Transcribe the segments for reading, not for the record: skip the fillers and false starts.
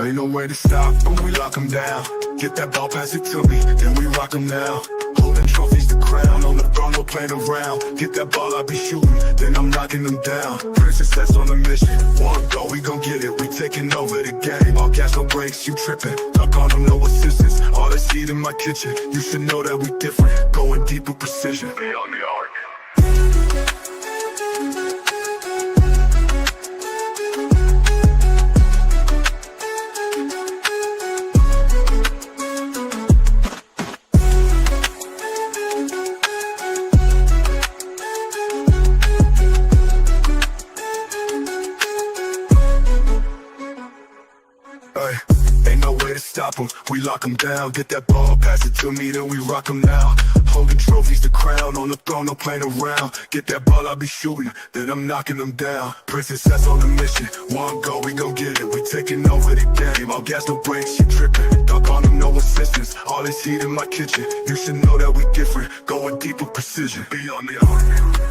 Ain't no way to stop when we lock them down. Get that ball, pass it to me, then we rock them now. Holding trophies to crown, on the throne, no playing around. Get that ball, I be shooting, then I'm knocking them down. Princess Cess on a mission, one go, we gon' get it. We taking over the game, all gas, no brakes, you tripping. Duck on them, no assistance, all this heat in my kitchen. You should know that we different, going deep with precision. Beyond the arc. Ain't no way to stop them, we lock them down. Get that ball, pass it to me, then we rock them now. Holding trophies to crown, on the throne, no playing around. Get that ball, I be shooting, then I'm knocking them down. Princess Cess on a mission, one go, we gon' get it. We taking over the game, all gas, no brakes, you tripping. Duck on them, no assistance, all this heat in my kitchen. You should know that we different, going deep with precision. Beyond the arc.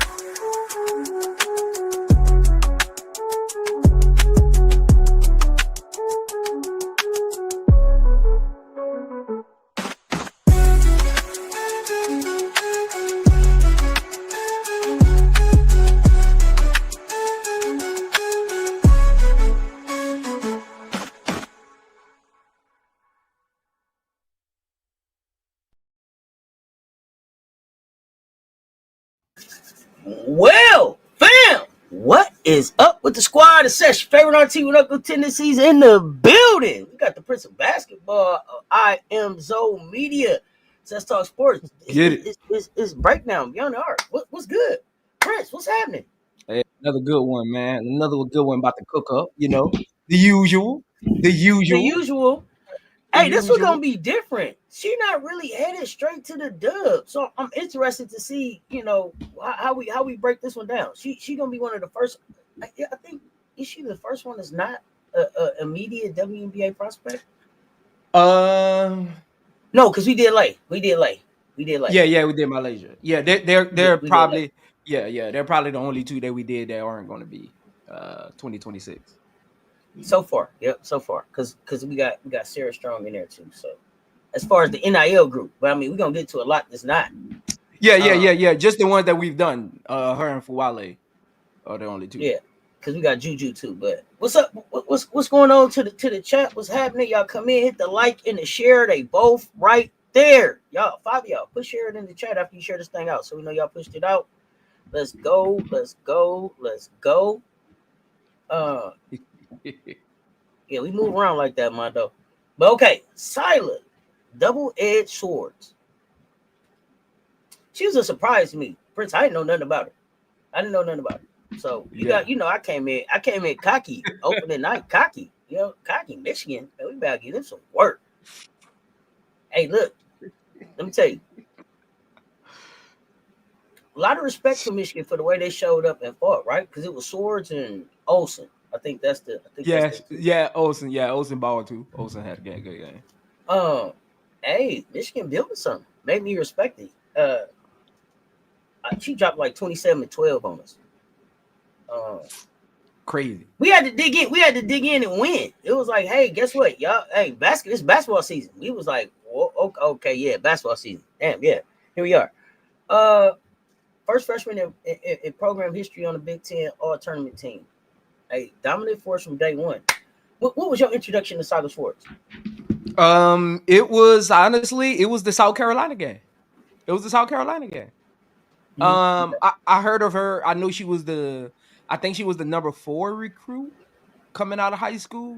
Well, fam, what is up with the squad? It's Cess, your favorite RT with Uncle Tendencies in the building. We got the Prince of Basketball, iamzomedia. Cess Talk Sports. It's breakdown beyond the art. What's good? Prince, what's happening? Hey, another good one, man. Another good one about to cook up, you know. The usual. Hey, this was gonna be different. She not really headed straight to the dub, so I'm interested to see, you know, how we break this one down. She gonna be one of the first. I think, is she the first one that's not a immediate WNBA prospect? No, because we did late. Yeah, we did Malaysia. Yeah, they're probably they're probably the only two that we did that aren't going to be 2026. So far, because we got Sarah Strong in there too. So as far as the NIL group, but I mean we're gonna get to a lot that's not. Yeah. Just the ones that we've done. Her and Fuwale are the only two. Yeah, because we got Juju too. But what's up? What's going on to the chat? What's happening? Y'all come in, hit the like and the share. They both right there. Y'all, 5 of y'all, push share it in the chat after you share this thing out, so we know y'all pushed it out. Let's go. Yeah, we move around like that, Mondo. But okay, Syla, double-edged swords. She was a surprise to me. Prince, I didn't know nothing about her. So you got, you know, I came in cocky, opening night, cocky, Michigan. Man, we better give them some work. Hey, look, let me tell you. A lot of respect for Michigan for the way they showed up and fought, right? Because it was Swords and Olsen. I think that's the. Olsen. Yeah, Olsen balled too. Olsen had a good game. Hey, Michigan building something. Made me respect it. She dropped like 27-12 on us. Crazy. We had to dig in and win. It was like, hey, guess what, y'all? Hey, it's basketball season. We was like, okay, yeah, basketball season. Damn, yeah, here we are. First freshman in program history on the Big Ten all-tournament team. A dominant force from day one. What was your introduction to Syla Sports? It was the South Carolina game. Mm-hmm. I heard of her. I know she was I think she was the number 4 recruit coming out of high school.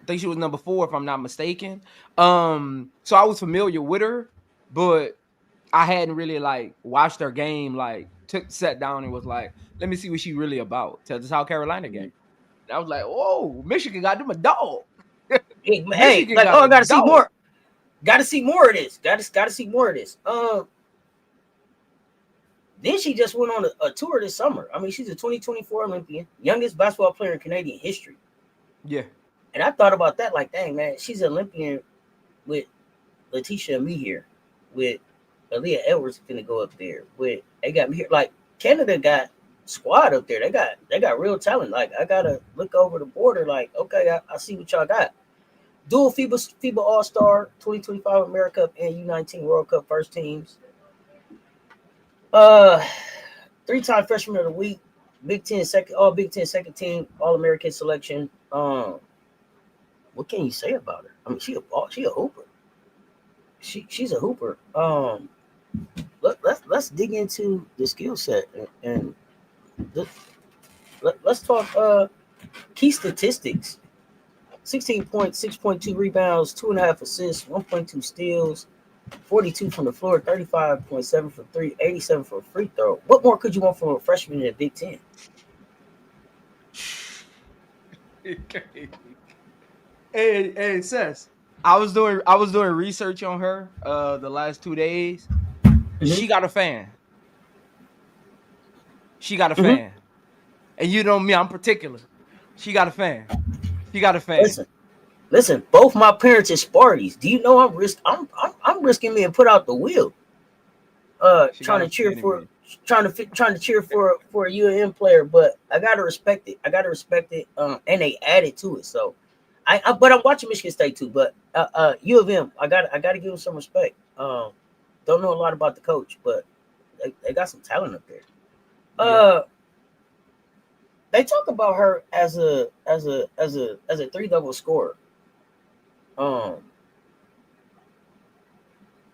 I think she was number 4, if I'm not mistaken. So I was familiar with her, but I hadn't really like watched her game, sat down and was like, let me see what she really about to the South Carolina game. And I was like, whoa, Michigan got them a dog. Hey, like, I gotta see more. Gotta see more of this. Gotta see more of this. Then she just went on a tour this summer. I mean, she's a 2024 Olympian, youngest basketball player in Canadian history. Yeah. And I thought about that, like, dang, man, she's an Olympian with Letitia and me here, with Aaliyah Edwards gonna go up there. They got me here. Like, Canada got squad up there. They got real talent. Like, I gotta look over the border. Like, okay, I see what y'all got. dual FIBA All-Star, 2025 America Cup and U19 World Cup first teams. 3-time Freshman of the Week, Big Ten second team, All-American selection. What can you say about her? I mean, she a hooper. She's a hooper. Let's dig into the skill set and let's talk key statistics. 16 points, 6.2 rebounds, 2.5 assists, 1.2 steals, 42 from the floor, 35.7 for three, 87 for a free throw. What more could you want from a freshman in the Big Ten? Hey, Cess. I was doing research on her the last 2 days. She got a fan. She got a fan. And you know me, I'm particular. She got a fan. She got a fan. Listen. Both my parents are Sparties. Do you know I'm risking being put out the wheel? Trying to cheer for a UNM player, but I gotta respect it. And they added to it. So, but I'm watching Michigan State too. But U of M, I gotta give them some respect. Don't know a lot about the coach, but they got some talent up there. They talk about her as a 3-double scorer.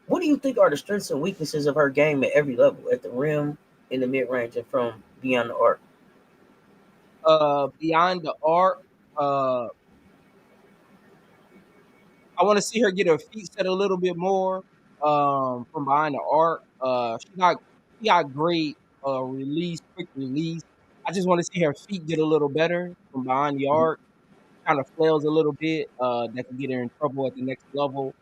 What do you think are the strengths and weaknesses of her game at every level, at the rim, in the mid range, and from beyond the arc? Beyond the arc, I want to see her get her feet set a little bit more. From behind the arc, she got great quick release. I just want to see her feet get a little better from behind the arc. Kind of flails a little bit. That can get her in trouble at the next level.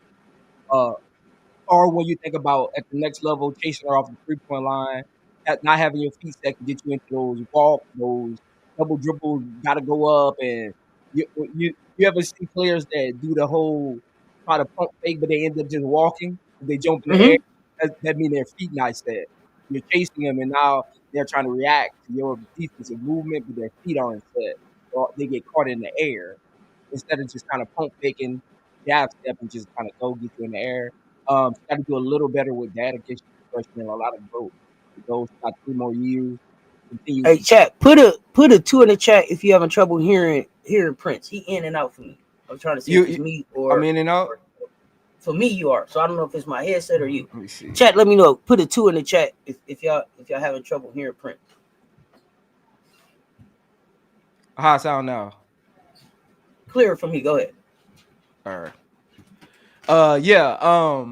Or when you think about at the next level, chasing her off the 3-point line, not having your feet set can get you into those walks, those double dribbles, got to go up, and you ever see players that do the whole try to pump fake, but they end up just walking, they jump in the air. That means their feet not set. You're chasing them, and now they're trying to react to your defensive movement, but their feet aren't set. Or they get caught in the air instead of just kind of pump faking, jab step, and just kind of go get you in the air. She got to do a little better with that in case she's a freshman. A lot of growth. Those got 3 more years. Continue. Hey, chat. Put a 2 in the chat if you're having trouble hearing Prince. He in and out for me. I'm trying to see if it's me or I'm in and out. For me, you are. So I don't know if it's my headset or you. Let me see. Chat. Let me know. Put a 2 in the chat if y'all having trouble hearing Prince. How I sound now? Clear for me. Go ahead. All right. Yeah.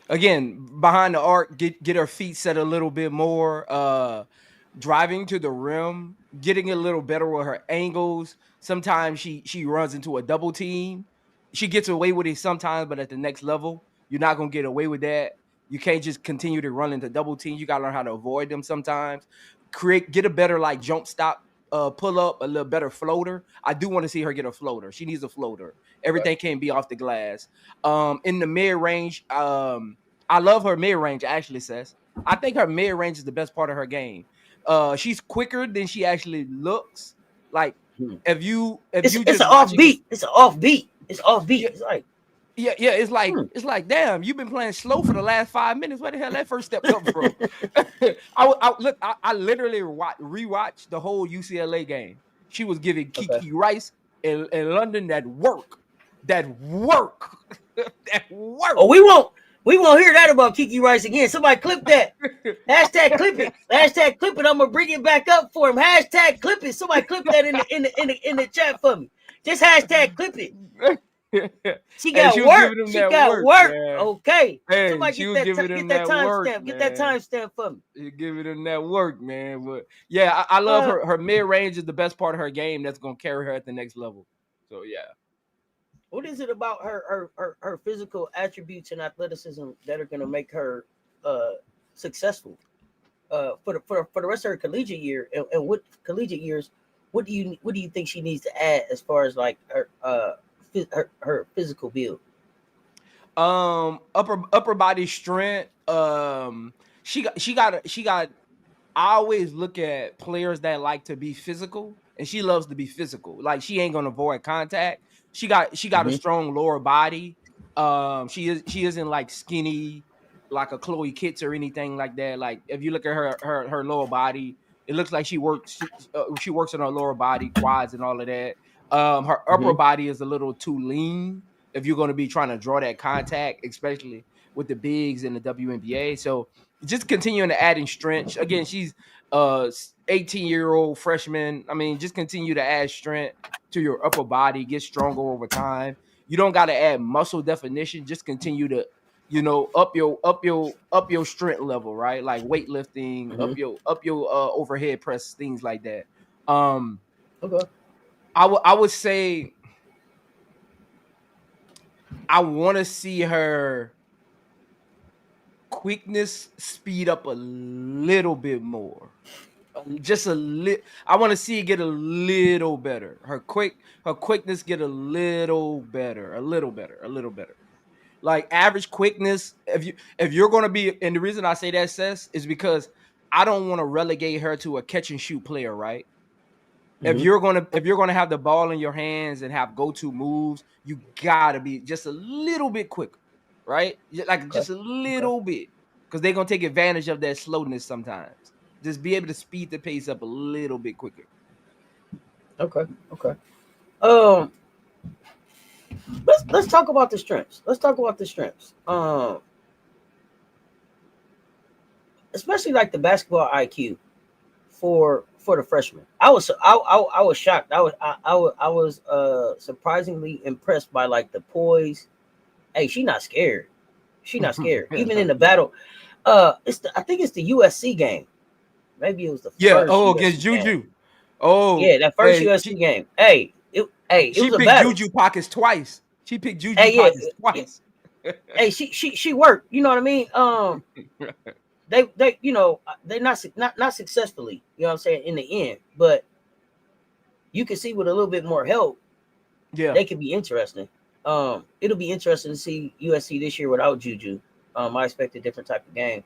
Again, behind the arc, get her feet set a little bit more. Driving to the rim, getting a little better with her angles. Sometimes she runs into a double team. She gets away with it sometimes, but at the next level, you're not gonna get away with that. You can't just continue to run into double teams. You gotta learn how to avoid them sometimes. Get a better like jump stop, pull up, a little better floater. I do want to see her get a floater. She needs a floater. Everything can't be off the glass. In the mid range, I love her mid range. Actually, Cess. I think her mid range is the best part of her game. She's quicker than she actually looks. Like if you it's just an offbeat. It's an offbeat. It's offbeat. Yeah, it's like it's like damn, you've been playing slow for the last 5 minutes. Where the hell that first step come from? I literally rewatched the whole UCLA game. She was giving Kiki Rice in London that work. That work. Oh, we won't hear that about Kiki Rice again. Somebody clip that. Hashtag clip it. Hashtag clip it. I'm gonna bring it back up for him. Hashtag clip it. Somebody clip that in the chat for me. Just hashtag clip it. She got work. She got work. Okay. Hey, somebody get that timestamp. Get that timestamp for me. You giving them that work, man. But yeah, I love her. Her mid range is the best part of her game. That's gonna carry her at the next level. So yeah. What is it about her physical attributes and athleticism that are going to make her successful for the rest of her collegiate year and what collegiate years? What do you think she needs to add as far as like her physical build? Upper body strength. She got. I always look at players that like to be physical, and she loves to be physical. Like she ain't gonna avoid contact. she got a strong lower body. She isn't like skinny like a Chloe Kitts or anything like that. Like if you look at her lower body, it looks like she works on her lower body, quads and all of that. Her upper body is a little too lean if you're going to be trying to draw that contact, especially with the bigs in the WNBA. So just continuing to add in strength. Again, she's 18-year-old freshman. I mean, just continue to add strength to your upper body, get stronger over time. You don't got to add muscle definition. Just continue to, up your strength level, right? Like weightlifting, up your overhead press, things like that. Okay. I would say I want to see her quickness speed up a little bit more. Just a little. I want to see it get a little better. Her quickness get a little better. Like average quickness. If you're gonna be, and the reason I say that, Cess, is because I don't want to relegate her to a catch and shoot player, right? If you're gonna have the ball in your hands and have go-to moves, you gotta be just a little bit quicker, right? Like just a little bit, because they're gonna take advantage of that slowness sometimes. Just be able to speed the pace up a little bit quicker. Okay. Let's talk about the strengths. Especially like the basketball IQ for the freshmen. I was shocked. I was surprisingly impressed by like the poise. Hey, she's not scared. Even in the battle. I think it's the USC game. Maybe it was the first USC against Juju. Game. Oh yeah, that first USC game. It was a battle. Juju pockets twice. She picked Juju pockets twice. Hey, she worked. You know what I mean? They they're not successfully. You know what I'm saying, in the end, but you can see with a little bit more help, they could be interesting. It'll be interesting to see USC this year without Juju. I expect a different type of game.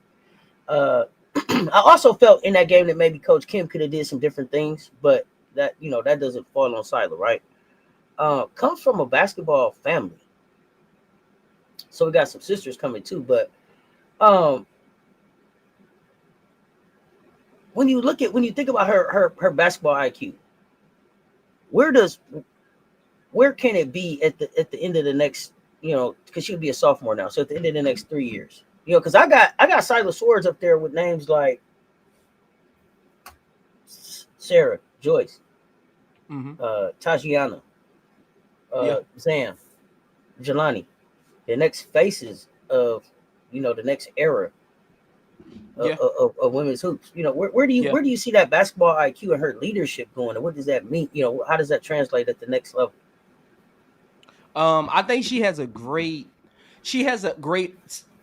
I also felt in that game that maybe Coach Kim could have did some different things, but that that doesn't fall on Syla, right? Comes from a basketball family, so we got some sisters coming too. But when you think about her basketball IQ, where can it be at the end of the next, because she'll be a sophomore now, so at the end of the next 3 years, because I got Syla Swords up there with names like Sarah, Joyce, Tajiana, Zam, Jelani, the next faces of the next era of women's hoops. Where do you see that basketball IQ and her leadership going, and what does that mean? How does that translate at the next level? I think she has a great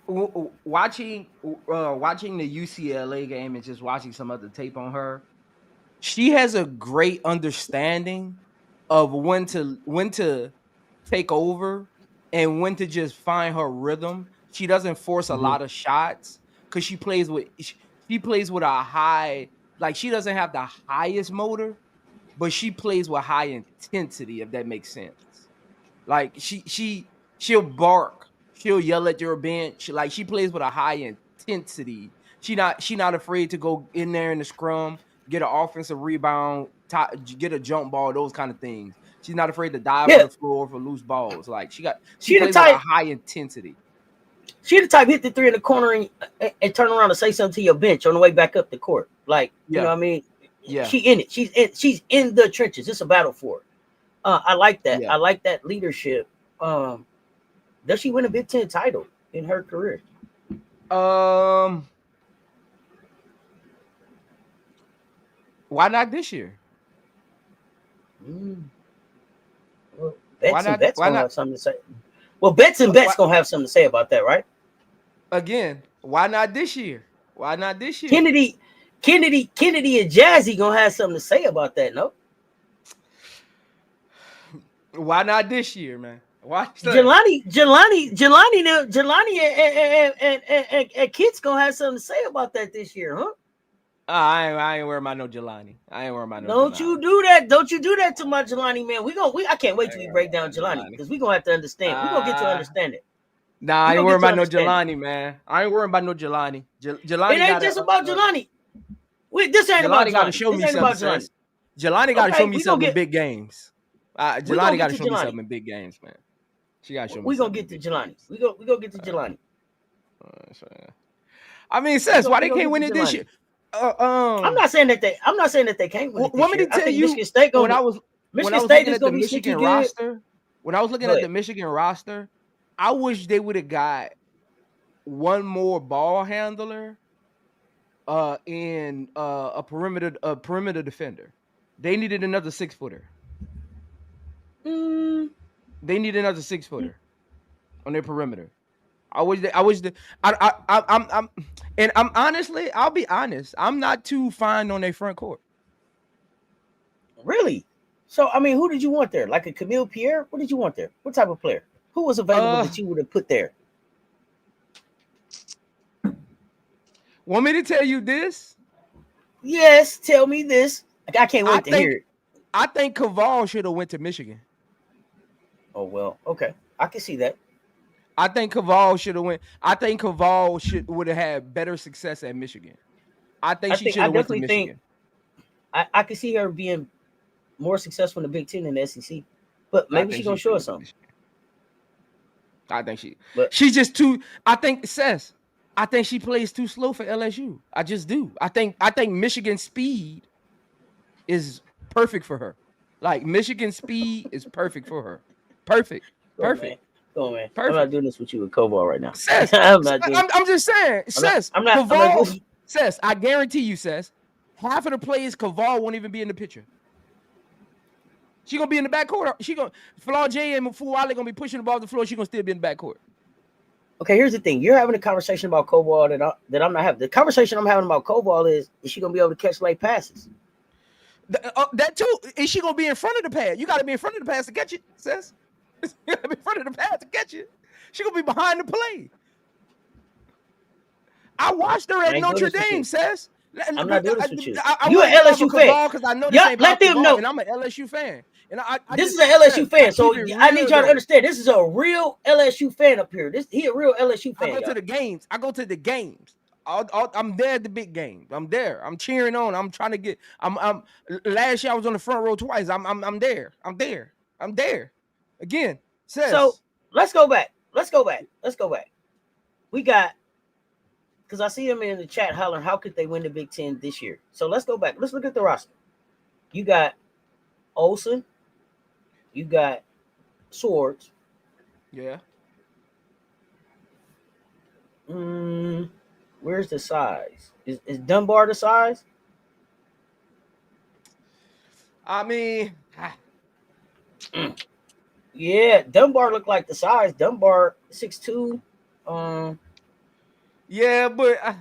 watching the UCLA game and just watching some other tape on her. She has a great understanding of when to take over and when to just find her rhythm. She doesn't force a lot of shots because she plays with a high, like she doesn't have the highest motor, but she plays with high intensity, if that makes sense. Like she'll bark, she'll yell at your bench. Like she plays with a high intensity. She not afraid to go in there in the scrum, get an offensive rebound, get a jump ball, those kind of things. She's not afraid to dive on the floor for loose balls. Like she plays with a high intensity. She the type hit the three in the corner and turn around and say something to your bench on the way back up the court. Like you know what I mean? Yeah. She in it. She's in the trenches. It's a battle for her. I like that. Yeah. I like that leadership. Does she win a Big Ten title in her career? Why not this year? Well, Bet's gonna have something to say. Well, Bet's gonna have something to say about that, right? Again, why not this year? Kennedy and Jazzy gonna have something to say about that, no? Why not this year, man? Why Jelani and Kit's gonna have something to say about that this year, huh? I ain't worried about no Jelani. I ain't worried about no Don't Jelani. you do that. Don't you do that to my Jelani, man. I can't wait I till ain't we worried break about down no Jelani Jelani. because we're gonna have to understand. We're gonna get to understand it. Nah, We're I ain't gonna worried get to about no understand it. Jelani, man. I ain't worried about no Jelani. It Jelani ain't got just to about Jelani. Wait, this ain't about Jelani got to Jelani. show This me ain't something, about Jelani. sis. Jelani got to show Okay, me something in big games. we gonna Jelani got get to to show me Jelani. something in big games, man. She got to show me We gonna something get in to big Jelani. games. We gonna get to Jelani. So, yeah. I mean, sis, why We they gonna can't get win to it this Jelani. year? I'm not saying that they can't win it this Want me year. to I tell think you when I Michigan was State looking is at the gonna be sneaky Michigan good. roster, when I was looking Go at the ahead. Michigan roster, I wish they would have got one more ball handler and a perimeter defender. They needed another 6-footer. Mm, They need another 6-footer on their perimeter. I wish I'm honestly, I'll be honest, I'm not too fine on their front court. really? So I mean, who did you want there? Like a Camille Pierre? What did you want there? What type of player? Who was available Uh that you would have put there? Want me to tell you this? Yes, tell me this. Like, I can't I wait to hear think it. I think Caval should have went to Michigan. Oh well, okay, I can see that. I think Caval should have went. I think Caval would have had better success at Michigan. I think she should I have went to definitely think Michigan. I can see her being more successful in the Big Ten than the SEC. But I maybe think she's she gonna should show have us went to something. Michigan. I think But she's just too. I think Cess. I think she plays too slow for LSU. I just do. I think Michigan speed is perfect for her. Like Michigan speed is perfect for her. Perfect. go on, man. Perfect. Go on, man. I'm not Perfect. doing this with you with Koval right now. Says, I'm not doing. I'm just saying, says I'm not Caval doing. says, I guarantee you, says half of the plays Caval won't even be in the picture. She gonna be in the backcourt. She gonna Flaw J and Fuwale gonna be pushing the ball off the floor. She gonna still be in the backcourt. Okay, here's the thing. You're having a conversation about Koval that I'm not having. The conversation I'm having about Koval is she gonna be able to catch late passes? That too. Is she gonna be in front of the pad? You got to be in front of the pass to catch it, says. You got to be in front of the pad to catch it. She gonna be behind the play. I watched her at Notre Dame, says. I'm not doing this with you. I You want an to get off of LSU fan. Caval because I know this Yeah, ain't let about them Caval, know. and I'm an LSU fan. And I This just is an says, LSU fan, I so keep it I need real y'all to though. understand. This is a real LSU fan up here. He a real LSU fan, I go y'all. to the games. I'm there at the big games. I'm there. I'm cheering on. I'm trying to get. I'm. Last year I was on the front row twice. I'm there. I'm there. I'm there. Again, So says. let's go back. Let's go back. We got because I see him in the chat hollering, how could they win the Big Ten this year? So let's go back. Let's look at the roster. You got Olsen. You got Swords. Yeah. Where's the size? Is Dunbar the size? I mean, Yeah, Dunbar looked like the size. Dunbar 6'2". yeah, but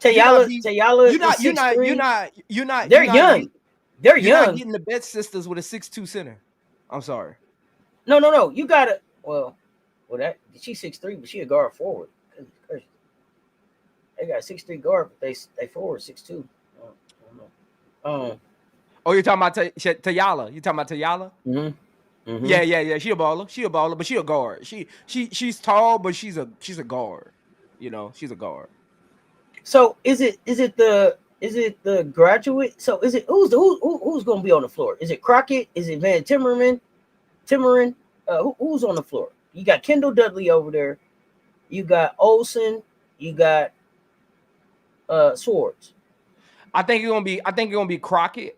Tayala is you're 6'3". not They're young. They're you're not young. getting the best sisters with a 6'2" center. I'm sorry. No. You gotta that she's 6'3", but she a guard forward. They got 6'3" guard, but they forward 6'2". Oh, you're talking about Tayala. You talking about Tayala? Mm-hmm. Yeah. She a baller, but she a guard. She's tall, but she's a guard. You know, she's a guard. So is it the graduate? So is it who's going to be on the floor? Is it Crockett? Is it Van Timmerman? Who's on the floor? You got Kendall Dudley over there. You got Olsen. You got Swords. I think it's gonna be Crockett.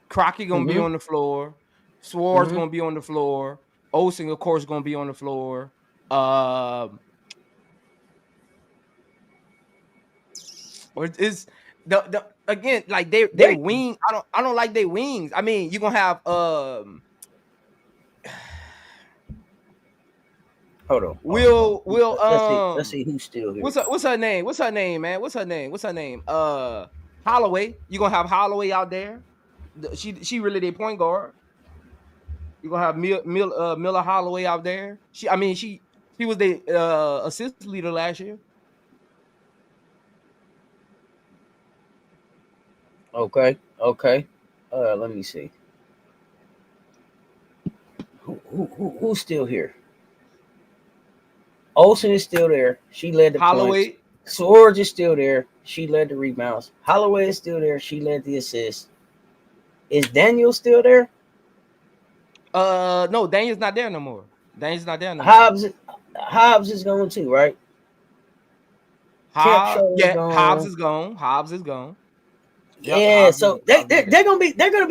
Crockett gonna be on the floor. Swords gonna be on the floor. Olsen, of course, gonna be on the floor. It's the again like they wing. I don't like their wings. I mean, you're gonna have Hold on. Let's see who's still here. What's her name? What's her name, man? What's her name? Holloway. You're gonna have Holloway out there. She really their point guard. You're gonna have Miller Holloway out there. She was the assist leader last year. Okay. Okay. Let me see. Who's still here? Olsen is still there. She led the points. Holloway. Swords is still there. She led the rebounds. Holloway is still there. She led the assists. Is Daniel still there? No, Daniel's not there no more. Daniel's not there no more. Hobbs. Hobbs is gone too, right? Camp Hobbs, show is yeah, Hobbs gone. is gone. Hobbs is gone. Yep, Yeah, so they Hobbs is they there.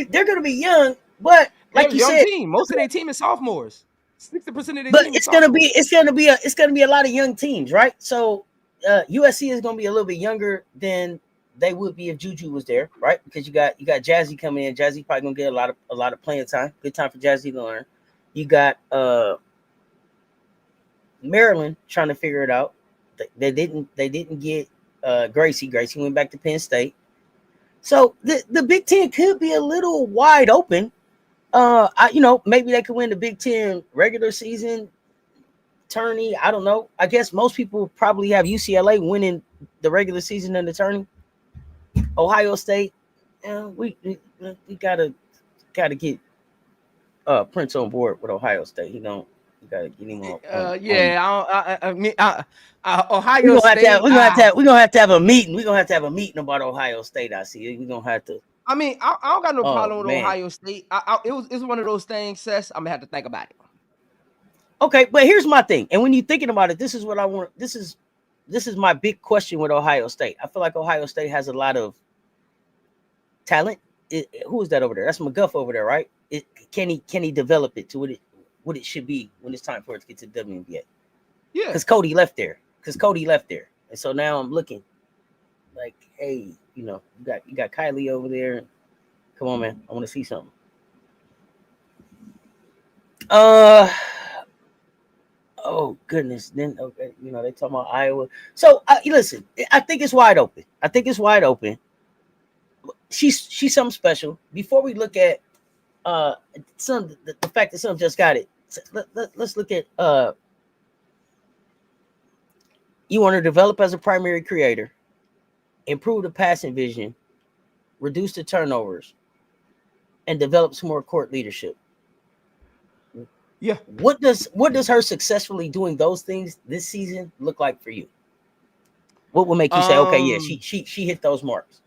they're gonna be young, but They're like a you young said, team. Most of their team is sophomores. 60% of their but team is sophomores. it's gonna be a lot of young teams, right? So USC is gonna be a little bit younger than they would be if Juju was there, right? Because you got Jazzy coming in. Jazzy probably gonna get a lot of playing time. Good time for Jazzy to learn. You got Maryland trying to figure it out. They didn't get Gracie. Gracie went back to Penn State. So the Big Ten could be a little wide open. Maybe they could win the Big Ten regular season tourney. I don't know. I guess most people probably have UCLA winning the regular season and the tourney. Ohio State, we gotta get Prince on board with Ohio State. You gotta get him on. Yeah, I mean, Ohio State. We're gonna have to have a meeting. We're gonna have to have a meeting about Ohio State. I see. We're gonna have to. I mean, I don't got no Oh problem with man. Ohio State. It's one of those things, Cess. I'm gonna have to think about it. Okay, but here's my thing. And when you're thinking about it, this is what I want. This is my big question with Ohio State. I feel like Ohio State has a lot of talent. Who is that over there? That's McGuff over there, right? Can he develop it to what it should be when it's time for it to get to the WNBA? Yeah. Because Cody left there. And so now I'm looking like, hey, you got Kylie over there. Come on, man. I want to see something. Oh goodness. Then okay, they talking about Iowa. So listen, I think it's wide open. She's something special. Before we look at the fact that some just got it, let's look at you want to develop as a primary creator, improve the passing vision, reduce the turnovers, and develop some more court leadership. Yeah. What does her successfully doing those things this season look like for you? What will make you say, okay, yeah, she hit those marks?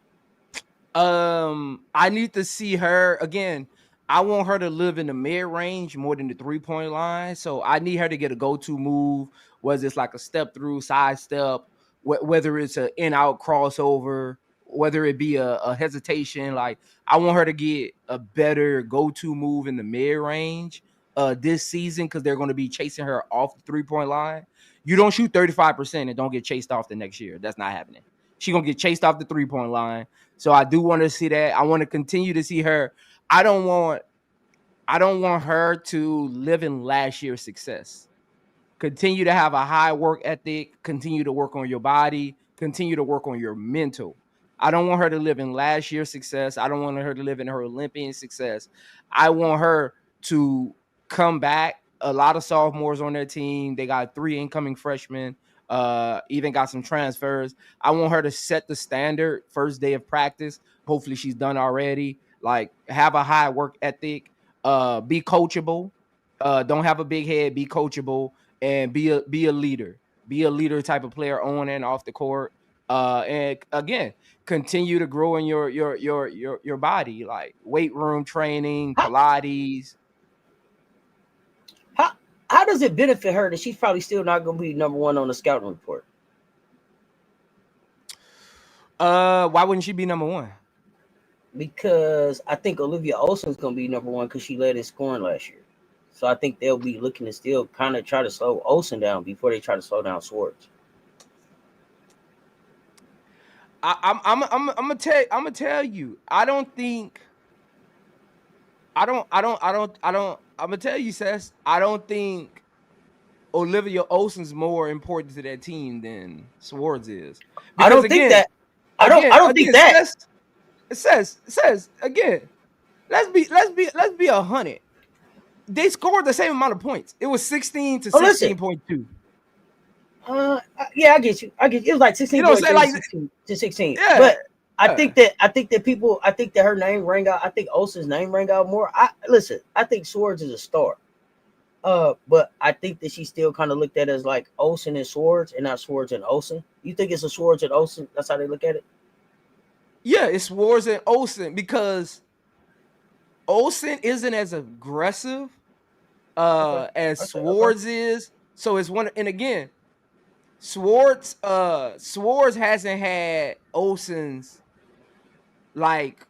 I need to see her again. I want her to live in the mid range more than the 3-point line. So I need her to get a go-to move, whether it's like a step through, side step, whether it's an in-out crossover, whether it be a hesitation. Like I want her to get a better go-to move in the mid range this season because they're going to be chasing her off the 3-point line. You don't shoot 35% and don't get chased off the next year. That's not happening. She's going to get chased off the 3-point line. So I do want to see that. I want to continue to see her. I don't want her to live in last year's success. Continue to have a high work ethic, continue to work on your body, continue to work on your mental. I don't want her to live in last year's success. I don't want her to live in her Olympian success. I want her to come back. A lot of sophomores on their team. They got 3 incoming freshmen. Even got some transfers. I want her to set the standard first day of practice. Hopefully she's done already. Like have a high work ethic. Be coachable. Don't have a big head. Be coachable and be a leader. Be a leader type of player on and off the court. And again, continue to grow in your body, like weight room training, Pilates. How does it benefit her that she's probably still not going to be number 1 on the scouting report? Why wouldn't she be number 1? Because I think Olivia Olsen's going to be number 1 because she led in scoring last year. So I think they'll be looking to still kind of try to slow Olsen down before they try to slow down Swords. I'm gonna tell you. I'm gonna tell you, Cess. I don't think Olivia Olsen's more important to that team than Swords is. Because I don't think that. I don't think that. It says again. Let's be 100. They scored the same amount of points. It was 16 to 16.2. Yeah, I get you. It was like 16 like 16 to 16. Yeah. But I think that her name rang out. I think Olsen's name rang out more. I think Swords is a star. But I think that she still kind of looked at it as like Olsen and Swords and not Swords and Olsen. You think it's a Swords and Olsen? That's how they look at it? Yeah, it's Swords and Olsen because Olsen isn't as aggressive Okay. as Okay. Okay. Swords is. So it's one, and again, Swords hasn't had Olsen's like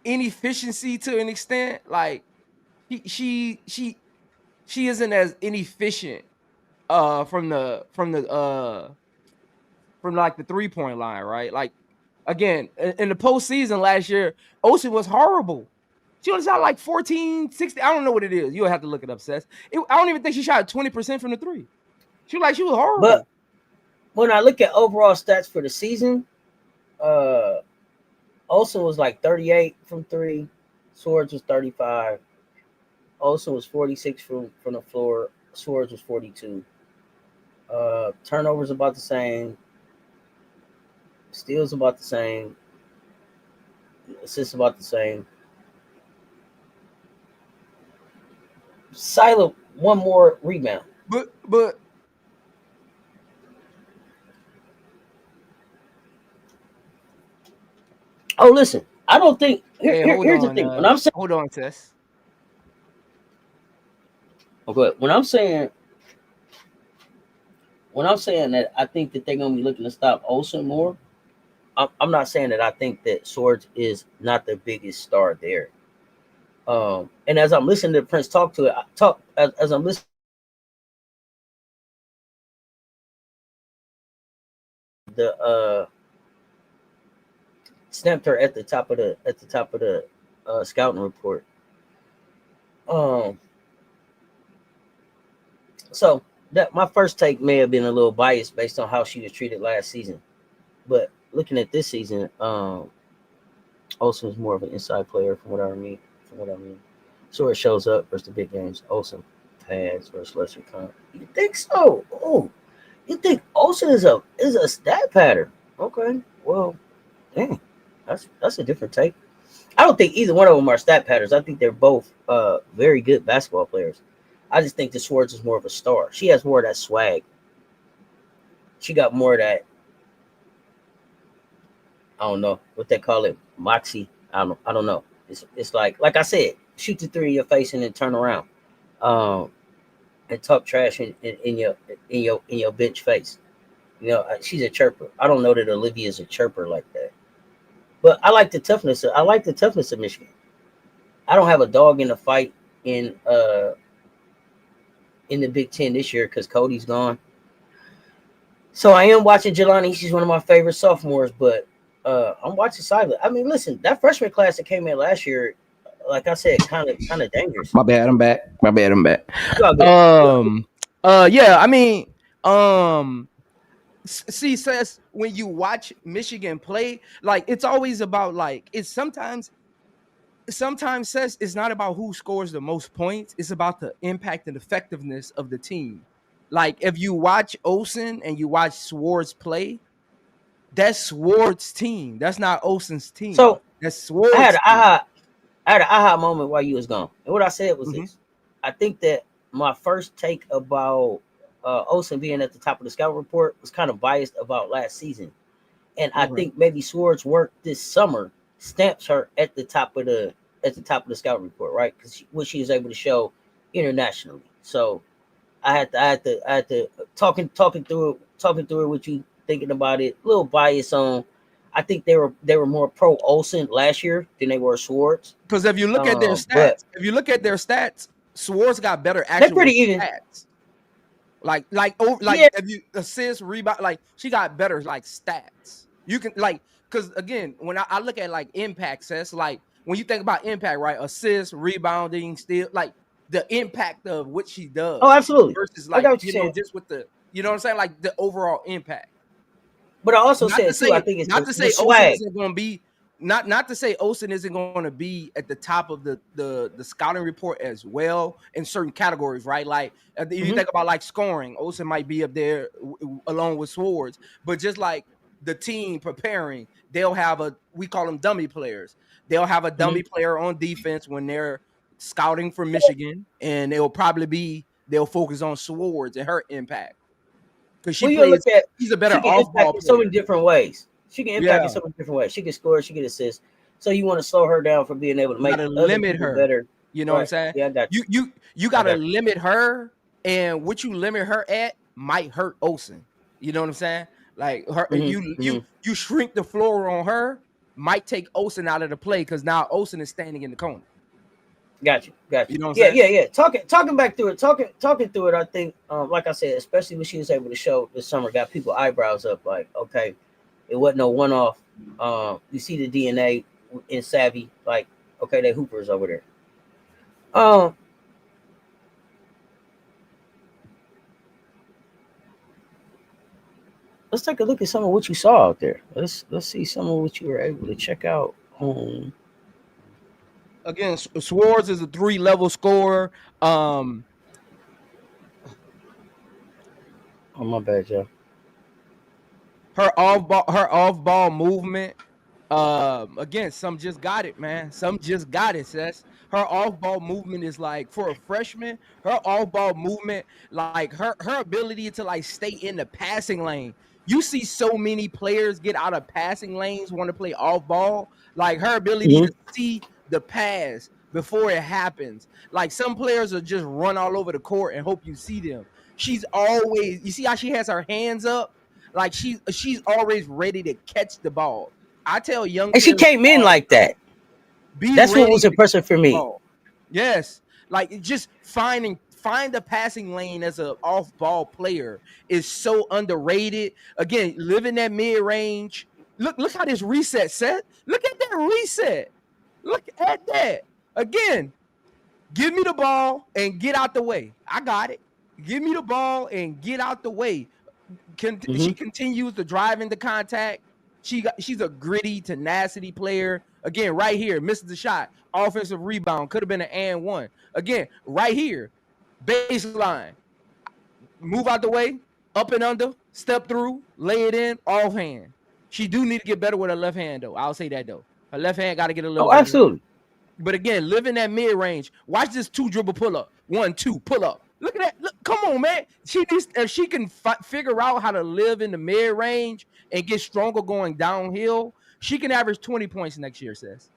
inefficiency to an extent. Like she isn't as inefficient from like the 3-point line, right? Like again, in the postseason last year, Olsen was horrible. She only shot like 14, 60. I don't know what it is. You'll have to look it up, Cess. I don't even think she shot 20% from the three. She was But horrible. when I look at overall stats for the season, Olsen was like 38 from three. Swords was 35. Olsen was 46 from the floor. Swords was 42. Turnovers about the same. Steals about the same. Assists about the same. Syla one more rebound. But oh, listen, I don't think here's the thing. When I'm saying hold on, Cess. okay, when I'm saying that I think that they're gonna be looking to stop Olsen more, I'm not saying that I think that Swords is not the biggest star there. And as I'm listening to Prince talk to it, as I'm listening, the snapped her at the top of the scouting report. So that my first take may have been a little biased based on how she was treated last season, but looking at this season, Olsen is more of an inside player from what I mean. So it shows up versus the big games. Olsen pads versus lesser comp. You think so? Oh, you think Olsen is a stat pattern? Okay, well, dang, that's a different take. I don't think either one of them are stat patterns. I think they're both very good basketball players. I just think the Swords is more of a star. She has more of that swag. She got more of that. I don't know what they call it, moxie. I don't know. It's like I said, shoot the three in your face and then turn around, and talk trash in your bench face. You know, she's a chirper. I don't know that Olivia's a chirper like that, but I like the toughness. I like the toughness of Michigan. I don't have a dog in the fight in the Big Ten this year because Cody's gone. So I am watching Jelani. She's one of my favorite sophomores, but I'm watching Syla. I mean, listen, that freshman class that came in last year, like I said, kind of dangerous. My bad, I'm back. Y'all good. Yeah, I mean, see, Cess, when you watch Michigan play, like it's always about like it's sometimes Cess, it's not about who scores the most points, it's about the impact and effectiveness of the team. Like if you watch Olsen and you watch Swords play, that's Swords' team. That's not Olsen's team. So That's I had Swords' an team. aha moment while you was gone, and what I said was Mhm. this: I think that my first take about Olsen being at the top of the scout report was kind of biased about last season, and I Okay. think maybe Swords' work this summer stamps her at the top of the scout report, right? Because what she was able to show internationally. So I had to talking through it with you, thinking about it, a little bias on. I think they were more pro Olsen last year than they were Swords. Because if you look at their But stats, Swords got better they're actual pretty even. stats. Like Yeah. if you assist, rebound, like she got better like stats. You can like because again, when I look at like impact sets, like when you think about impact, right? Assist, rebounding, still like the impact of what she Oh, does absolutely. versus I like, got what you're saying. just with the what I'm saying, like the overall impact. But I also Not to said too, I say, think it's not to the say Olsen swag. isn't going to be not to say Olsen isn't going to be at the top of the scouting report as well in certain categories, right? Like if you Mhm. think about like scoring, Olsen might be up there along with Swords, but just like the team preparing, they'll have we call them dummy players. They'll have a dummy player on defense when they're scouting for Michigan, and they'll focus on Swords and her impact. Because Well, you look at she's a better she can off-ball impact in so many player. different ways. She can impact in Yeah. so many different ways. She can score, she can assist. So you want to slow her down from being able to You make gotta other limit people her. better. You know what I'm Right. saying? Yeah, I got you. You I gotta got you. limit her, and what you limit her at might hurt Olsen. You know what I'm saying? Like her, you shrink the floor on her, might take Olsen out of the play because now Olsen is standing in the corner. Got you. You know what Yeah, I'm saying? yeah. Talking back through it, talking through it. I think, like I said, especially when she was able to show this summer, got people eyebrows up. Like, okay, it wasn't no one off. You see the DNA in Savvy. Like, okay, they hoopers over there. Let's take a look at some of what you saw out there. Let's see some of what you were able to check out. Again, Swords is a 3-level scorer. Oh my bad, y'all. Her off-ball movement. Again, some just got it, man. Some just got it, Cess. Her off-ball movement is like, for a freshman, her off-ball movement, like her ability to like stay in the passing lane. You see so many players get out of passing lanes, want to play off-ball. Like her ability to see the pass before it happens. Like some players will just run all over the court and hope you see them. She's always, you see how she has her hands up? Like she's always ready to catch the ball. I tell young And she players came in like that. That's what was impressive for me. Yes, like just find the passing lane as an off-ball player is so underrated. Again, living that mid-range. Look how this reset set. Look at that reset. Look at that. Again, give me the ball and get out the way. I got it. Give me the ball and get out the way. She continues to drive into contact. She's a gritty tenacity player. Again, right here, misses the shot. Offensive rebound. Could have been an and one. Again, right here. Baseline. Move out the way. Up and under. Step through. Lay it in. Offhand. She do need to get better with her left hand, though. I'll say that, though. Her left hand got to get a little better. Absolutely. But again, live in that mid-range. Watch this 2-dribble pull-up. 1-2, pull-up. Look at that. Look, come on, man. If she can figure out how to live in the mid-range and get stronger going downhill, she can average 20 points next year, Cess.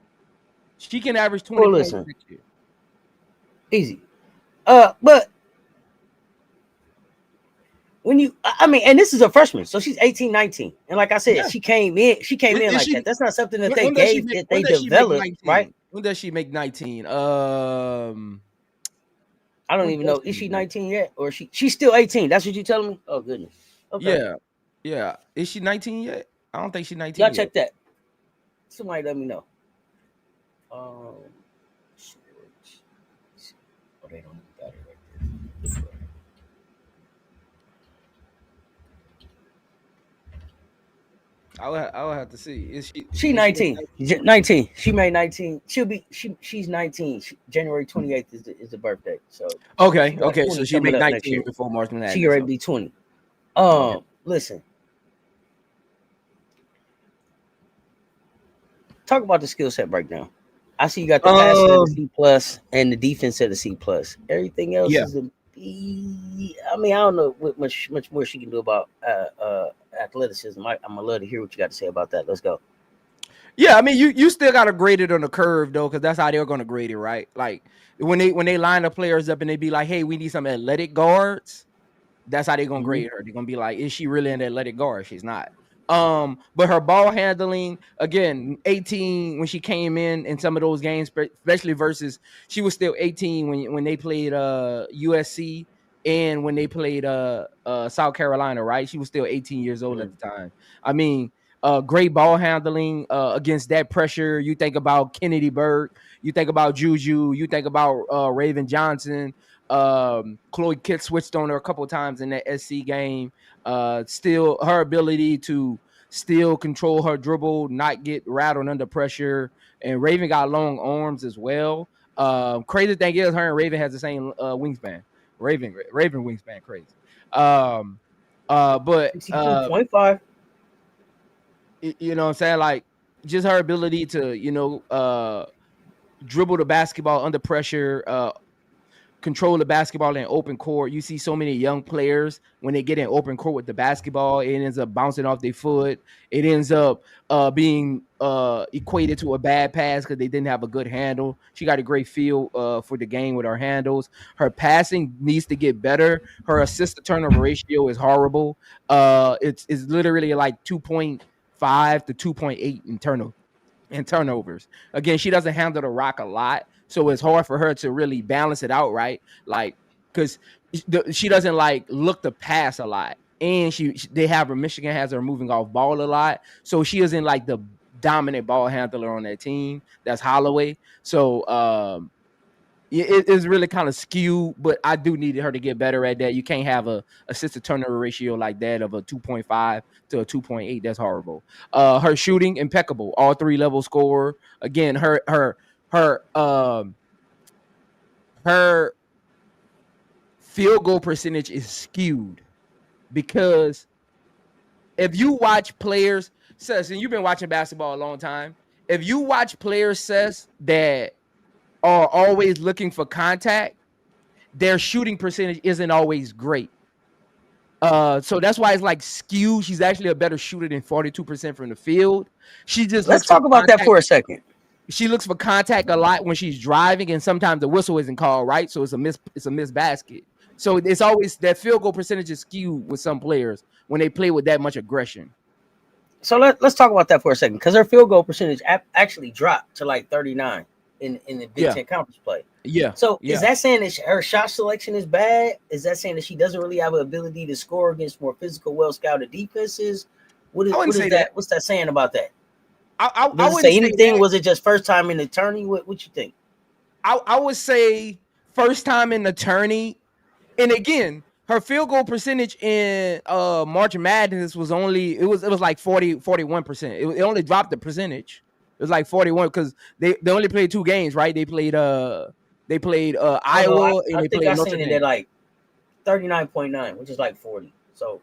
She can average 20 points next year. Easy. But when and this is a freshman, so she's 18, 19. And like I said, she came in like that. That's not something that they developed, right? When does she make 19? I don't even know. Is she 19 yet? Or she's still 18? That's what you're telling me? Oh, goodness. Okay. Yeah. Is she 19 yet? I don't think she's 19 Y'all yet. check that. Somebody let me know. Oh, they don't got it right there. I would have to see. Is she 19? 19. She made 19. She's 19. January 28th is the birthday. So okay. So she made 19 before March Madness. She already be 20. Listen. Talk about the skill set breakdown. I see you got the passing at a C plus and the defense at a C plus. Everything else is a B. I mean, I don't know what much more she can do about athleticism. I'm gonna love to hear what you got to say about that. Let's go. Yeah, I mean, you still got to grade it on the curve though, because that's how they're gonna grade it, right? Like when they line the players up and they be like, "Hey, we need some athletic guards." That's how they're gonna grade her. They're gonna be like, "Is she really an athletic guard?" She's not. But her ball handling, again, 18 when she came in some of those games, especially versus she was still 18 when they played USC and when they played South Carolina, right? She was still 18 years old at the time. I mean, great ball handling against that pressure. You think about Kennedy Burke, you think about Juju, you think about Raven Johnson. Chloe Kitt switched on her a couple of times in that SC game. Still her ability to still control her dribble, not get rattled under pressure, and Raven got long arms as well. Crazy thing is, her and Raven has the same wingspan. Raven wingspan crazy. But 62.5. You know what I'm saying? Like just her ability to, dribble the basketball under pressure, control the basketball in open court. You see so many young players when they get in open court with the basketball, it ends up bouncing off their foot. It ends up being equated to a bad pass because they didn't have a good handle. She got a great feel for the game with her handles. Her passing needs to get better. Her assist to turnover ratio is horrible. It's literally like 2.5 to 2.8 in turnovers. Again, she doesn't handle the rock a lot, so it's hard for her to really balance it out, right? Like, because she doesn't like look to pass a lot, and Michigan has her moving off ball a lot, so she isn't like the dominant ball handler on that team. That's Holloway. So it is really kind of skewed, but I do need her to get better at that. You can't have a assist to turnover ratio like that of a 2.5 to a 2.8. That's horrible. Her shooting impeccable, all 3-level scorer. Again, her field goal percentage is skewed because if you watch players, Cess, and you've been watching basketball a long time, if you watch players, Cess, that are always looking for contact, their shooting percentage isn't always great. So that's why it's like skewed. She's actually a better shooter than 42% from the field. She just Let's talk about that for a second. She looks for contact a lot when she's driving, and sometimes the whistle isn't called, right? So it's a missed basket. So it's always that field goal percentage is skewed with some players when they play with that much aggression. So let's talk about that for a second, because her field goal percentage actually dropped to like 39 in the Big Ten conference play. Yeah. So is that saying that her shot selection is bad? Is that saying that she doesn't really have an ability to score against more physical, well-scouted defenses? What is that? What's that saying about that? I wouldn't say anything. Was it just first time in the tourney? What you think? I would say first time in the tourney, and again, her field goal percentage in March Madness was only it was like 41%. It only dropped the percentage. It was like 41 because they only played 2 games, right? They played Iowa and they played I Notre seen Dame. it at like 39.9, which is like 40. So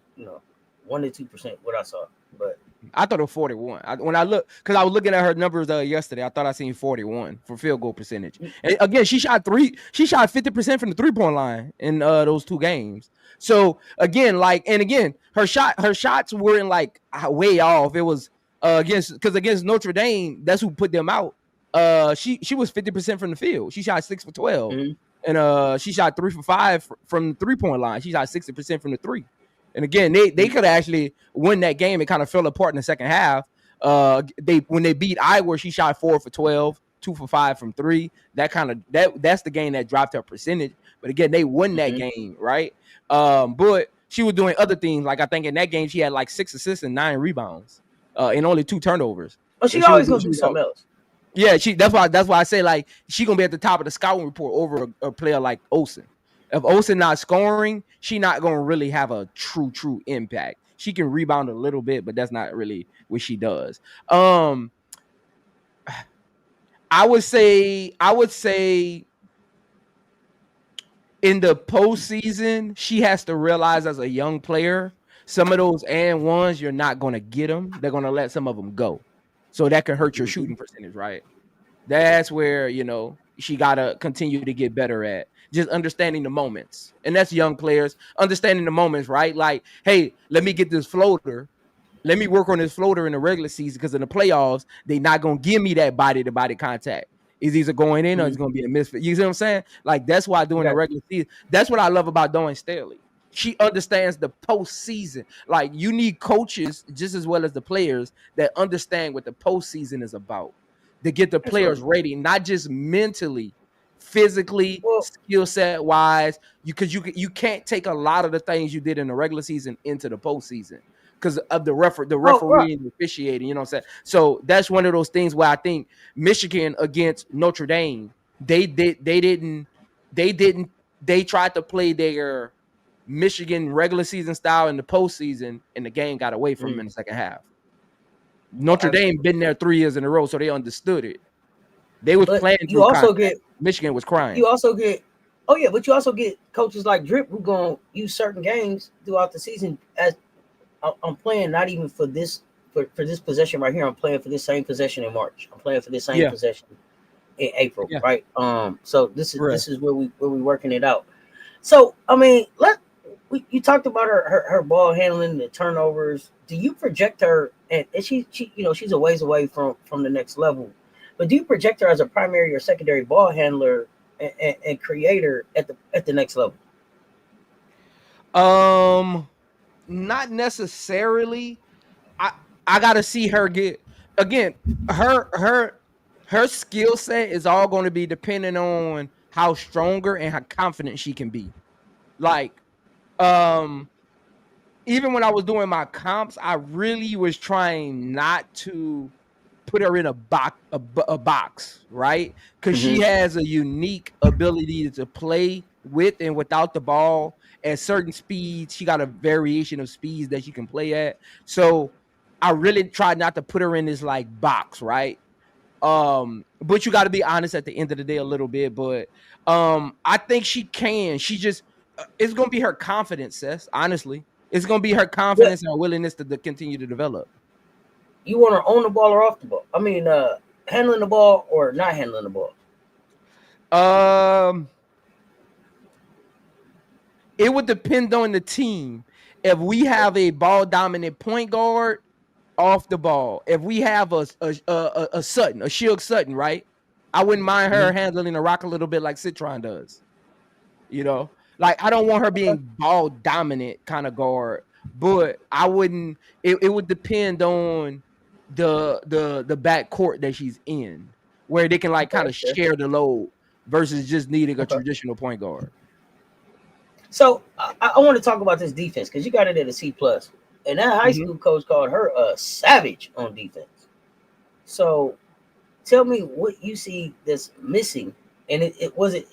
1 to 2% what I saw, but I thought it was 41. When I look, because I was looking at her numbers yesterday, I thought I seen 41 for field goal percentage. And again, she shot 50% from the 3-point line in those 2 games. So again, her shots weren't like way off. It was against Notre Dame, that's who put them out. She was 50% from the field. She shot 6 for 12, and she shot 3 for 5 from the 3-point line. She shot 60% from the 3. And again, they could actually win that game. It kind of fell apart in the second half. When they beat Iowa, she shot 4 for 12, 2 for 5 from 3. That's the game that dropped her percentage. But again, they won that game, right? But she was doing other things. Like I think in that game, she had like 6 assists and 9 rebounds, and only 2 turnovers. Oh, she always gonna do something else. Yeah, that's why I say like she gonna be at the top of the scouting report over a player like Olsen. If Olsen not scoring, she not gonna really have a true impact. She can rebound a little bit, but that's not really what she does. I would say in the postseason, she has to realize as a young player, some of those and ones you're not gonna get them. They're gonna let some of them go, so that can hurt your shooting percentage, right? That's where she gotta continue to get better at. Just understanding the moments. And that's young players understanding the moments, right? Like, hey, let me get this floater. Let me work on this floater in the regular season because in the playoffs, they're not going to give me that body-to-body contact. It's either going in or it's going to be a misfit. You see what I'm saying? Like, that's why during the regular season, that's what I love about Dawn Staley. She understands the postseason. Like, you need coaches just as well as the players that understand what the postseason is about to get the players ready, not just mentally, physically, skill set wise, because you can't take a lot of the things you did in the regular season into the postseason because of the referee and the officiating. You know what I'm saying? So that's one of those things where I think Michigan against Notre Dame, they tried to play their Michigan regular season style in the postseason, and the game got away from them in the second half. Notre Dame been there 3 years in a row, so they understood it. They was playing. You also get Michigan was crying. You also get but you also get coaches like Drip who gonna use certain games throughout the season as I'm playing not even for this for this possession right here, I'm playing for this same possession in March. I'm playing for this same Yeah. possession in April, Yeah. right? So Right. this is where we working it out. So I mean, you talked about her ball handling, the turnovers. Do you project her, and she she's a ways away from the next level, but do you project her as a primary or secondary ball handler and creator at the next level? Not necessarily. I I gotta see her get again. Her skill set is all going to be dependent on how stronger and how confident she can be. Like, um, even when I was doing my comps, I really was trying not to put her in a box, right? Because she Mm-hmm. has a unique ability to play with and without the ball at certain speeds. She got a variation of speeds that she can play at. So I really tried not to put her in this like box, right? But you got to be honest at the end of the day a little bit. But I think she can. She just it's gonna be her confidence, Cess. Honestly, it's gonna be her But confidence and her willingness to continue to develop. you want her on the ball or off the ball? I mean, handling the ball or not handling the ball? Um, it would depend on the team. If we have a ball dominant point guard, off the ball. If we have a Sutton, a Shield Sutton, right? I wouldn't mind her Mm-hmm. handling the rock a little bit like Citron does. You know, like I don't want her being ball dominant kind of guard, but I wouldn't. It would depend on the back court that she's in, where they can like Okay, kind of that's fair. share the load versus just needing a Okay. traditional point guard. So I want to talk about this defense because you got it at a C plus, and that high Mm-hmm. school coach called her a savage on defense. So tell me what you see that's missing, and it wasn't.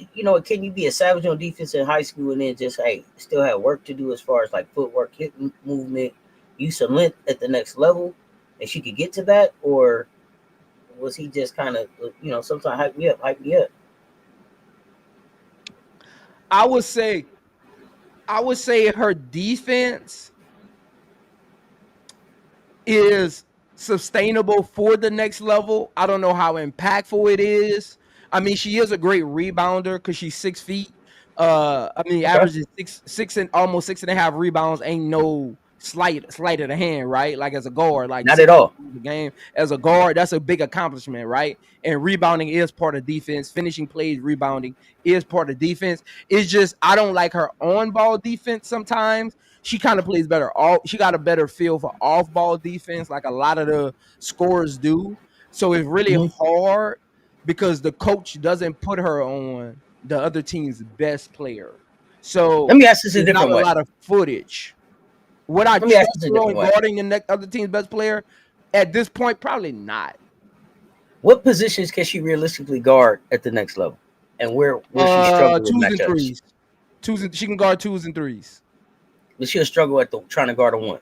Can you be a savage on defense in high school and then just still have work to do as far as like footwork, hip movement, use of length at the next level, and she could get to that, or was he just kind of sometimes hype me up? I would say, I would say her defense is sustainable for the next level. I don't know how impactful it is. I mean, she is a great rebounder because she's 6 feet. I mean, Okay, averages six and almost 6.5 rebounds. Ain't no slight of the hand, right? Like as a guard, like not at six all. rebounds a game as a guard, that's a big accomplishment, right? And rebounding is part of defense. Finishing plays, rebounding is part of defense. It's just I don't like her on ball defense sometimes. She kind of plays better. She got a better feel for off ball defense, like a lot of the scorers do. So it's really Mhm. hard because the coach doesn't put her on the other team's best player. Let So me ask this a there's not different a way. lot of footage. Would I Let me ask trust this a her on different way. guarding the next other team's best player? At this point, probably not. What positions can she realistically guard at the next level, and where she struggle with Twos and matchups? threes. She can guard twos and threes. But she'll struggle at the trying to guard a one.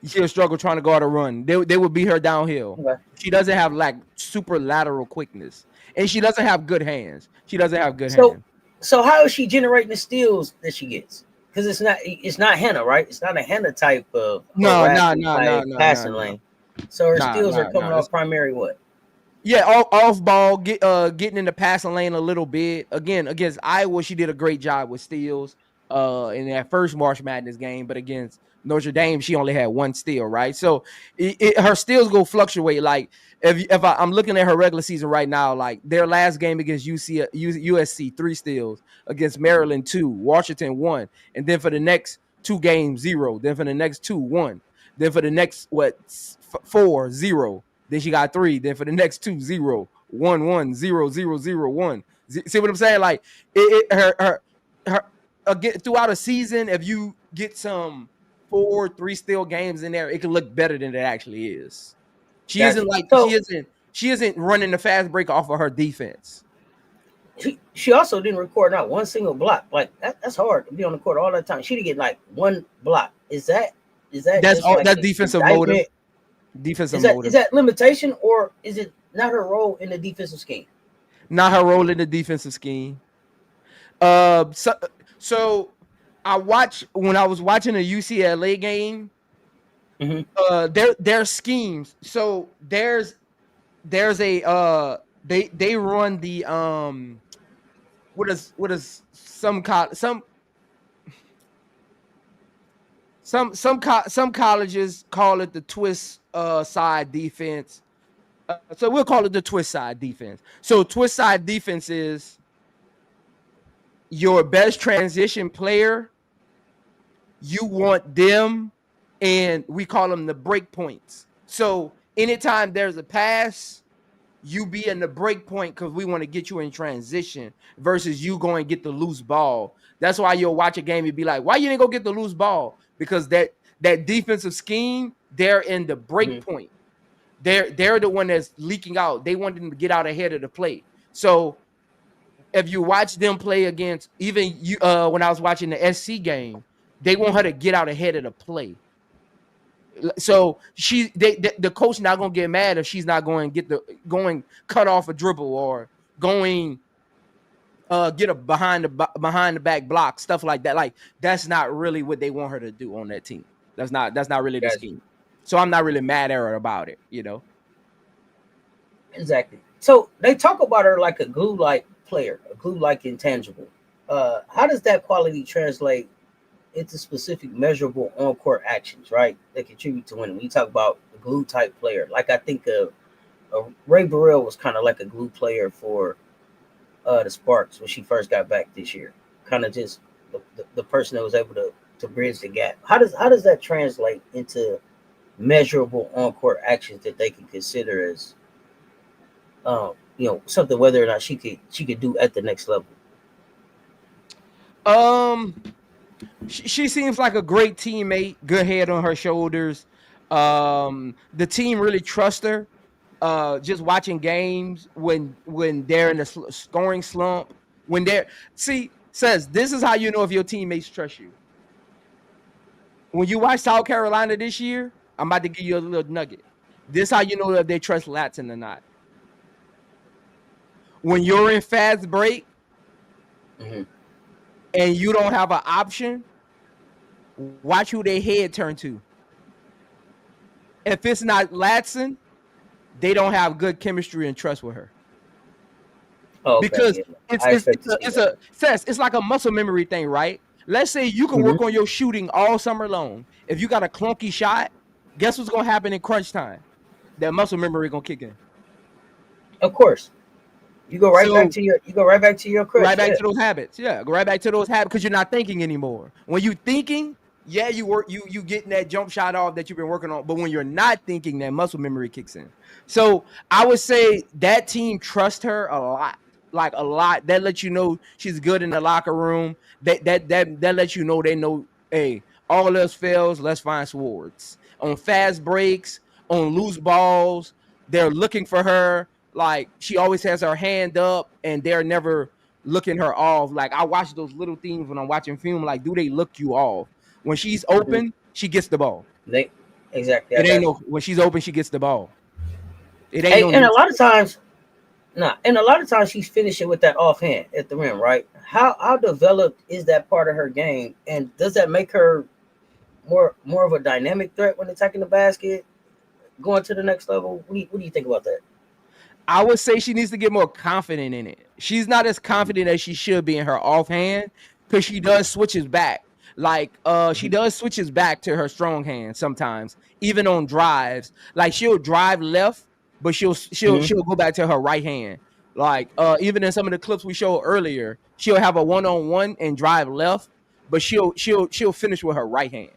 She'll struggle trying to guard a run. They would beat her downhill. Okay. She doesn't have like super lateral quickness, and she doesn't have good hands. She doesn't have good So hands. so how is she generating the steals that she gets? Because it's not Hannah, right? It's not a Hannah type of No, no, rapid no, no, type no, no, passing no, lane. So her nah, steals are nah, coming nah. off primary what? Yeah, off ball, getting in the passing lane a little bit. Again, against Iowa, she did a great job with steals in that first March Madness game, but against Notre Dame, she only had one steal, right? So her steals go fluctuate. Like I'm looking at her regular season right now, like their last game against USC, 3 steals, against Maryland 2, Washington 1, and then for the next 2 games 0, then for the next 2 1, then for the next 4 0. Then she got 3. Then for the next 2, 0, 1, 1, 0, 0, 0, 1. See what I'm saying? Like her again throughout a season, if you get some 4, 3 steal games in there, it can look better than it actually is. She isn't Gotcha. like So she isn't running the fast break off of her defense. she also didn't record not one single block. Like that's hard to be on the court all the time. She didn't get like one block. Is that That's just all. like That's an defensive motive. indictment? Defensive Is motive. that limitation, or is it not her role in the defensive scheme? Not her role in the defensive scheme. So I watched when I was watching a UCLA game. Their schemes. So there's a they run the what is some colleges call it the twist side defense. So we'll call it the twist side defense. So twist side defense is your best transition player. You want them, and we call them the break points. So anytime there's a pass, you be in the break point because we want to get you in transition versus you going to get the loose ball. That's why you'll watch a game and be like, why you didn't go get the loose ball? Because that defensive scheme, they're in the break point. They're the one that's leaking out. They want them to get out ahead of the play. So if you watch them play against, even you when I was watching the SC game, they want her to get out ahead of the play. So the coach not gonna get mad if she's not going to get going cut off a dribble or going get a behind the back block, stuff like that. Like that's not really what they want her to do on that team. That's not really the scheme. So I'm not really mad at her about it, you know. Exactly. So they talk about her like a glue-like player, a glue-like intangible. How does that quality translate into specific measurable on-court actions, right? That contribute to winning. When you talk about a glue-type player, like I think Ray Burrell was kind of like a glue player for the Sparks when she first got back this year. Kind of just the person that was able to bridge the gap. How does that translate into measurable on-court actions that they can consider as something whether or not she could do at the next level? She seems like a great teammate, good head on her shoulders. The team really trusts her. Just watching games when they're in a scoring slump, when they're says this is how you know if your teammates trust you. When you watch South Carolina this year, I'm about to give you a little nugget. This is how you know if they trust Latson or not. When you're in fast break and you don't have an option, watch who their head turn to. If it's not Latson, they don't have good chemistry and trust with her. Oh, okay, because it's like a muscle memory thing, right? Let's say you can work on your shooting all summer long. If you got a clunky shot, guess what's gonna happen in crunch time? That muscle memory gonna kick in. Of course. You go right back to your crutch. Right back to those habits. Yeah, go right back to those habits because you're not thinking anymore. When you're thinking, yeah, you getting that jump shot off that you've been working on, but when you're not thinking, that muscle memory kicks in. So I would say that team trusts her a lot. Like a lot. That lets you know she's good in the locker room. That lets you know they know, hey, all else fails, let's find Swords. On fast breaks, on loose balls, they're looking for her. Like she always has her hand up and they're never looking her off. Like I watch those little things when I'm watching film. Like, do they look you off? When she's open, she gets the ball. Exactly. It ain't no when she's open, she gets the ball. It ain't and a lot of times she's finishing with that offhand at the rim, right? How developed is that part of her game, and does that make her more of a dynamic threat when attacking the basket, going to the next level? What do you think about that? I would say she needs to get more confident in it. She's not as confident as she should be in her offhand because she does switches back. Like she does switches back to her strong hand sometimes, even on drives. Like she'll drive left, but she'll go back to her right hand. Like even in some of the clips we showed earlier, she'll have a one-on-one and drive left, but she'll finish with her right hand.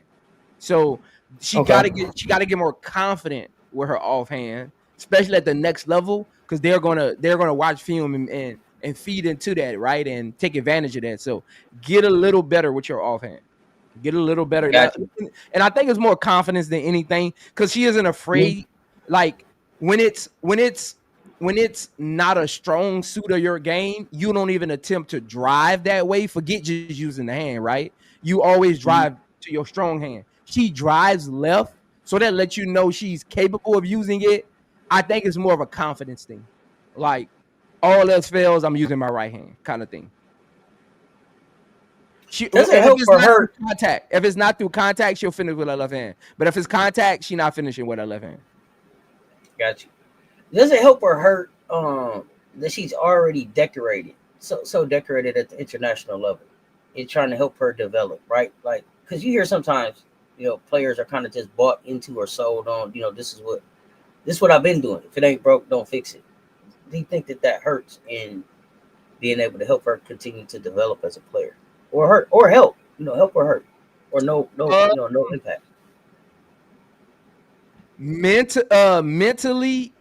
So she gotta get more confident with her offhand, especially at the next level, because they're gonna watch film and feed into that, right, and take advantage of that. So get a little better with your offhand. Get a little better. And I think it's more confidence than anything because she isn't afraid. Like when it's not a strong suit of your game, you don't even attempt to drive that way. Forget just using the hand, right? You always drive to your strong hand. She drives left, so that lets you know she's capable of using it. I think it's more of a confidence thing. Like all else fails, I'm using my right hand kind of thing. Does it help for her? Contact, if it's not through contact, she'll finish with her left hand. But if it's contact, she's not finishing with her left hand. Got you. Does it help or hurt that she's already decorated, so decorated at the international level? It's trying to help her develop, right? Like, because you hear sometimes, players are kind of just bought into or sold on, this is what I've been doing. If it ain't broke, don't fix it. Do you think that hurts in being able to help her continue to develop as a player, or hurt, or help, help or hurt, or no impact? Mentally,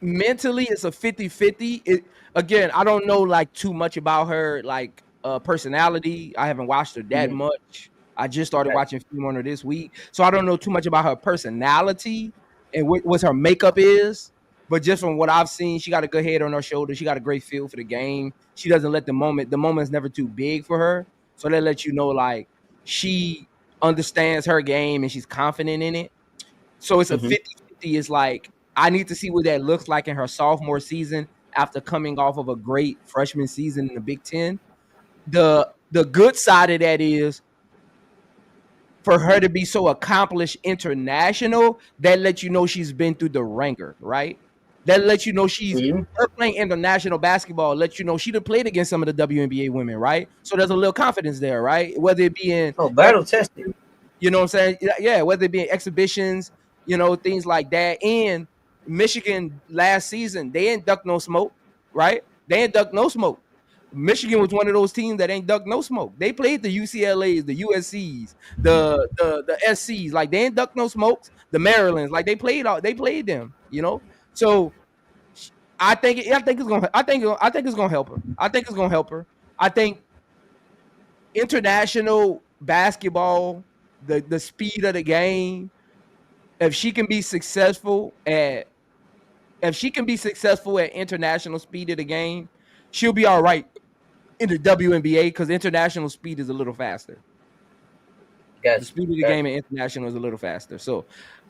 it's a 50-50. Again, I don't know like too much about her like personality. I haven't watched her that much. I just started watching film on her this week, so I don't know too much about her personality and what her makeup is. But just from what I've seen, she got a good head on her shoulder. She got a great feel for the game. She doesn't let the moment's never too big for her. So that lets you know like she understands her game and she's confident in it. So it's a 50-50. It's like I need to see what that looks like in her sophomore season after coming off of a great freshman season in the Big Ten. The good side of that is for her to be so accomplished international, that lets you know she's been through the ringer, right? That lets you know her playing international basketball, lets you know she'd have played against some of the WNBA women, right? So there's a little confidence there, right? Whether it be in battle testing. You know what I'm saying? Yeah, whether it be in exhibitions, things like that. And Michigan last season, they ain't duck no smoke, right? They ain't duck no smoke. Michigan was one of those teams that ain't duck no smoke. They played the UCLAs, the USCs, the SCs, like they ain't duck no smokes. The Marylands, like they played them, So I think it's gonna help her. I think it's gonna help her. I think international basketball, the speed of the game, if she can be successful at international speed of the game, she'll be all right in the WNBA because international speed is a little faster. The speed of the game in international is a little faster. So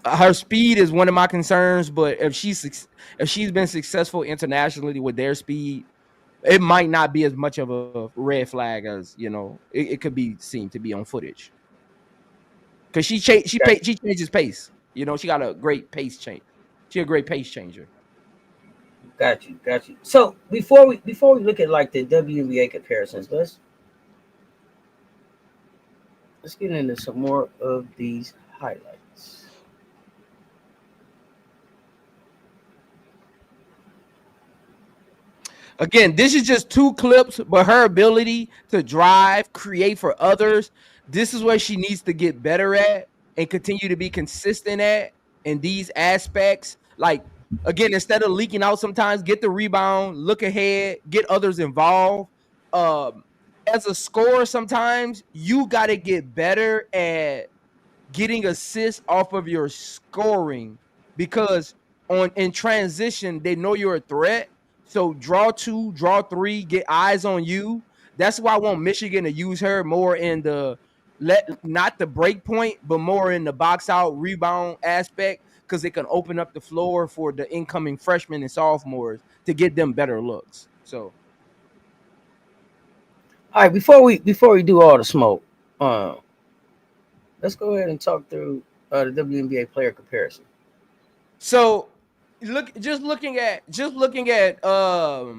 her speed is one of my concerns, but if she's been successful internationally with their speed, it might not be as much of a red flag as it could be seen to be on footage. Because she changes pace. She got a great pace change. She's a great pace changer. Got you. So before we look at like the WNBA comparisons, let's get into some more of these highlights. Again, this is just 2 clips, but her ability to drive, create for others, this is where she needs to get better at and continue to be consistent at in these aspects. Like, again, instead of leaking out sometimes, get the rebound, look ahead, get others involved. As a scorer, sometimes you got to get better at getting assists off of your scoring because in transition, they know you're a threat. So draw 2, draw 3, get eyes on you. That's why I want Michigan to use her more in not the break point, but more in the box out rebound aspect because it can open up the floor for the incoming freshmen and sophomores to get them better looks. So, all right, before we do all the smoke, let's go ahead and talk through the WNBA player comparison. So looking at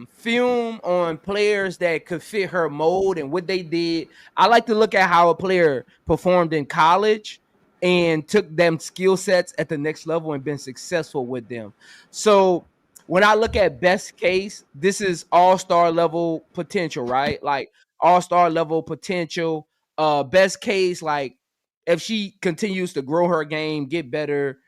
film on players that could fit her mold and what they did. I like to look at how a player performed in college and took them skill sets at the next level and been successful with them. So when I look at best case, this is all-star level potential, right? Like all-star level potential. Best case, like if she continues to grow her game, get better,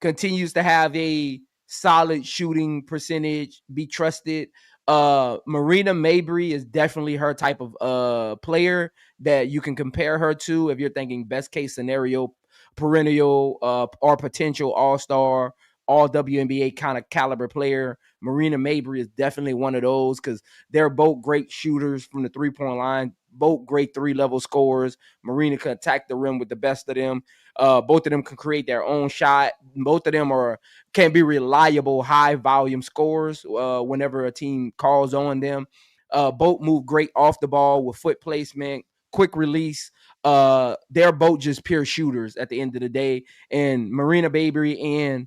continues to have a solid shooting percentage, be trusted. Marina Mabrey is definitely her type of player that you can compare her to if you're thinking best case scenario, perennial or potential all-star, all WNBA kind of caliber player. Marina Mabrey is definitely one of those because they're both great shooters from the 3-point line, both great 3-level scorers. Marina can attack the rim with the best of them. Both of them can create their own shot. Both of them can be reliable, high volume scorers whenever a team calls on them. Both move great off the ball with foot placement, quick release. They're both just pure shooters at the end of the day. And Marina Baby and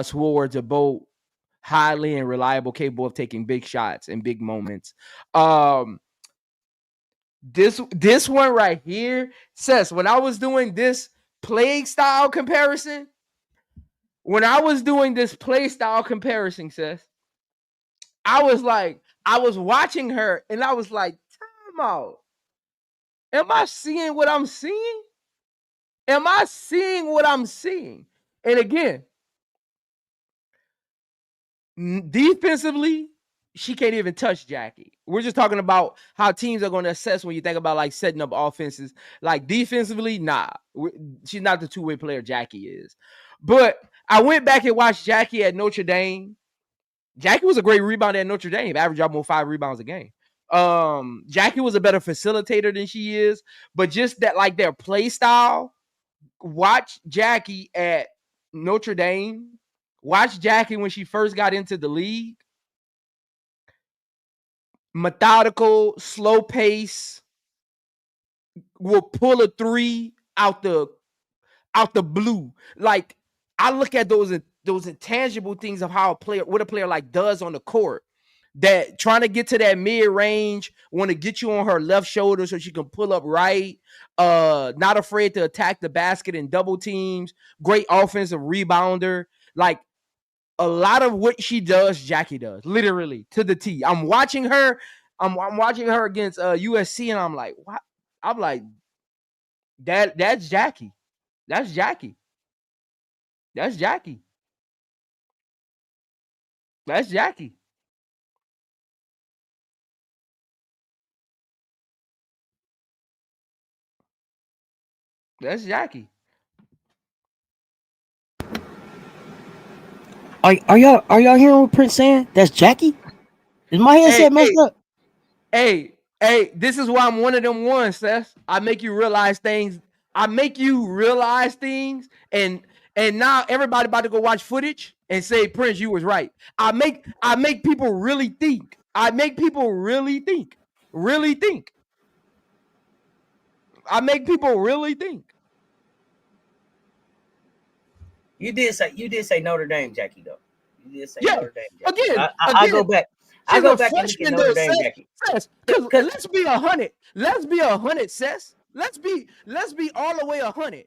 Swords are both highly and reliable, capable of taking big shots in big moments. This one right here says, when I was doing this play style comparison, says, I was watching her and I was like, time out. Am I seeing what I'm seeing? Am I seeing what I'm seeing? And again, defensively, she can't even touch Jackie. We're just talking about how teams are going to assess when you think about like setting up offenses. Like defensively, nah, she's not the two-way player Jackie is. But I went back and watched Jackie at Notre Dame. Jackie was a great rebounder at Notre Dame, average almost 5 rebounds a game. Jackie was a better facilitator than she is, but just that, like, their play style. Watch Jackie at Notre Dame. Watch Jackie when she first got into the league. Methodical, slow pace, will pull a three out the blue. Like, I look at those intangible things of how what a player like does on the court. That trying to get to that mid range, want to get you on her left shoulder so she can pull up right. Not afraid to attack the basket in double teams. Great offensive rebounder. Like, a lot of what she does, Jackie does, literally to the T. I'm watching her against USC, and I'm like, what? I'm like, that's Jackie. That's Jackie. That's Jackie. That's Jackie. That's Jackie. Are y'all hearing what Prince saying? That's Jackie? Is my headset messed up? Hey, this is why I'm one of them ones, Cess. I make you realize things. And now everybody about to go watch footage and say, Prince, you was right. I make people really think. Really think. I make people really think. You did say Notre Dame, Jackie, though. You did say Notre Dame, Jackie. Again, I go back. I go back and look at Notre Dame, Jackie. Because let's be 100. Let's be 100, Cess. Let's be all the way 100.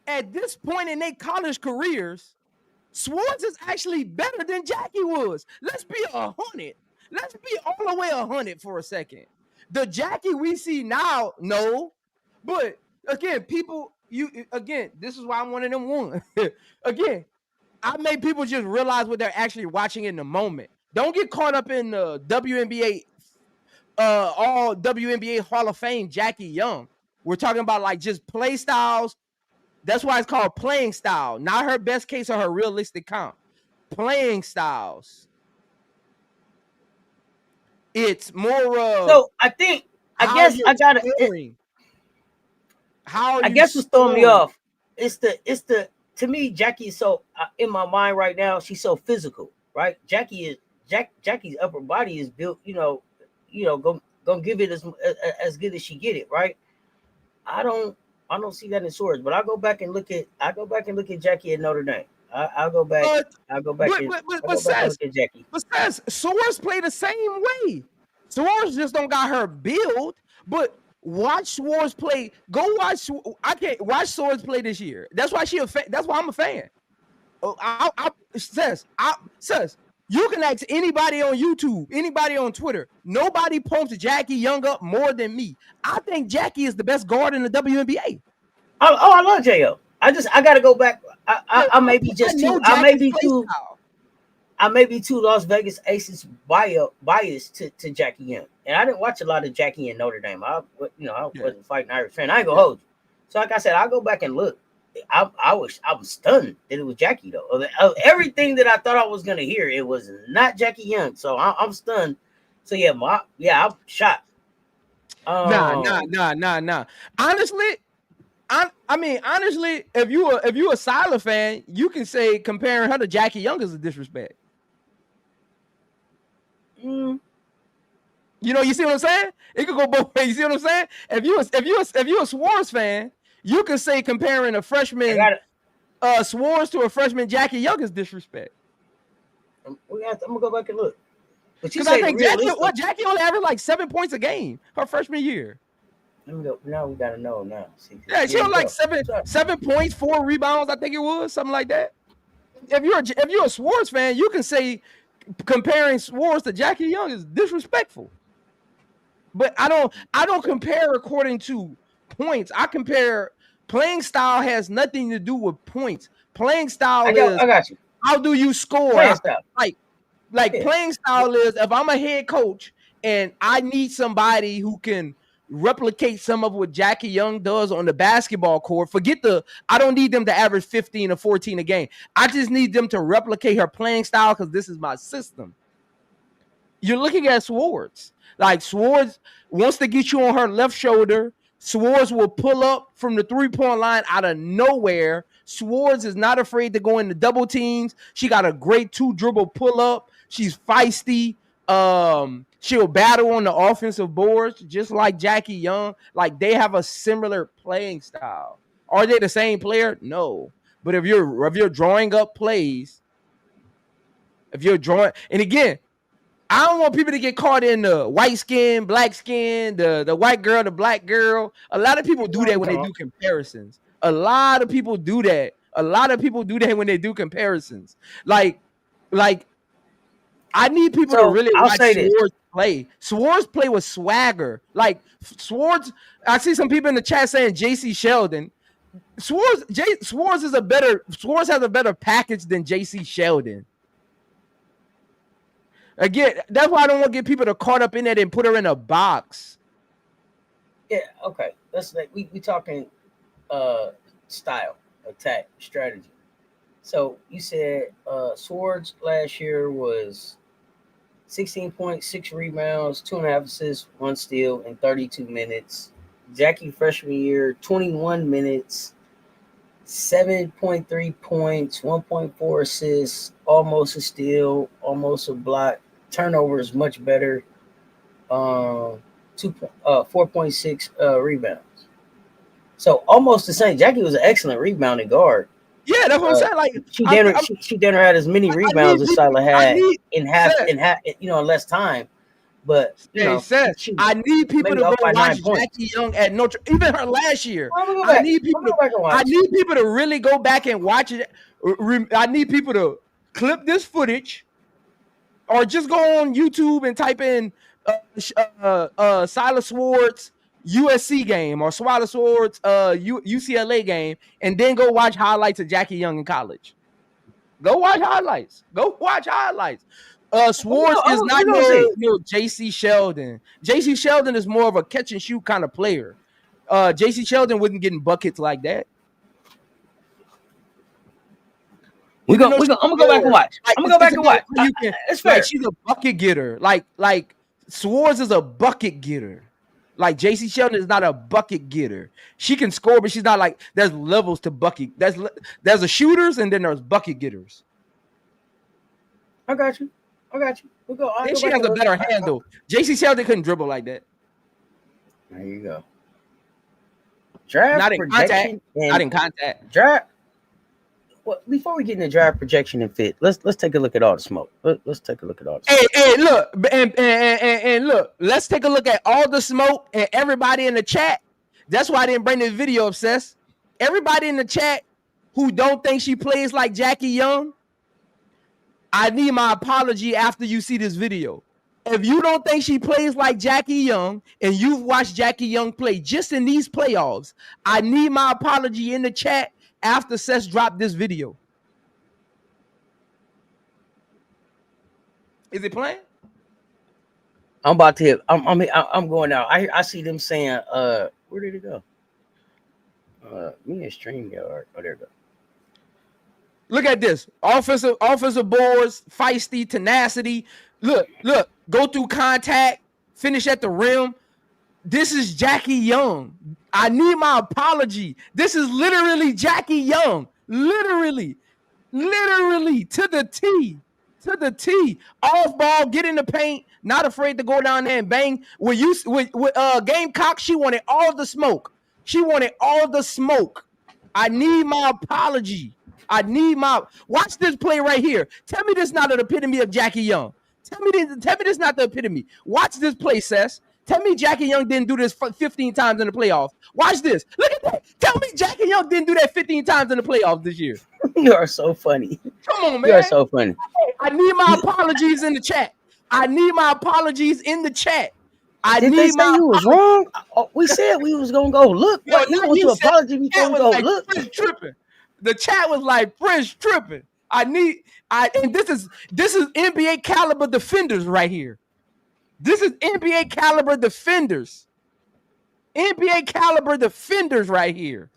At this point in their college careers, Swords is actually better than Jackie was. Let's be 100. Let's be all the way 100 for a second. The Jackie we see now, no. But again, this is why I'm one of them one. Again, I make people just realize what they're actually watching in the moment. Don't get caught up in the WNBA, all WNBA Hall of Fame Jackie Young. We're talking about like just play styles. That's why it's called playing style, not her best case or her realistic comp. Playing styles. It's more of. So I guess I gotta. I guess what's throwing me off. It's the to me, Jackie is so in my mind right now. She's so physical, right? Jackie's upper body is built. Gonna give it as good as she get it, right? I don't see that in Swords, but I'll go back and look at Jackie at Notre Dame. I'll go back. I'll go back and look at Jackie. But Cess, Swords play the same way. Swords just don't got her build, but watch Swords play. Go watch. I can't watch Swords play this year. That's why that's why I'm a fan. Cess, you can ask anybody on YouTube, anybody on Twitter. Nobody pumps Jackie Young up more than me. I think Jackie is the best guard in the WNBA. I love Jo. I got to go back. I may be just too. I may be too Las Vegas Aces biased to Jackie Young, and I didn't watch a lot of Jackie in Notre Dame. I wasn't fighting Irish fan. I ain't gonna hold you. So like I said, I'll go back and look. I was stunned that it was Jackie though. Of everything that I thought I was gonna hear, it was not Jackie Young. So I'm stunned. So I'm shocked. Nah. Honestly, honestly, if you a Syla fan, you can say comparing her to Jackie Young is a disrespect. You know, you see what I'm saying? It could go both ways. You see what I'm saying? If you a Swartz fan, you can say comparing a freshman Swartz to a freshman Jackie Young is disrespect. I'm gonna go back and look. But you Because I say think Jackie only averaged like 7 points a game her freshman year. Let me go. Now we gotta know now. See, Yeah, she had like 7 points, 4 rebounds. I think it was something like that. If you're a Swartz fan, you can say comparing Swartz to Jackie Young is disrespectful. But I don't compare according to points. I compare playing style has nothing to do with points. Playing style is I got you. How do you score? Playing style. Like playing style is if I'm a head coach and I need somebody who can replicate some of what Jackie Young does on the basketball court. I don't need them to average 15 or 14 a game. I just need them to replicate her playing style because this is my system. You're looking at Swartz. Like Swartz wants to get you on her left shoulder. Swartz will pull up from the 3-point line out of nowhere. Swartz is not afraid to go into double teams. She got a great 2-dribble pull up. She's feisty. She'll battle on the offensive boards just like Jackie Young. Like they have a similar playing style. Are they the same player? No. But if you're drawing up plays, and again, I don't want people to get caught in the white skin, black skin, the white girl, the black girl. A lot of people do that when they do comparisons. A lot of people do that when they do comparisons. Like I need people to really watch Swartz play. Swartz play with swagger. Like Swartz, I see some people in the chat saying JC Sheldon. Swartz has a better package than JC Sheldon. Again, that's why I don't want to get people to caught up in it and put her in a box. Yeah, okay. That's like we talking style, attack, strategy. So you said Swartz last year was 16.6 rebounds, 2.5 assists, 1 steal in 32 minutes. Jackie freshman year, 21 minutes, 7.3 points, 1.4 assists, almost a steal, almost a block. Turnover is much better. 4.6 rebounds. So almost the same. Jackie was an excellent rebounding guard. Yeah, that's what I'm saying. Like she never had as many rebounds as Syla had in less time. But Cess, I need people to go watch Jackie Young at Notre. Even her last year. I need people to really go back and watch it. I need people to clip this footage, or just go on YouTube and type in Syla Swartz USC game or Syla Swartz UCLA game, and then go watch highlights of Jackie Young in college. Go watch highlights. Swartz is not no JC Sheldon. JC Sheldon is more of a catch and shoot kind of player. JC Sheldon wasn't getting buckets like that. I'm gonna go back and watch. It's fair. Like she's a bucket getter. Like Swartz is a bucket getter. Like JC Sheldon is not a bucket getter. She can score, but she's not like. There's levels to bucket. There's a shooters and then there's bucket getters. I got you. We'll go. And she has a better handle. JC Sheldon couldn't dribble like that. There you go. Draft not in projection. Not in contact. Draft. Well, before we get into draft projection and fit, let's take a look at all the smoke. Let's take a look at all the smoke. Hey, look, and look, let's take a look at all the smoke and everybody in the chat. That's why I didn't bring this video up, Cess. Everybody in the chat who don't think she plays like Jackie Young, I need my apology after you see this video. If you don't think she plays like Jackie Young and you've watched Jackie Young play just in these playoffs, I need my apology in the chat after Cess dropped this video. Is it playing? I'm about to hit. I'm going out. I see them saying, where did it go? Me and StreamYard. Oh, there it goes. Look at this. Offensive boards, feisty, tenacity. Look, go through contact, finish at the rim. This is Jackie Young. I need my apology. This is literally Jackie Young. Literally to the T. To the T. Off ball, get in the paint, not afraid to go down there and bang. With Gamecock, she wanted all the smoke. She wanted all the smoke. I need my apology. Watch this play right here. Tell me this not an epitome of Jackie Young. Tell me this not the epitome. Watch this play, Cess. Tell me Jackie Young didn't do this 15 times in the playoffs. Watch this. Look at that. Tell me Jackie Young didn't do that 15 times in the playoffs this year. You are so funny. Come on, man. You are so funny. I need my apologies in the chat. I need my apologies in the chat. Did they say you was wrong? We said we was gonna go look. Yo, you want to apologize before we go like, look? Prince tripping. The chat was like Prince tripping. And this is NBA caliber defenders right here. This is NBA caliber defenders. NBA caliber defenders right here.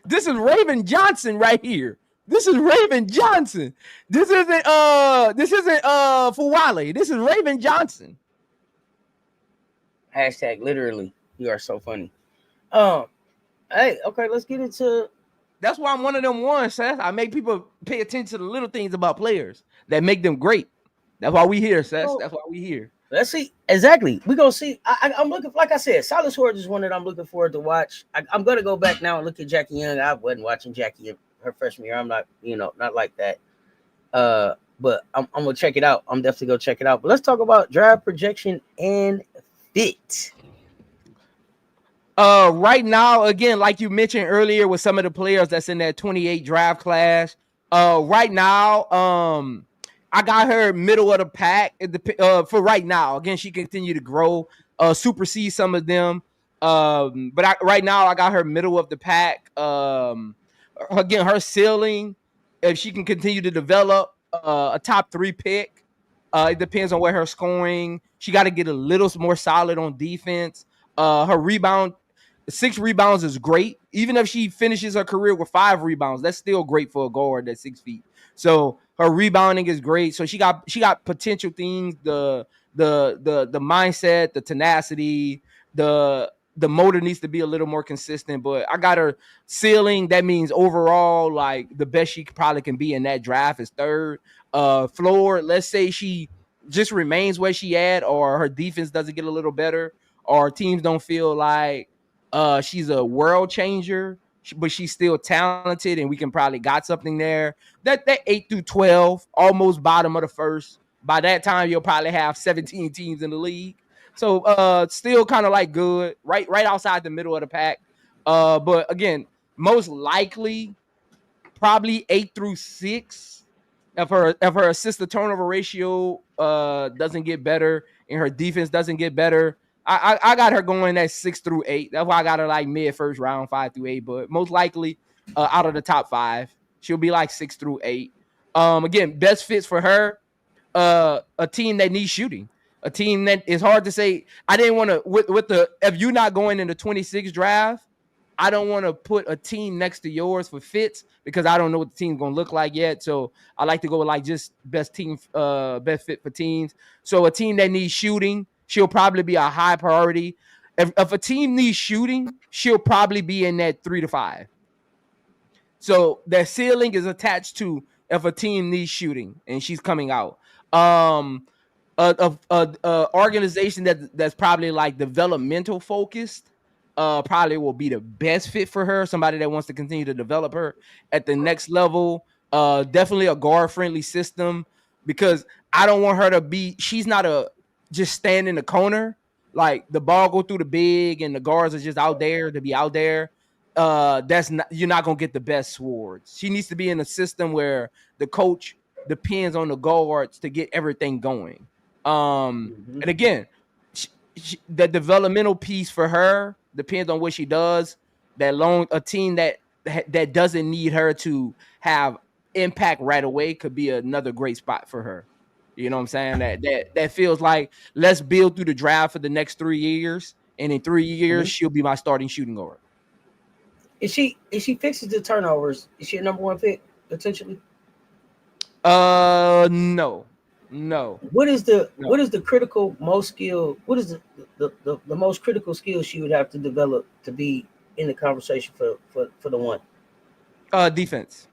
This is Raven Johnson right here. This is Raven Johnson. This isn't Fuwale. This is Raven Johnson. Hashtag literally. You are so funny. Hey, okay, let's get into. That's why I'm one of them ones, Seth. I make people pay attention to the little things about players that make them great. That's why we here, Seth. That's why we here. Let's see. Exactly. We're gonna see. I'm looking, like I said, Syla Swords is one that I'm looking forward to watch. I'm gonna go back now and look at Jackie Young. I wasn't watching Jackie her freshman year. I'm not, not like that. But I'm gonna check it out. I'm definitely gonna check it out. But let's talk about draft projection and fit. Right now, again, like you mentioned earlier, with some of the players that's in that 28 draft class. Right now, I got her middle of the pack for right now. Again, she continue to grow, supersede some of them. But right now, I got her middle of the pack. Again, her ceiling, if she can continue to develop, a top 3 pick. It depends on where her scoring. She got to get a little more solid on defense. Her rebound, 6 rebounds is great. Even if she finishes her career with 5 rebounds, that's still great for a guard that's 6 feet. So her rebounding is great. So she got potential things, the mindset, the tenacity, the motor needs to be a little more consistent. But I got her ceiling. That means overall, like, the best she probably can be in that draft is 3rd. Floor, let's say she just remains where she at, or her defense doesn't get a little better, or teams don't feel like she's a world changer, but she's still talented, and we can probably got something there. That 8 through 12, almost bottom of the first. By that time, you'll probably have 17 teams in the league. So still kind of like good, right outside the middle of the pack. But again, most likely, probably 8 through 6. If her assist to turnover ratio doesn't get better and her defense doesn't get better, I got her going at 6 through 8. That's why I got her like mid first round, 5 through 8. But most likely, out of the top 5, she'll be like 6 through 8. Again, best fits for her, a team that needs shooting, a team that is hard to say. I didn't want to if you're not going in the 26 draft, I don't want to put a team next to yours for fits because I don't know what the team's gonna look like yet. So I like to go with like just best fit for teams. So a team that needs shooting, she'll probably be a high priority. If a team needs shooting, she'll probably be in that 3 to 5. So that ceiling is attached to if a team needs shooting and she's coming out. Organization that's probably like developmental focused. Probably will be the best fit for her. Somebody that wants to continue to develop her at the next level. Definitely a guard friendly system, because I don't want her to be. She's not a just stand in the corner. Like the ball go through the big and the guards are just out there to be out there. You're not gonna get the best swords. She needs to be in a system where the coach depends on the guards to get everything going. And again, the developmental piece for her depends on what she does. A team that doesn't need her to have impact right away could be another great spot for her. You know what I'm saying? That feels like, let's build through the draft for the next 3 years, and in 3 years she'll be my starting shooting guard. If she fixes the turnovers, is she a number 1 pick potentially? No. What is the critical most skill? What is the most critical skill she would have to develop to be in the conversation for the 1? Defense.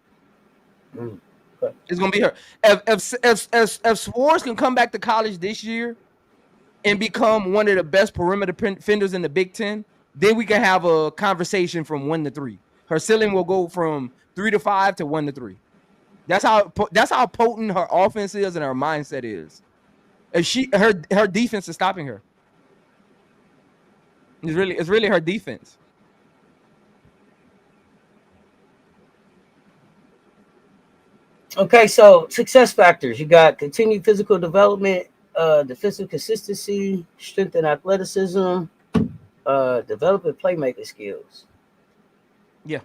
Okay. It's gonna be her. If Swartz can come back to college this year and become one of the best perimeter defenders in the Big Ten, then we can have a conversation from 1 to 3. Her ceiling will go from 3 to 5 to 1 to 3. That's how potent her offense is and her mindset is. If her defense is stopping her. It's really her defense. Okay, so success factors. You got continued physical development, defensive consistency, strength and athleticism, developing playmaking skills. Yeah.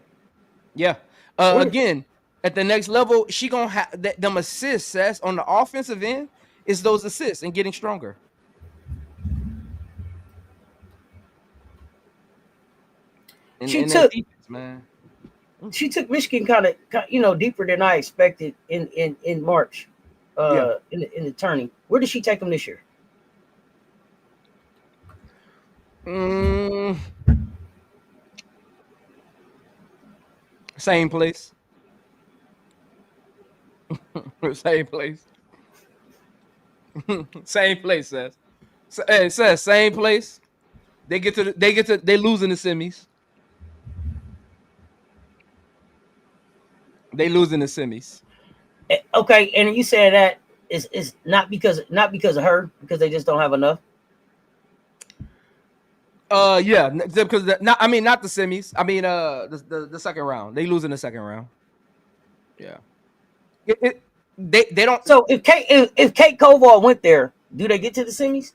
Again, at the next level, she gonna have them assists. Cess, on the offensive end, is those assists and getting stronger. And that defense, man. She took Michigan kind of deeper than I expected in March, in the tourney. Where did she take them this year? Same place. Same place. Same place, Cess. Hey, Cess, same place. They lose in the semis. They lose in the semis. Okay, and you said that is not because of her, because they just don't have enough. Yeah, because not the semis. I mean, the second round. They lose in the second round. Yeah. They don't. So if Kate Koval went there, do they get to the semis?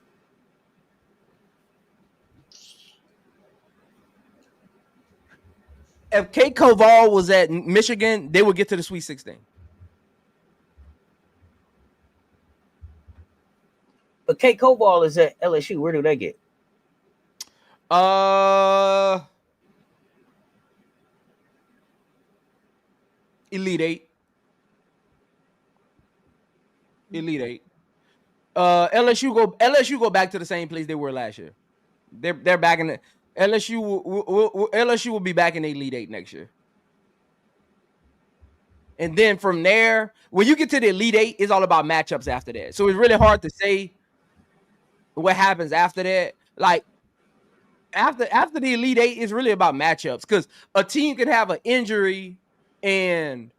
If Kate Koval was at Michigan, they would get to the Sweet 16. But Kate Koval is at LSU. Where do they get? Elite Eight. LSU go back to the same place they were last year. They're back in the LSU will be back in the Elite Eight next year. And then from there, when you get to the Elite Eight, it's all about matchups after that. So it's really hard to say what happens after that. Like after the Elite Eight, it's really about matchups, because a team can have an injury and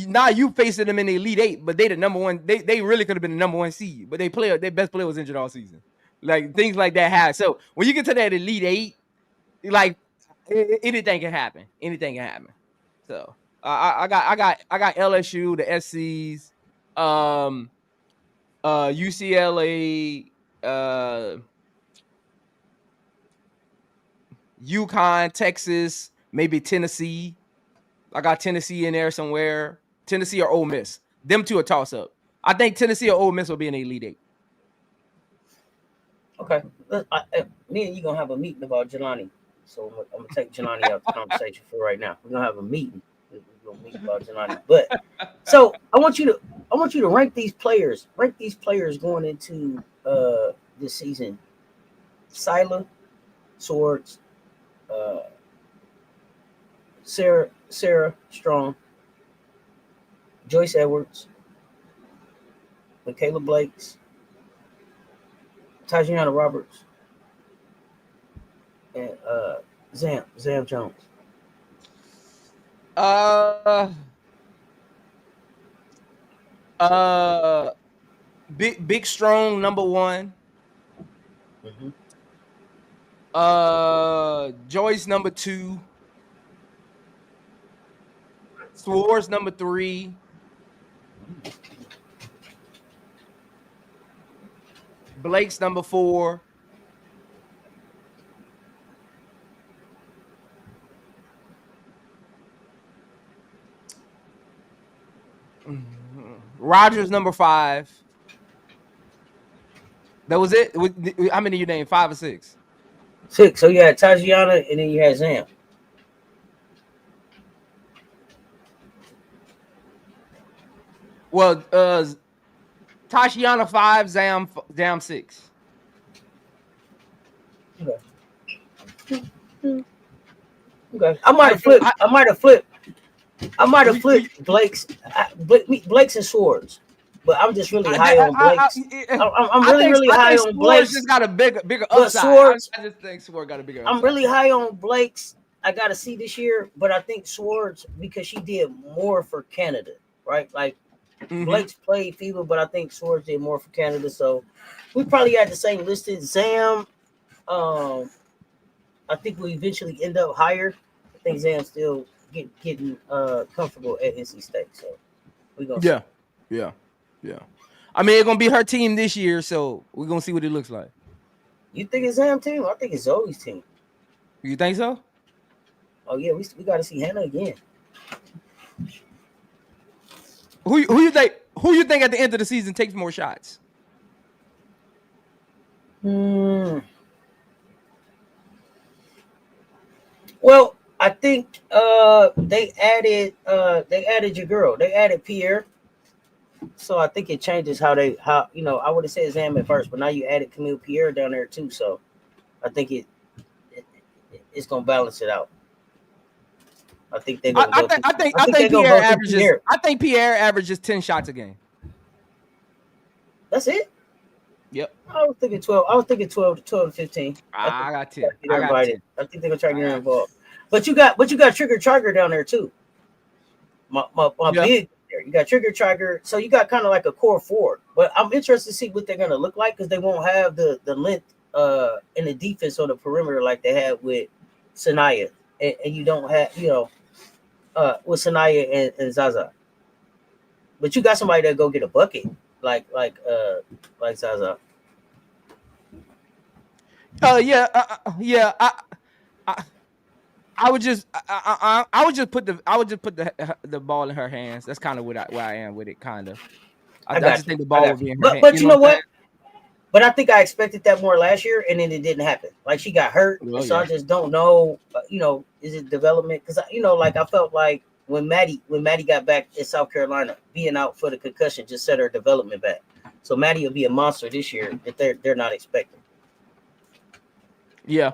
now you facing them in the Elite Eight, but they the number one. They really could have been the number one seed, but their best player was injured all season. Like things like that happen. So when you get to that Elite Eight, like anything can happen. Anything can happen. So I got LSU, the SCs, UCLA, UConn, Texas, maybe Tennessee. I got Tennessee in there somewhere. Tennessee or Ole Miss. Them two are toss up. I think Tennessee or Ole Miss will be in the Elite Eight. Okay. Me and you gonna have a meeting about Jelani. So I'm gonna take Jelani out the conversation for right now. We're gonna have a meeting. We're gonna meet about Jelani. But so I want you to rank these players. Rank these players going into this season. Syla, Swords, Sarah Strong, Joyce Edwards, Michaela Blakes, Tajana Roberts, and Zam Jones. Big Strong number one. Mm-hmm. Joyce number 2. Swords number 3. Blake's number 4. Rogers number 5. That was it. How many you named? 5 or 6? 6. So you had Tajana and then you had Zam. Well, Tashiana 5, Zam 6. Okay. I might have flipped I might have flipped Blake's and Swords, but I'm just really high on Blake's. I'm really I high think on Swords Blake's, just got a bigger but upside. Swords, I just think Swords got a bigger I'm upside. really high on Blake's. I gotta see this year, but I think Swords because she did more for Canada, right? Like Blake's played FIBA, but I think Swords did more for Canada. So we probably had the same listed. Zam, I think we eventually end up higher. I think Zam's still getting comfortable at NC State. So we gonna see. Yeah. I mean, it's gonna be her team this year, so we're gonna see what it looks like. You think it's Zam team? I think it's Zoe's team. You think so? Oh yeah, we got to see Hannah again. Who you think? Who you think at the end of the season takes more shots? Well, I think they added your girl. They added Pierre. So I think it changes how I would have said Zam at first, but now you added Camille Pierre down there too. So I think it's gonna balance it out. I think they're gonna I think Pierre averages. I think Pierre averages 10 shots a game. That's it. Yep. I was thinking 12. I was thinking 12 to 15. I got 10. I got 10. I think they're gonna try to get her involved. But you got Trigger Trigger down there too. My big there. You got Trigger Trigger. So you got kind of like a core forward. But I'm interested to see what they're gonna look like because they won't have the length in the defense on the perimeter like they had with Sanaya. And you don't have, with Sanaya and Zaza. But you got somebody that go get a bucket like Zaza. I would just put the ball in her hands. That's kind of where I am with it, kind of. I just think the ball would be in her hands. But you know what? But I think I expected that more last year, and then it didn't happen. Like she got hurt, I just don't know. Is it development? Because I felt like when Maddie got back in South Carolina, being out for the concussion just set her development back. So Maddie will be a monster this year that they're not expecting. Yeah,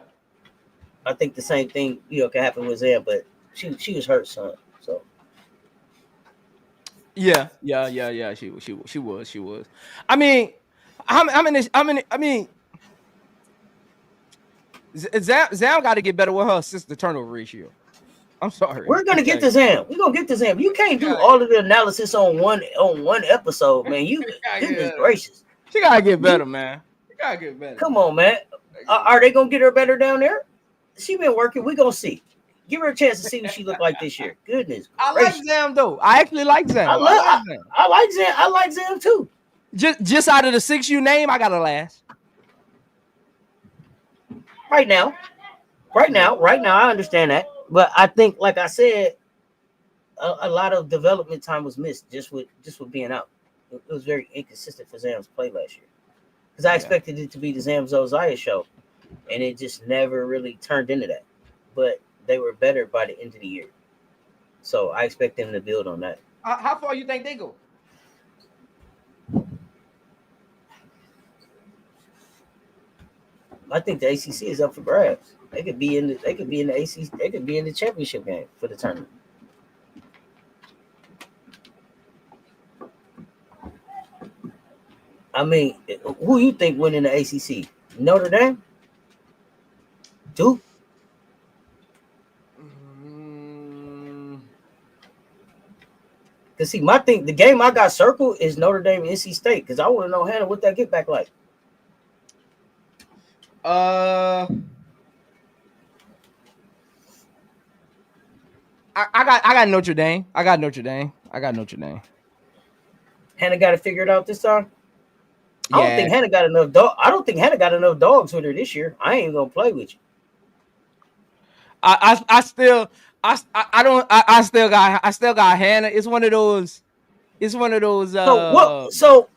I think the same thing can happen with Zam, but she was hurt, son. So yeah. She was. I mean, Zam got to get better with her assist to turnover ratio. I'm sorry. We're gonna get to Zam. We're gonna get to Zam. You can't do all of the analysis on one episode, man. You goodness gracious. She gotta get better, man. She gotta get better. Come on, man. Are they gonna get her better down there? She been working. We gonna see. Give her a chance to see what she look like this year. Goodness I gracious. like Zam though. I actually like Zam. I like Zam. I like Zam too. Just out of the 6 you name, I gotta last. Right now, I understand that. But I think, like I said, a lot of development time was missed just with being out. It was very inconsistent for Zam's play last year. Because I expected it to be the Zam Zosiah show, and it just never really turned into that. But they were better by the end of the year. So I expect them to build on that. How far you think they go? I think the ACC is up for grabs. They could be in the ACC. They could be in the championship game for the tournament. I mean, who you think winning the ACC? Notre Dame? Duke? Cause see, the game I got circled is Notre Dame and NC State. Cause I want to know, Hannah, what that get back like. I got Notre Dame. I got Notre Dame. Hannah got to figure it out this time. Yeah. I don't think Hannah got enough dog. I don't think Hannah got enough dogs with her this year. I ain't gonna play with you. I still got Hannah. It's one of those. So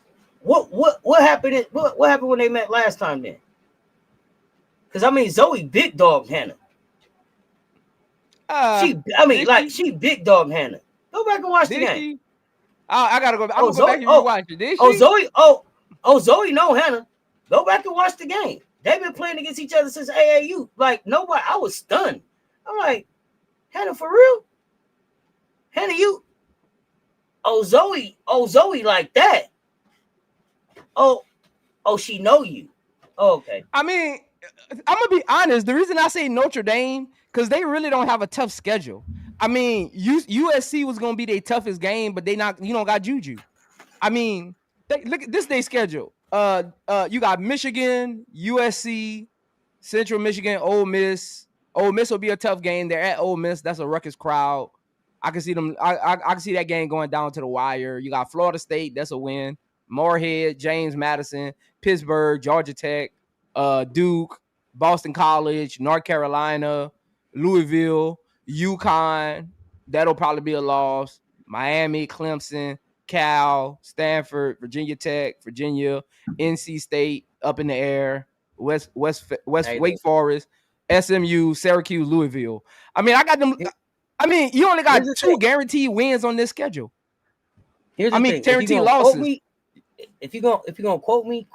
what happened? What happened when they met last time then? Because I mean, Zoe big dog Hannah. She big dog Hannah. Go back and watch the game. I gotta go. I'm gonna go back and rewatch it. Did she? Zoe know Hannah. Go back and watch the game. They've been playing against each other since AAU. Like nobody. I was stunned. I'm like, Hannah for real? Hannah, you, Zoe like that. Oh, she know you. Oh, okay. I mean, I'm gonna be honest. The reason I say Notre Dame because they really don't have a tough schedule. I mean, USC was gonna be their toughest game, but they not. You don't got Juju. I mean, look at this day schedule. You got Michigan, USC, Central Michigan, Ole Miss. Ole Miss will be a tough game. They're at Ole Miss. That's a ruckus crowd. I can see them. I can see that game going down to the wire. You got Florida State. That's a win. Moorhead, James Madison, Pittsburgh, Georgia Tech, Duke, Boston College, North Carolina, Louisville, UConn. That'll probably be a loss. Miami, Clemson, Cal, Stanford, Virginia Tech, Virginia, NC State up in the air, Wake Forest, SMU, Syracuse, Louisville. I mean, I got them. I mean, you only got two guaranteed wins on this schedule. Here's the thing. Guaranteed losses. If you're gonna quote me.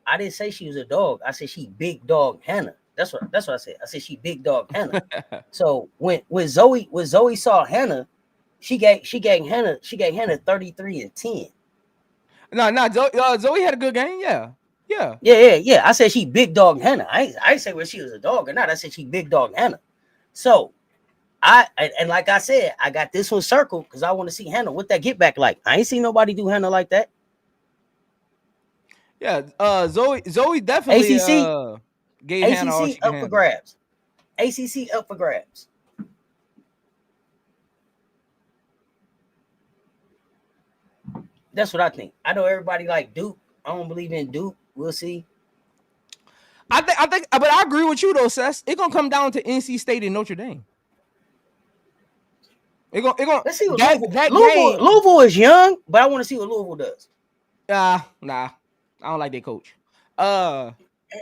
I didn't say she was a dog. I said she big dog Hannah. That's what I said. I said she big dog Hannah. So when Zoe saw Hannah, she gave Hannah 33-10. No, Zoe had a good game. Yeah. I said she big dog Hannah. I didn't say whether she was a dog or not. I said she big dog Hannah. So and like I said, I got this one circled because I want to see Hannah. What that get back like? I ain't seen nobody do Hannah like that. Yeah, Zoe definitely gave Hannah all she up for grabs. ACC up for grabs. That's what I think. I know everybody like Duke. I don't believe in Duke. We'll see. I think, but I agree with you though, Cess. It's gonna come down to NC State and Notre Dame. Let's see what Louisville is young, but I want to see what Louisville does. Nah, I don't like their coach. Oh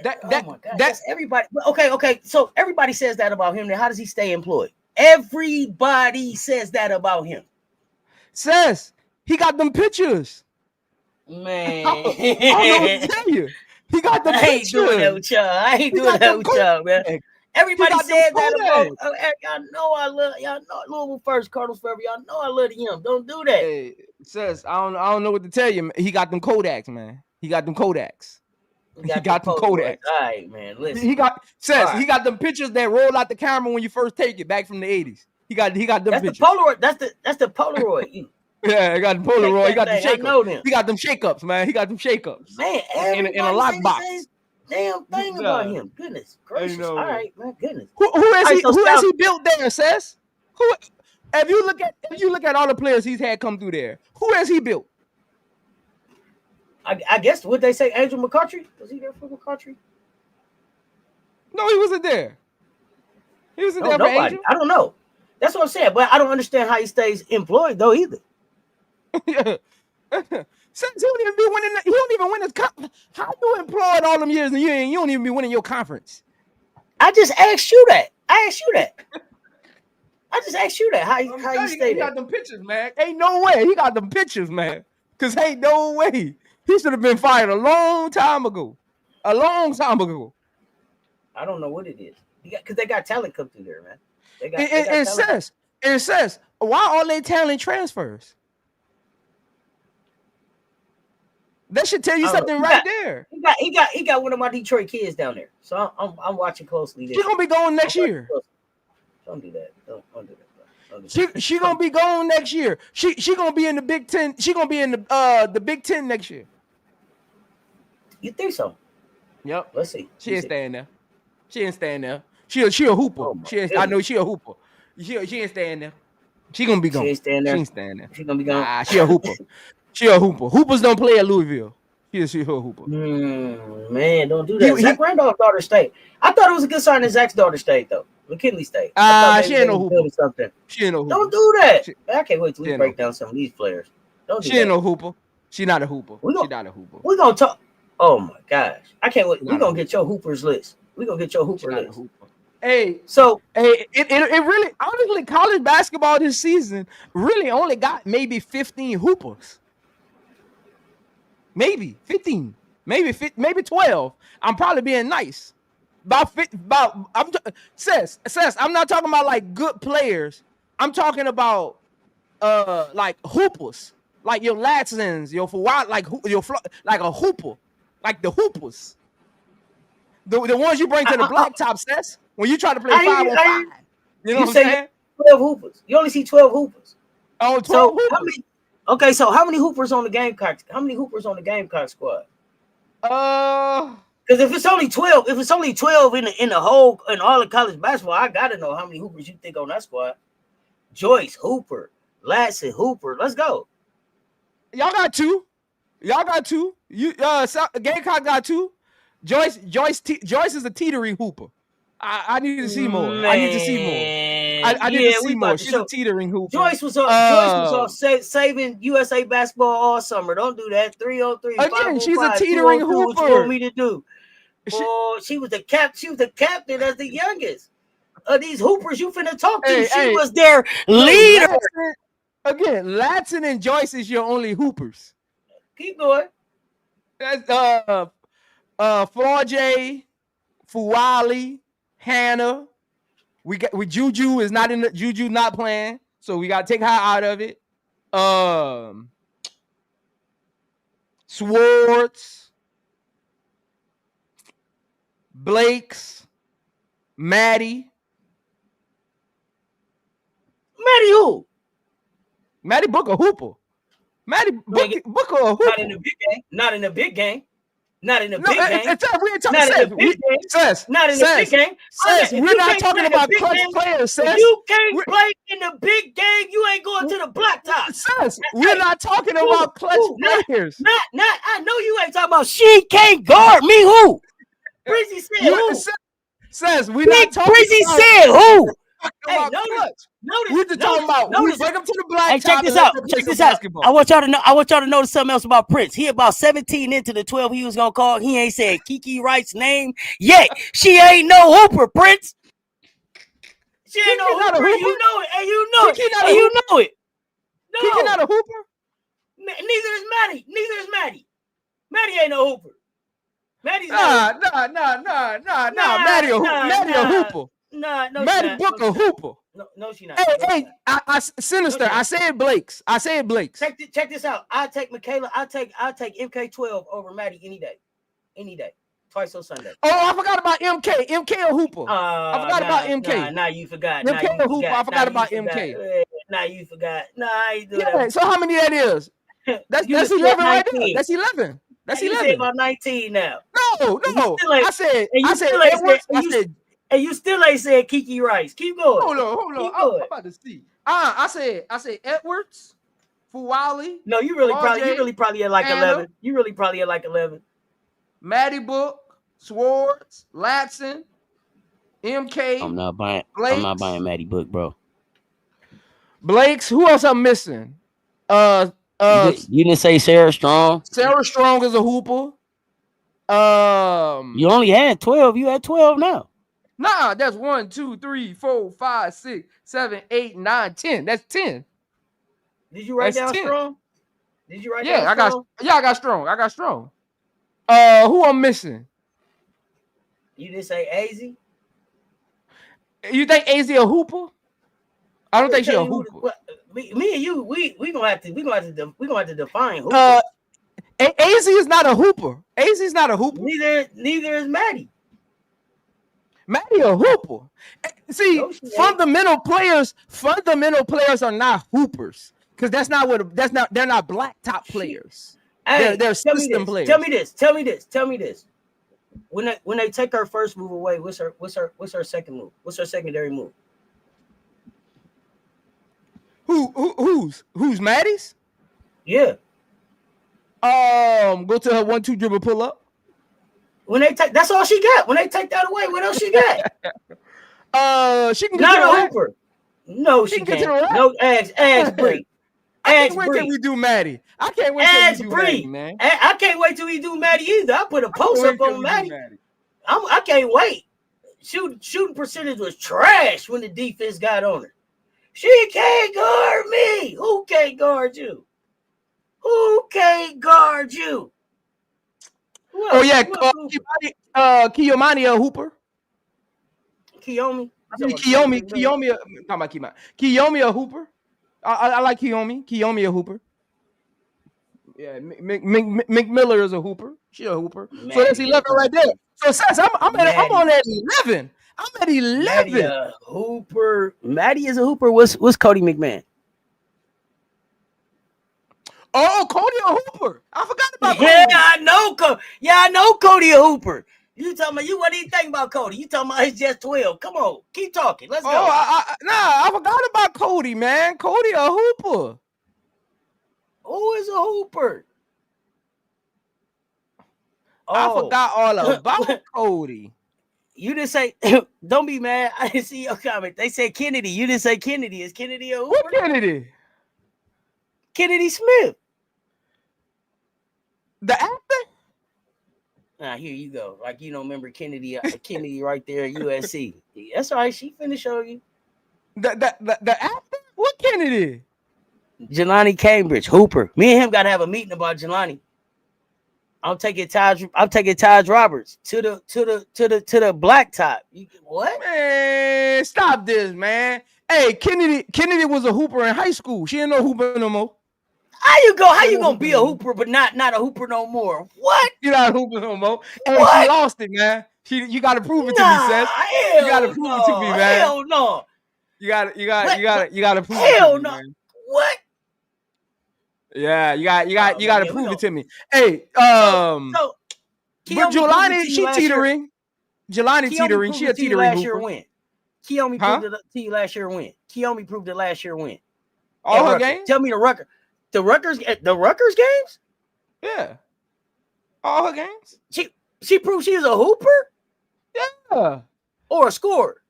my God, that's everybody. Okay. So everybody says that about him. Then how does he stay employed? Everybody says that about him. Says he got them pictures. Man, I don't know what to tell you. He got the pictures. I ain't doing that with y'all, man. Everybody said that about y'all know I love y'all know Louisville first, Cardinals forever. Y'all know I love him. Don't do that. Hey, Says I don't know what to tell you. He got them Kodaks, man. He got them Kodaks. He got them Kodaks. All right, man. Listen. He got them pictures that roll out the camera when you first take it back from the 80s. He got them pictures. The Polaroid. That's the Polaroid. Yeah, he got the Polaroid. He got them shake-ups. He got them shake-ups, man. He got them shake-ups. Man, in a lockbox. Damn thing about him. Goodness gracious. All right, man. Goodness. Who has he built there, Cess? If you look at all the players he's had come through there, who has he built? I guess would they say Angel McCoughtry? Was he there for McCoughtry? No, he wasn't there. He wasn't there for Angel. I don't know. That's what I'm saying, but I don't understand how he stays employed though either. Yeah. Since he don't even be winning. He don't even win his conference. How you employed all them years and you don't even be winning your conference? I just asked you that. I just asked you that. How you stay there? He got them pictures, man. Ain't no way. He got them pictures, man. Cause ain't no way. He should have been fired a long time ago. I don't know what it is. Because they got talent come through there, man. It says why all they talent transfers? That should tell you something there. He got one of my Detroit kids down there, so I'm watching closely. She's gonna be going next year. Don't do that. Don't do that. She gonna be going next year. She gonna be in the Big Ten. She gonna be in the Big Ten next year. You think so? Yep. Let's see. She ain't staying there. She ain't staying there. She a hooper. I know she a hooper. She ain't staying there. She gonna be going. She ain't staying there. She ain't staying there. She gonna be going. She a hooper. She a hooper. Hoopers don't play at Louisville. She a hooper. Man, don't do that. Zach Randolph's daughter stayed. I thought it was a good sign that Zach's daughter stayed though. McKinley stayed. She ain't no hooper. She ain't no hooper. Don't do that. I can't wait till we break down some of these players. Don't do that. She ain't no hooper. She not a hooper. We're gonna talk. Oh my gosh. I can't wait. We're gonna get your hoopers list. We're gonna get your hooper list. Hey, it really honestly college basketball this season really only got maybe 15 hoopers. Maybe 15, maybe 12. I'm probably being nice. Says I'm not talking about like good players. I'm talking about like hoopers, like your Latsons, your like like a hooper, like the hoopers, the ones you bring to the blacktop, Cess, when you try to play 5-on-5. You know what I'm saying? 12 hoopers. You only see 12 hoopers. Oh, 12 so hoopers. How many? Okay, so how many hoopers on the Gamecock? How many hoopers on the Gamecock squad? Because if it's only 12 in the whole in all of college basketball, I gotta know how many hoopers you think on that squad. Joyce Hooper, Latson Hooper. Let's go. Y'all got two. You Gamecock got two. Joyce is a teetering hooper. I need to see more. Man, I need to see more. I need to see more. She's a teetering hooper. Joyce was off saving USA basketball all summer. Don't do that. 3-on-3. Again, she's a teetering hooper. What you want me to do? She was the captain as the youngest of these hoopers you finna talk to. She was their leader. Again, Latson and Joyce is your only hoopers. Keep going. That's Florjay, Fuwali, Hannah. We Juju is not in the Juju not playing, so we gotta take her out of it. Swartz, Blakes, Maddie who? Maddie Booker hooper. Maddie Booker a hooper. Not in the big game. Not in the big game. Not in the big game. We ain't talking Cess. Not in the big game. Cess, we're not talking about clutch players, Cess. If you can't play in the big game, you ain't going to the blacktop. Cess, we're not talking about clutch players. Not. I know you ain't talking about she can't guard me. Who? Brizzy said who? Cess, we're not talking Brizzy about said who? Hey, notice. We're just talking about we bring them to the blacktop. Hey, check this out. Check this out. I want y'all to notice something else about Prince. He about 17 into the 12 he was gonna call. He ain't said Kiki Wright's name yet. She ain't no hooper, Prince. She ain't no hooper. You know it, and you know it, and you know it. No, Kiki not a hooper. Neither is Maddie. Maddie ain't no hooper. Maddie's nah. Maddie a hooper. No, Maddie Booker hooper. No, she not. Hey, I Sinister. I said Blake's. Check this out. I take Michaela. I take MK12 over Maddie any day. Twice on Sunday. Oh, I forgot about MK. MK a hooper. I forgot about MK. Nah, you forgot. MK a hooper. I forgot about MK. Nah, you forgot. Nah, I ain't doing that. So how many that is? That's 11 right there. That's 11. That's 11. You about 19 now. No. I said Edwards. And you still ain't said Kiki Rice. Keep going. Hold on. I'm about to see. I said Edwards, Fuwali. No, you really probably at like Hannah, 11. You really probably at like 11. Maddie Book, Swartz, Latson, MK. I'm not buying Maddie Book, bro. Blake's. Who else I'm missing? You didn't say Sarah Strong. Sarah Strong is a hooper. You only had 12. You had 12 now. Nah, that's 1, 2, 3, 4, 5, 6, 7, 8, 9, 10. That's 10. Did you write down 10. Strong? Did you write down Strong? I got strong. Who I'm missing? You didn't say AZ? You think AZ a hooper? I don't think she's a hooper. Me and you, we gonna have to define hooper. AZ is not a hooper. AZ is not a hooper. Neither is Maddie. Maddie a hooper. See, fundamental players are not hoopers because they're not blacktop players. Hey, they're system players. Tell me this. When they take her first move away, what's her second move? What's her secondary move? Who's Maddie's? Yeah. Go to her 1-2 dribble pull up. When they take, that's all she got. When they take that away, what else she got? She can get to the hooper. No, she can't. No, ask Bree. I can't wait till we do Maddie. I can't wait till we do Maddie, man. I can't wait till we do Maddie either. I put a post up on Maddie. I can't wait. Shooting percentage was trash when the defense got on her. She can't guard me. Who can't guard you? Oh yeah, Kiyomani a hooper. Kiyomi. Kiyomi a hooper. I like Kiyomi. Kiyomi a hooper. Yeah, McMiller is a hooper. She a hooper. So that's Maddie a 11 right there. hooper. So Cess, I'm Maddie. on at 11. I'm at Maddie 11. a hooper. Maddie is a hooper. What's Cody McMahon? Oh, Cody a hooper. I forgot about Yeah, Cody. I know. I know Cody a hooper. You talking about you? What do you think about Cody? You talking about he's just 12? Come on, keep talking. Let's go. I forgot about Cody, man. Cody a hooper. Who is a hooper? I forgot all about Cody. You didn't say. Don't be mad. I didn't see your comment. They said Kennedy. You didn't say Kennedy. Is Kennedy a hooper? What Kennedy? Kennedy Smith. The actor? Nah, here you go. Like you don't remember Kennedy. Kennedy right there at USC. That's all right. She finished showing you. The actor? What Kennedy? Jelani Cambridge, hooper. Me and him got to have a meeting about Jelani. I'm taking Taj Roberts to the blacktop. What? Man, stop this, man. Hey, Kennedy was a hooper in high school. She ain't no hooper no more. How you gonna be a hooper but not a hooper no more? What? You're not a hooper no more. Hey, What? she lost it, man. You gotta prove it to me, Cess. You gotta prove it to me, man. Hell no. You gotta prove it to Hell me, no. man. What? Yeah, you gotta prove it to me. Hey, so but Jelani, she teetering. Jelani teetering. She a teetering hooper. Win. Kiyomi proved it to you last year. Win. Kiyomi proved it last year. Win. All her games. Tell me the Rutgers. The Rutgers games. Yeah. All her games. She proved she is a hooper. Yeah. Or a scorer.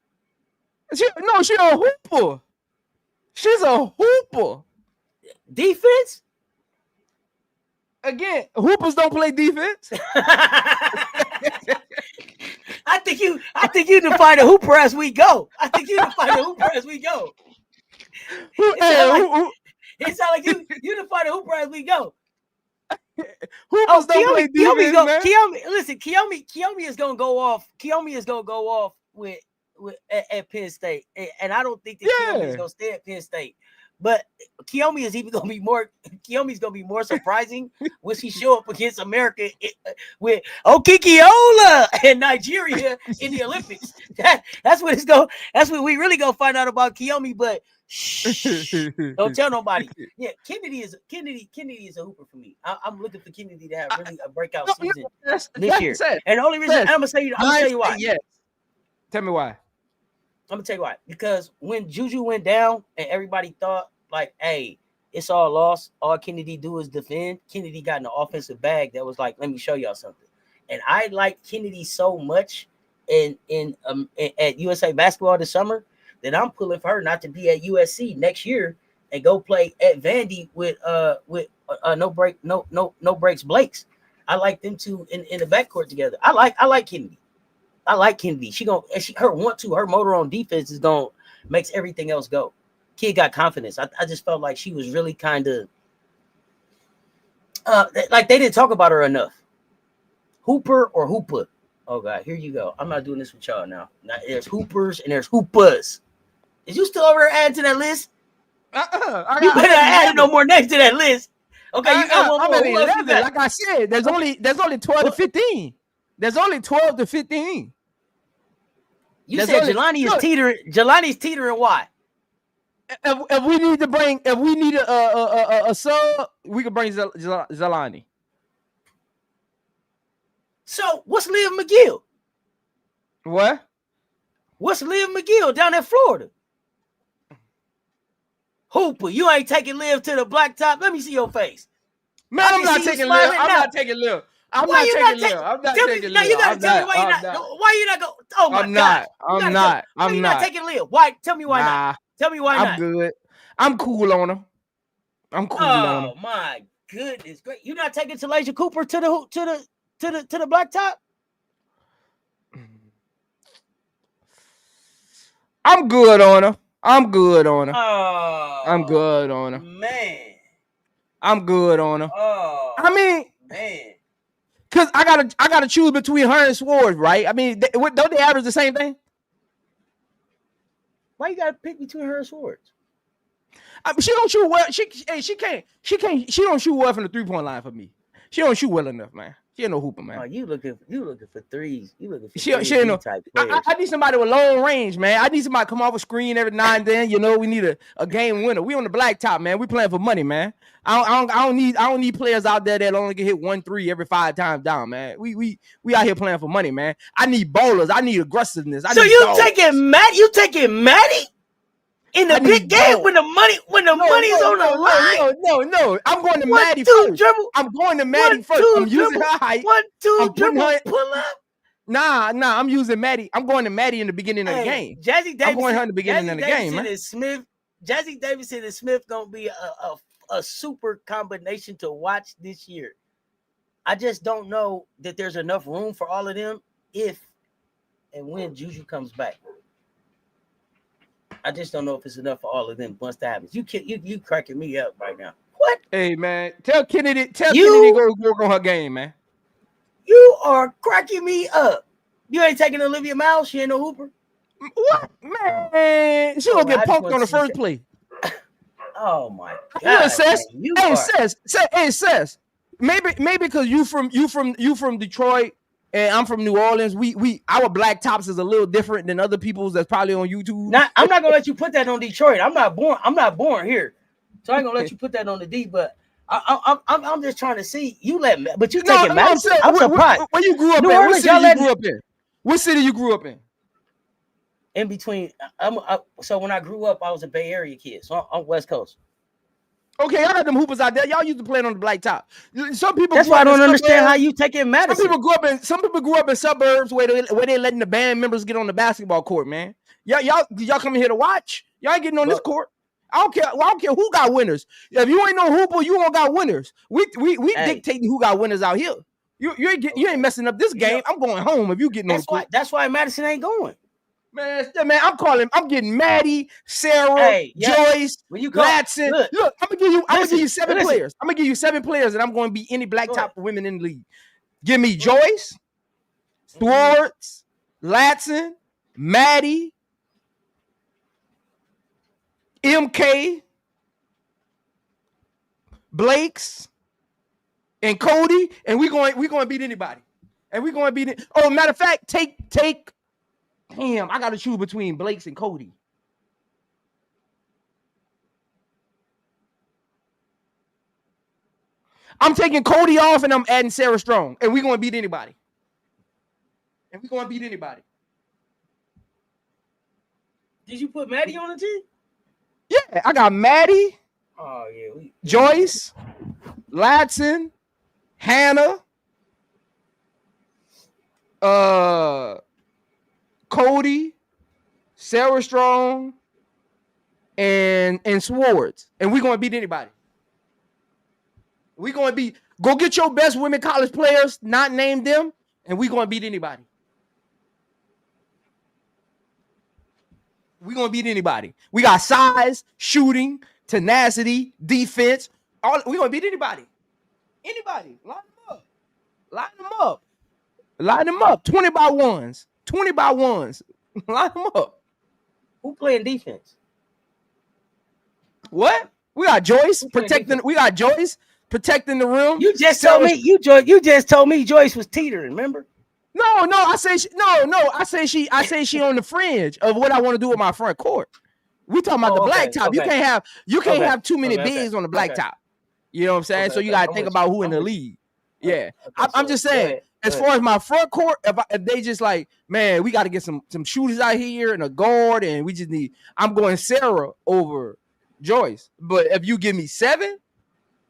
She a hooper. She's a hooper. Defense. Again, hoopers don't play defense. I think you define a hooper as we go. It sounds like you define a hooper as we go. Hoopers don't play defense, man. Kiyomi is gonna go off. Kiyomi is gonna go off with at Penn State, and I don't think that Kiyomi is gonna stay at Penn State. But Kiyomi is even gonna be more. Kiyomi's gonna be more surprising when she show up against America with Okikiola and Nigeria in the Olympics. That's what it's going. That's what we really gonna find out about Kiyomi. But shh, don't tell nobody. Yeah, Kennedy is a hooper for me. I'm looking for Kennedy to have really a breakout season this year. And the only reason I'm gonna tell you why. Yes. Tell me why. I'm gonna tell you why. Because when Juju went down and everybody thought like, hey, it's all lost. All Kennedy do is defend. Kennedy got an offensive bag that was like, let me show y'all something. And I like Kennedy so much at USA basketball this summer that I'm pulling for her not to be at USC next year and go play at Vandy with no breaks Blakes. I like them two in the backcourt together. I like Kennedy. I like Kennedy. Her motor on defense is gonna makes everything else go. Kid got confidence. I just felt like she was really kind of like they didn't talk about her enough. Hooper or hooper? Oh God, here you go. I'm not doing this with y'all now. There's hoopers and there's hoopas. Is you still over there adding to that list? You better add no more next to that list. Okay, you got one more. 11, like I said, there's only 12 to 15. There's only 12 to 15. You said Jelani is teetering. Jelani's teetering. Why? If we need a sub, we can bring Jelani. So what's Liv McGill? What? What's Liv McGill down in Florida? Hooper, you ain't taking Liv to the blacktop. Let me see your face. Man, I'm not taking Liv. I'm not taking Liv. I'm not taking Liv. Now you gotta tell me why you're not. Why you not go? Oh my God! I'm not. Why you not taking Liv? Why? Tell me why not. Tell me why not. I'm good. I'm cool on her. Oh my goodness, great! You're not taking Talasia Cooper to the blacktop. I'm good on her. I'm good on her. Oh, I'm good on her. Man. I'm good on her. Oh, I mean, man. Cause I gotta choose between her and Swords, right? I mean, don't they average the same thing? Why you gotta pick between her and Swords? She don't shoot well. She don't shoot well from the 3-point line for me. She don't shoot well enough, man. She ain't no hooper, man. Oh, you looking for threes. You looking for she ain't no type players. I need somebody with long range, man. I need somebody to come off a screen every now and then. You know, we need a game winner. We on the blacktop, man. We playing for money, man. I don't need players out there that only get hit 1-3 every 5 times down, man. We out here playing for money, man. I need bowlers. I need aggressiveness. So you taking Maddie in the big game when the money's on the line? No. I'm going to Maddie first. I'm going to Maddie first. I'm using her height. 1-2 dribble, pull up. Nah. I'm using Maddie. I'm going to Maddie in the beginning of the game. Jazzy Davidson, I'm going her in the beginning of the game, man. Jazzy Davidson and Smith gonna be a super combination to watch this year. I just don't know that there's enough room for all of them if and when Juju comes back. I just don't know if it's enough for all of them once that happens. You cracking me up right now. What? Hey, man, tell Kennedy go work on her game, man. You are cracking me up. You ain't taking Olivia Miles. She ain't no hooper. What, man? She gonna get punked on the first play. Oh my God! Cess. Maybe because you from Detroit and I'm from New Orleans. Our black tops is a little different than other people's that's probably on YouTube. I'm not gonna let you put that on Detroit. I'm not born here, so I ain't gonna let you put that on the D. But I'm just trying to see you but you taking Madison. I'm surprised. Where you grew up New in? Orleans, What city you grew up in? In between, so when I grew up, I was a Bay Area kid, so I'm West Coast. Okay, I got them hoopers out there. Y'all used to play on the black top. Some people. That's why I don't understand how you taking Madison. Some people grew up in suburbs where they letting the band members get on the basketball court, man. Y'all coming here to watch? Y'all ain't getting on this court. I don't care who got winners. If you ain't no hooper, you don't got winners. We dictating who got winners out here. You ain't messing up this game. I'm going home if you getting on the court. That's why Madison ain't going. Man, I'm getting Maddie, Sarah, Joyce, Latson. Look, I'm gonna give you 7 players. I'm gonna give you 7 players, and I'm gonna be any black top women in the league. Give me Joyce, Swartz, Latson, Maddie, MK, Blakes, and Cody, and we're going to beat anybody. And we're going to beat it. Oh, matter of fact, take. Damn, I got to choose between Blakes and Cody. I'm taking Cody off and I'm adding Sarah Strong. And we're going to beat anybody. Did you put Maddie on the team? Yeah, I got Maddie. Oh, yeah. Joyce, Latson, Hannah, Cody, Sarah Strong, and Swartz. And we're going to beat anybody. Go get your best women college players, not name them, and we're going to beat anybody. We're going to beat anybody. We got size, shooting, tenacity, defense. We're going to beat anybody. Anybody. Line them up. 20 by ones. Line them up. Who playing defense? What? We got Joyce protecting. We got Joyce protecting the rim. You just told me you just told me Joyce was teetering. Remember? No. I say she on the fringe of what I want to do with my front court. We talking about the black top. Okay. You can't have too many bigs on the black top. You know what I'm saying? So you got to think about who in the league. Yeah, I'm just saying. As far as my front court, if they just like, man, we got to get some shooters out here and a guard, and we just need. I'm going Sarah over Joyce. But if you give me 7,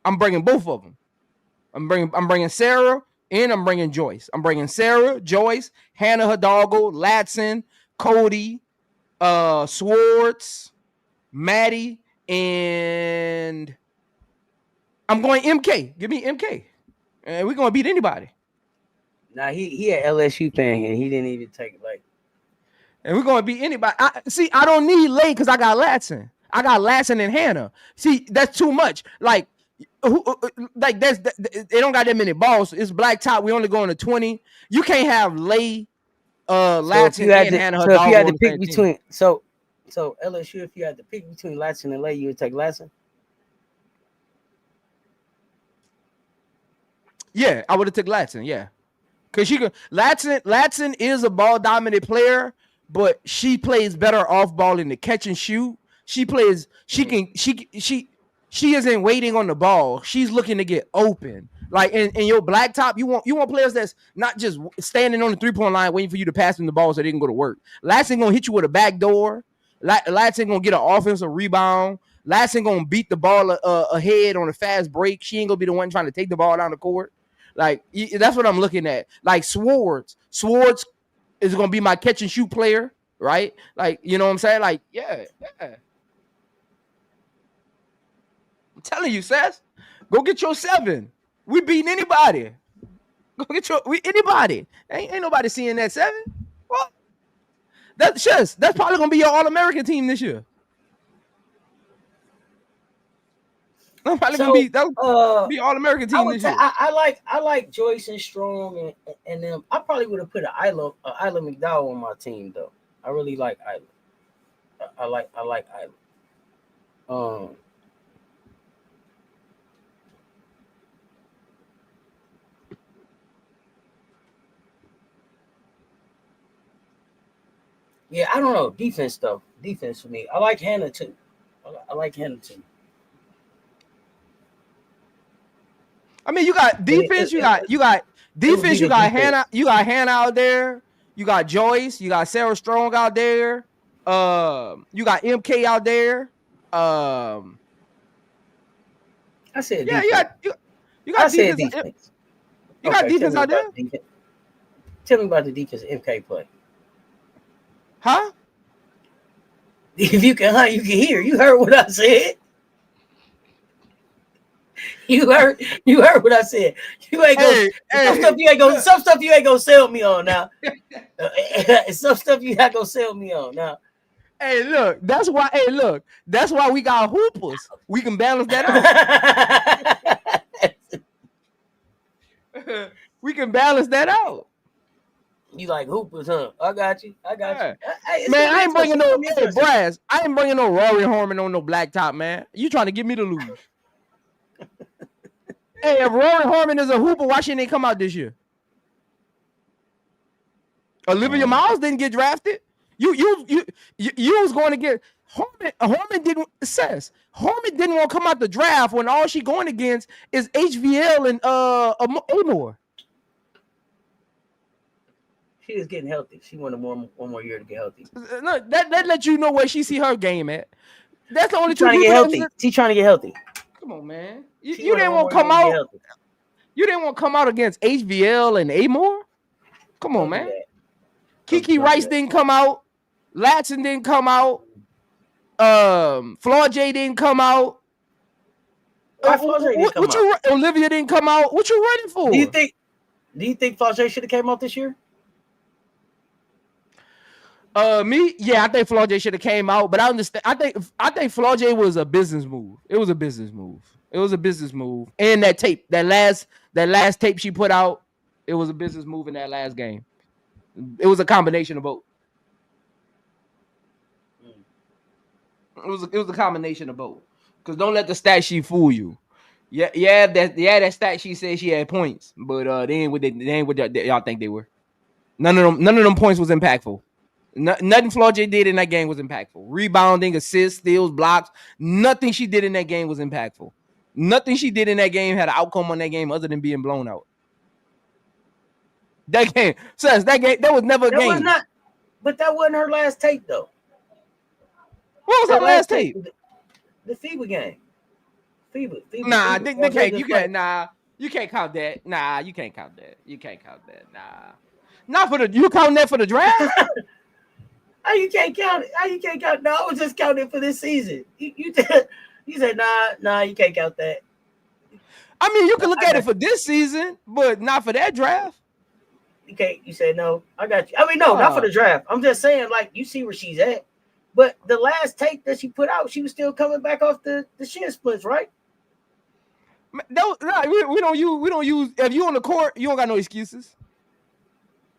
I'm bringing both of them. I'm bringing Sarah and I'm bringing Joyce. I'm bringing Sarah, Joyce, Hannah Hidalgo, Latson, Cody, Swartz, Maddie, and I'm going MK. Give me MK, and we're gonna beat anybody. Nah, he had LSU fan and he didn't even take it like. And we're gonna beat anybody. I don't need Lay because I got Latson. I got Latson and Hannah. See, that's too much. Like they don't got that many balls. It's black top. We only going to 20. You can't have Lay, Latson, and Hannah. So if you had to pick between, so So LSU, if you had to pick between Latson and Lay, you would take Latson. Yeah, I would have took Latson. Yeah, because she could. Latson is a ball dominant player, but she plays better off ball in the catch and shoot. She plays. She can. She isn't waiting on the ball. She's looking to get open. Like in your blacktop, you want players that's not just standing on the 3-point line waiting for you to pass them the ball so they can go to work. Latson gonna hit you with a back door. Latson gonna get an offensive rebound. Latson gonna beat the ball ahead on a fast break. She ain't gonna be the one trying to take the ball down the court. Like that's what I'm looking at. Like Swords is gonna be my catch and shoot player, right? Like you know what I'm saying? Like yeah. I'm telling you, Cess, go get your 7. We beating anybody. Go get anybody. Ain't nobody seeing that 7. What? That's probably gonna be your All-American team this year. That's probably gonna be All-American team this year. I like Joyce and Strong and them. I probably would have put an Isla McDowell on my team though. I really like Isla. I like Isla. Yeah, I don't know. Defense stuff. Defense for me. I like Hannah too. I like Hannah too. I mean, you got defense. You got defense. You got Hannah. You got Hannah out there. You got Joyce. You got Sarah Strong out there. You got MK out there. I said yeah. Defense. You got defense. You got defense out there. Tell me about the defense MK play. Huh? If you can hunt, you can hear. You heard what I said. You heard what I said. You ain't gonna some stuff you ain't gonna sell me on now. Some stuff you not gonna sell me on now. Hey, look, that's why we got hoopers. We can balance that out. We can balance that out. You like hoopers, huh? I got you. Hey, man, I ain't bringing no brass. I ain't bringing no Rory Harmon on no blacktop, man. You trying to get me to lose? Hey, if Rory Harmon is a hooper, why shouldn't they come out this year? Olivia Miles didn't get drafted. You was going to get Harmon. Harmon didn't want to come out the draft when all she going against is HVL and Amore. She is getting healthy. She wanted one more year to get healthy. Look, that let you know where she see her game at. That's the only two people. She's trying to get healthy. Come on, man. You didn't want to come out. You didn't want to come out against HVL and Amore. Come on, man. Kiki Rice didn't come out. Latson didn't come out. Flor J didn't come out. Olivia didn't come out. What you running for? Do you think Flor J should have came out this year? Me, yeah, I think Flor J should have came out, but I understand. I think Flor J was a business move. It was a business move. And that last tape she put out, it was a business move in that last game. It was a combination of both. It was a combination of both. Because don't let the stat sheet fool you. That stat sheet said she had points, but they ain't what y'all think they were. None of them points was impactful. Nothing Flor J did in that game was impactful. Rebounding, assists, steals, blocks. Nothing she did in that game was impactful. Nothing she did in that game had an outcome on that game other than being blown out. That game, Cess, that was never a game. But that wasn't her last tape, though. What was her last tape? The FIBA game. FIBA. Nah, you can't count that. Nah, you can't count that. Nah. Not for you counting that for the draft? How you can't count it? How you can't count? No, I was just counting it for this season. You said nah, you can't count that. I mean, you can look at it for this season, but not for that draft. You said no. I got you. I mean, no, not for the draft. I'm just saying, like, you see where she's at. But the last tape that she put out, she was still coming back off the shin splints, right? No, we don't use. If you on the court, you don't got no excuses.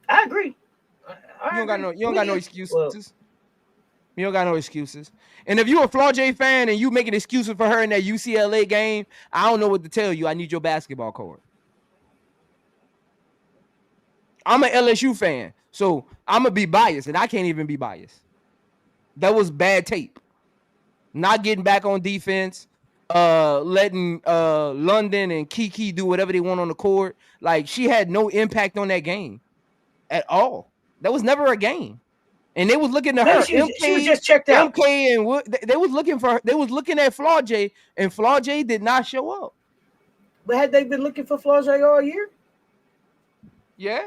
I agree. You don't got no excuses. You don't got no excuses. And if you're a Flaw J fan and you making excuses for her in that UCLA game, I don't know what to tell you. I need your basketball card. I'm an LSU fan, so I'm going to be biased, and I can't even be biased. That was bad tape. Not getting back on defense, letting London and Kiki do whatever they want on the court. Like, she had no impact on that game at all. That was never a game. And they was looking at her. She was just checked out. MK and they was looking for her. They was looking at Flaw J, and Flaw J did not show up. But had they been looking for Flaw J all year? Yeah.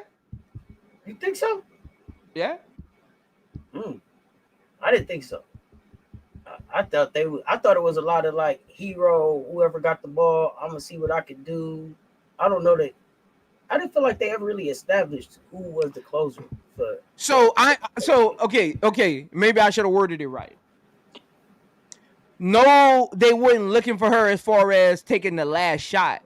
You think so? Yeah. I didn't think so. I thought it was a lot of like hero, whoever got the ball, I'm gonna see what I can do. I don't know that. I didn't feel like they ever really established who was the closer. Okay. Maybe I should have worded it right. No, they weren't looking for her as far as taking the last shot.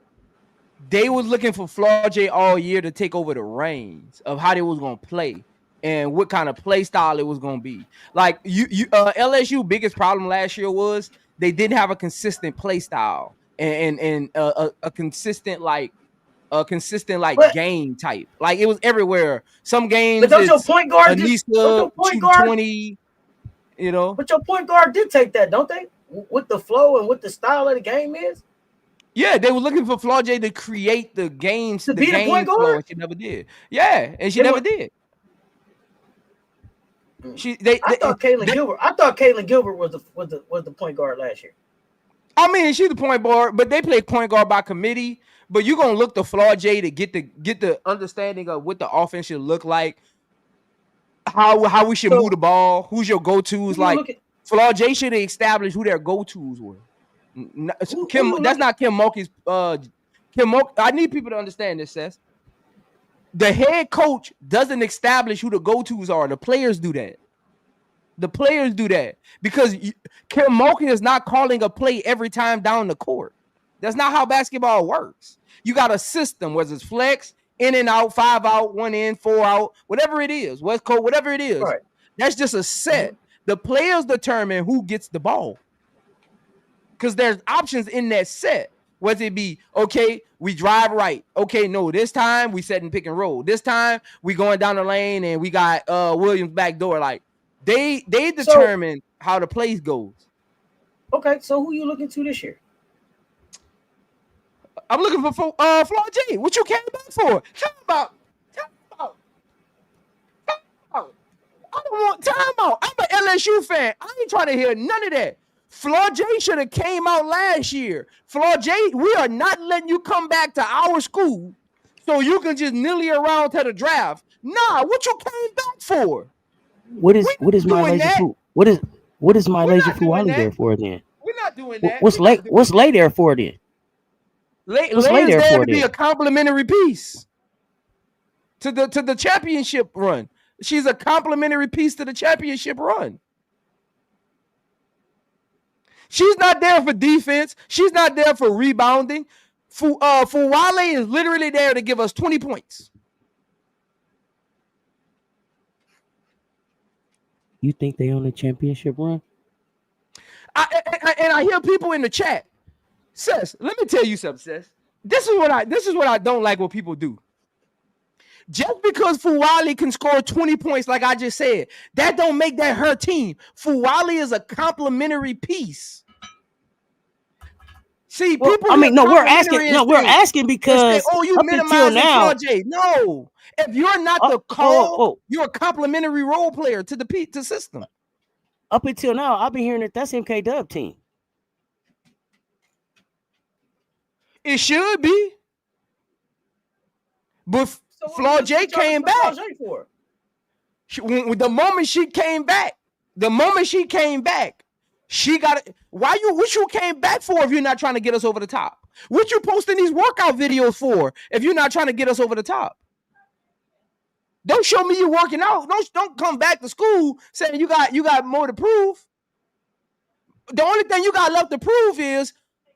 They was looking for Flaw J all year to take over the reins of how they was gonna play and what kind of play style it was gonna be. Like LSU biggest problem last year was they didn't have a consistent play style and a consistent game type. Like it was everywhere. Some games, but don't your point guard Anissa, 220, you know. But your point guard did take that, don't they? With the flow and what the style of the game is. Yeah, they were looking for Flaw J to create the games, to be the game point flow, guard. and she never did. Yeah, and she never did. I thought Caitlin Gilbert was the point guard last year. I mean, she's the point guard, but they play point guard by committee. But you're gonna look to Flaw J to get the understanding of what the offense should look like, how we should move the ball, who's your go-tos. Like Flaw J should have established who their go-tos were. That's not Kim Mulkey's. Kim Mulkey. I need people to understand this, Cess. The head coach doesn't establish who the go-tos are. The players do that. Because Kim Mulkey is not calling a play every time down the court. That's not how basketball works. You got a system, whether it's flex, in and out, 5 out, 1 in, 4 out, whatever it is, West Coast, whatever it is. Right. That's just a set. The players determine who gets the ball. Because there's options in that set. Whether it be, okay, we drive right. Okay, no, this time we set and pick and roll. This time we going down the lane and we got Williams back door. Like they determine how the plays goes. Okay, so who you looking to this year? I'm looking for Flaw J. What you came back for? Talk about. I don't want timeout. I'm an LSU fan. I ain't trying to hear none of that. Flaw J should have came out last year. Flaw J, we are not letting you come back to our school so you can just nilly around to the draft. Nah, what you came back for? What is my laser food? What is my laser food there for then? We're not doing that. What's lay there for then? What's lay there to be a complimentary piece to the championship run. She's a complimentary piece to the championship run. She's not there for defense. She's not there for rebounding. Fuwale is literally there to give us 20 points. You think they on the championship run? I hear people in the chat. Cess, let me tell you something, Cess. This is what I don't like what people do. Just because Fuwale can score 20 points, like I just said, that don't make that her team. Fuwale is a complimentary piece. See, people. We're asking because you minimizing Flaw J. No, if you're not the call, you're a complimentary role player to the system. Up until now, I've been hearing that's MK Dub team. It should be, but Flaw J came back. The moment she came back, she got it. What you came back for if you're not trying to get us over the top? What you posting these workout videos for if you're not trying to get us over the top? Don't show me you working out. Don't come back to school saying you got more to prove. The only thing you got left to prove is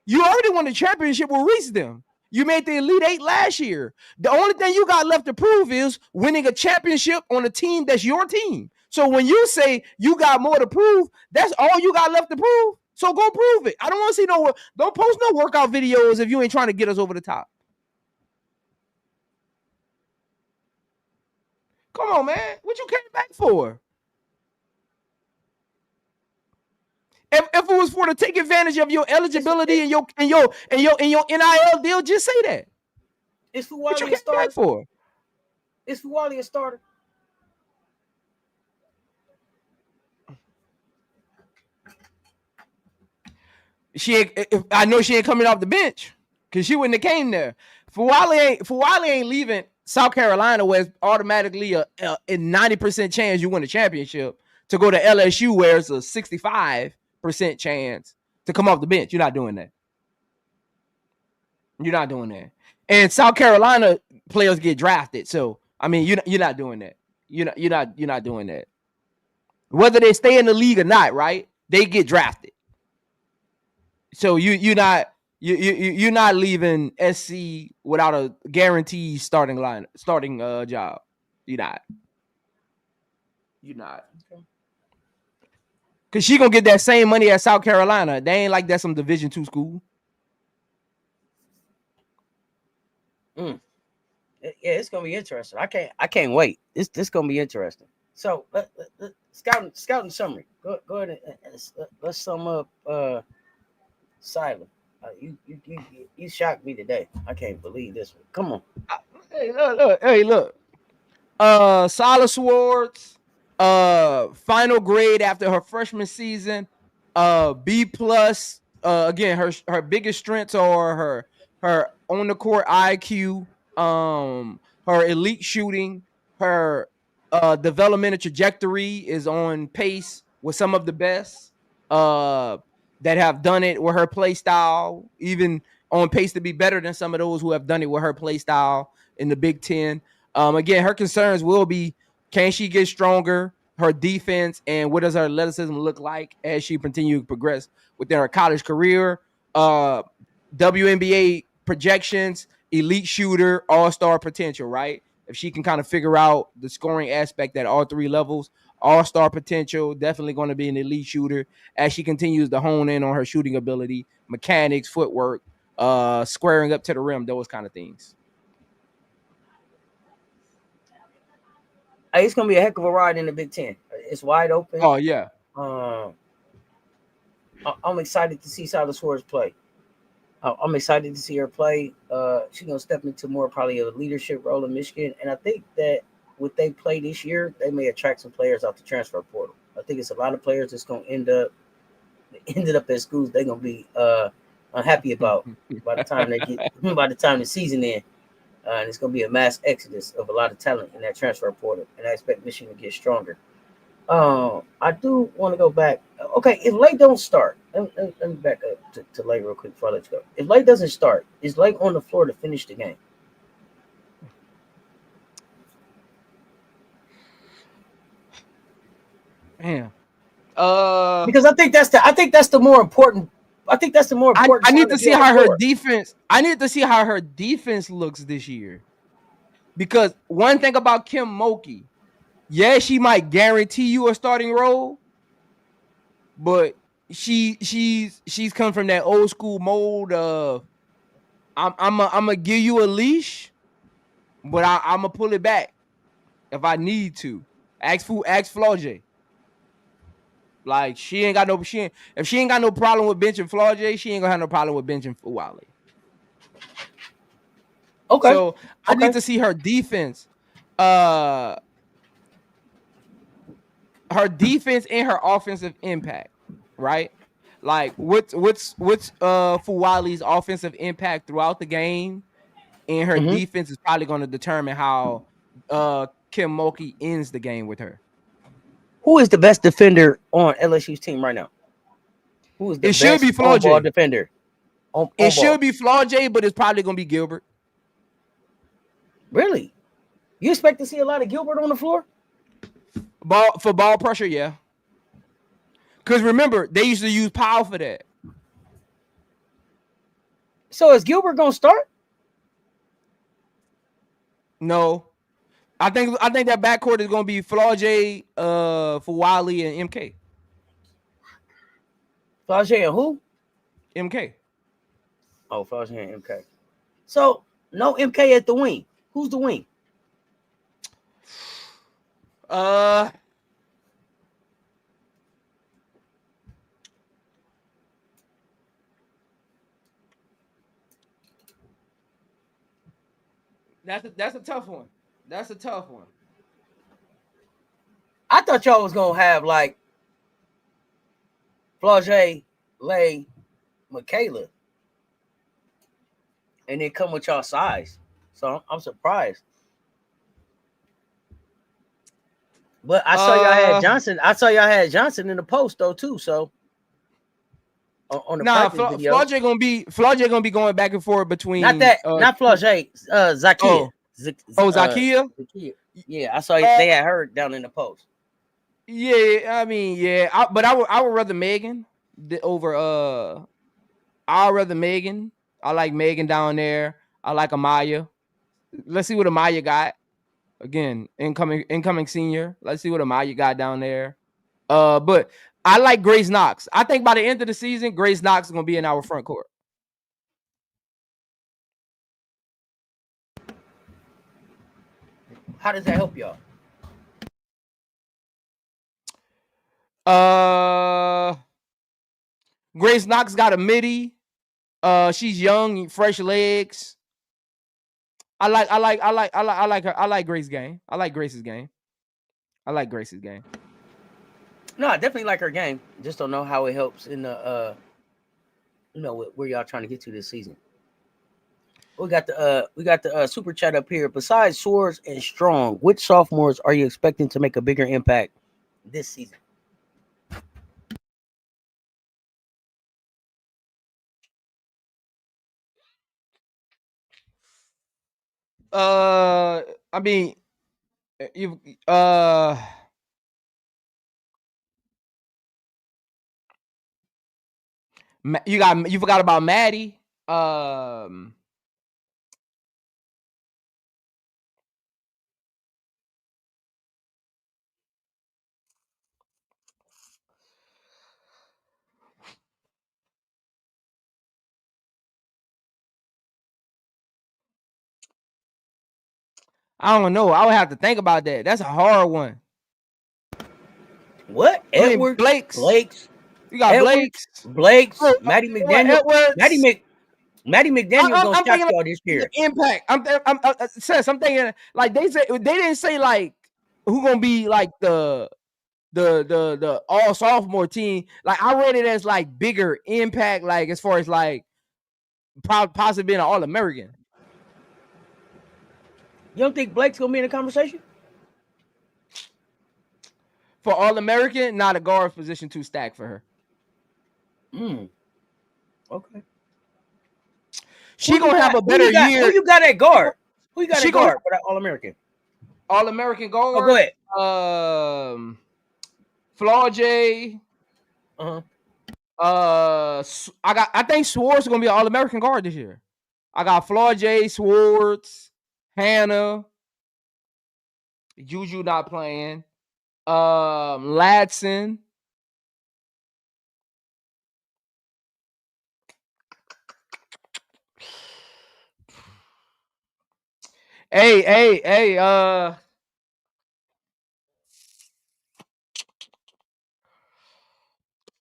you already won the championship with Reese them. You made the Elite Eight last year. The only thing you got left to prove is winning a championship on a team that's your team. So when you say you got more to prove, that's all you got left to prove. So go prove it. I don't want to see don't post no workout videos if you ain't trying to get us over the top. Come on, man. What you came back for? If it was for to take advantage of your eligibility and your NIL deal, just say that. Is What you Fuwali came a starter? back for? Is Fuwali a starter? I know she ain't coming off the bench because she wouldn't have came there. Fuwali ain't leaving South Carolina where it's automatically a 90% chance you win a championship to go to LSU where it's a 65% chance to come off the bench. You're not doing that. You're not doing that. And South Carolina players get drafted, so I mean you're not doing that. You're not doing that. Whether they stay in the league or not, right? They get drafted. So you're not leaving SC without a guaranteed starting job. You're not. Cause she gonna get that same money at South Carolina. They ain't like that some Division II school. Yeah, it's gonna be interesting. I can't wait. This gonna be interesting. So scouting summary. Go ahead and let's sum up. Syla, you shocked me today. I can't believe this one. Come on. Hey, look. Syla Swartz, final grade after her freshman season, B plus. Again, her biggest strengths are her on the court IQ, her elite shooting, her developmental trajectory is on pace with some of the best that have done it with her play style, even on pace to be better than some of those who have done it with her play style in the Big Ten. Again, her concerns will be, can she get stronger, her defense, and what does her athleticism look like as she continues to progress within her college career. WNBA projections, elite shooter, all-star potential, right? If she can kind of figure out the scoring aspect at all three levels, all-star potential, definitely going to be an elite shooter as she continues to hone in on her shooting ability, mechanics, footwork, squaring up to the rim, those kind of things. Hey, it's gonna be a heck of a ride in the Big Ten. It's wide open. Oh yeah. I'm excited to see Syla Swartz play. I'm excited to see her play. She's gonna step into more probably a leadership role in Michigan, and I think that what they play this year, they may attract some players out the transfer portal. I think it's a lot of players that's gonna ended up at schools they're gonna be unhappy about by the time the season ends. And it's going to be a mass exodus of a lot of talent in that transfer portal. And I expect Michigan to get stronger. I do want to go back. Okay, if Lake don't start, let me back up to Lake real quick before I let you go. If Lake doesn't start, is Lake on the floor to finish the game? Man. Because I think that's the more important. I think that's the more important. I need to see how her defense. I need to see how her defense looks this year. Because one thing about Kim Mulkey, yeah, she might guarantee you a starting role, but she's come from that old school mold of I'm gonna give you a leash, but I'm gonna pull it back if I need to. Ask Flau'jae. Like if she ain't got no problem with benching Flau'jae, she ain't gonna have no problem with benching Fuwali. Okay. So I need to see her defense. Her defense and her offensive impact, right? Like what's Fuwali's offensive impact throughout the game, and her defense is probably going to determine how Kim Mulkey ends the game with her. Who is the best defender on LSU's team right now? Who is the best on-ball defender? It should be Flau'jae, but it's probably going to be Gilbert. Really? You expect to see a lot of Gilbert on the floor? Ball pressure, yeah. Because remember, they used to use Powell for that. So is Gilbert going to start? No. I think that backcourt is going to be Flau'jae, Fuwali, and MK. Flau'jae and who? MK. Oh, Flau'jae and MK. So no MK at the wing. Who's the wing? That's a tough one. That's a tough one. I thought y'all was gonna have like Flau'jae, Lay, Michaela, and then come with y'all size. So I'm surprised. But I saw y'all had Johnson. I saw y'all had Johnson in the post though too. So on the practice video, Flau'jae gonna be going back and forth between not Flau'jae, Zakia. Zakia. Yeah, I saw they had her down in the post. Yeah, I mean, yeah, but I would rather Megan over. I'd rather Megan. I like Megan down there. I like Amaya. Let's see what Amaya got. Again, incoming senior. Let's see what Amaya got down there. But I like Grace Knox. I think by the end of the season, Grace Knox is gonna be in our front court. How does that help y'all? Grace Knox got a midi. She's young, fresh legs. I like her. I like Grace's game. I like Grace's game. No, I definitely like her game. Just don't know how it helps in the where y'all trying to get to this season. We got the super chat up here. Besides Swords and Strong, which sophomores are you expecting to make a bigger impact this season? I mean, you forgot about Maddie. I don't know. I would have to think about that. That's a hard one. What? Edwards? Blake's. You got Edwards, Blake's. Maddie McDaniel. Edwards. Maddie McDaniel gonna shock y'all this year. Impact. I'm thinking like they didn't say like who gonna be like the all sophomore team. Like I read it as like bigger impact, like as far as like possibly being an All-American. You don't think Blake's gonna be in the conversation for All-American? Not a guard position too stacked for her. Okay. She gonna have a better year. Who you got at guard? Who you got at guard for that All-American? All-American guard. Oh, go ahead. Flau'jae. I think Swords is gonna be an All-American guard this year. I got Flau'jae, Swords, Hannah, Juju not playing, Ladson. Hey,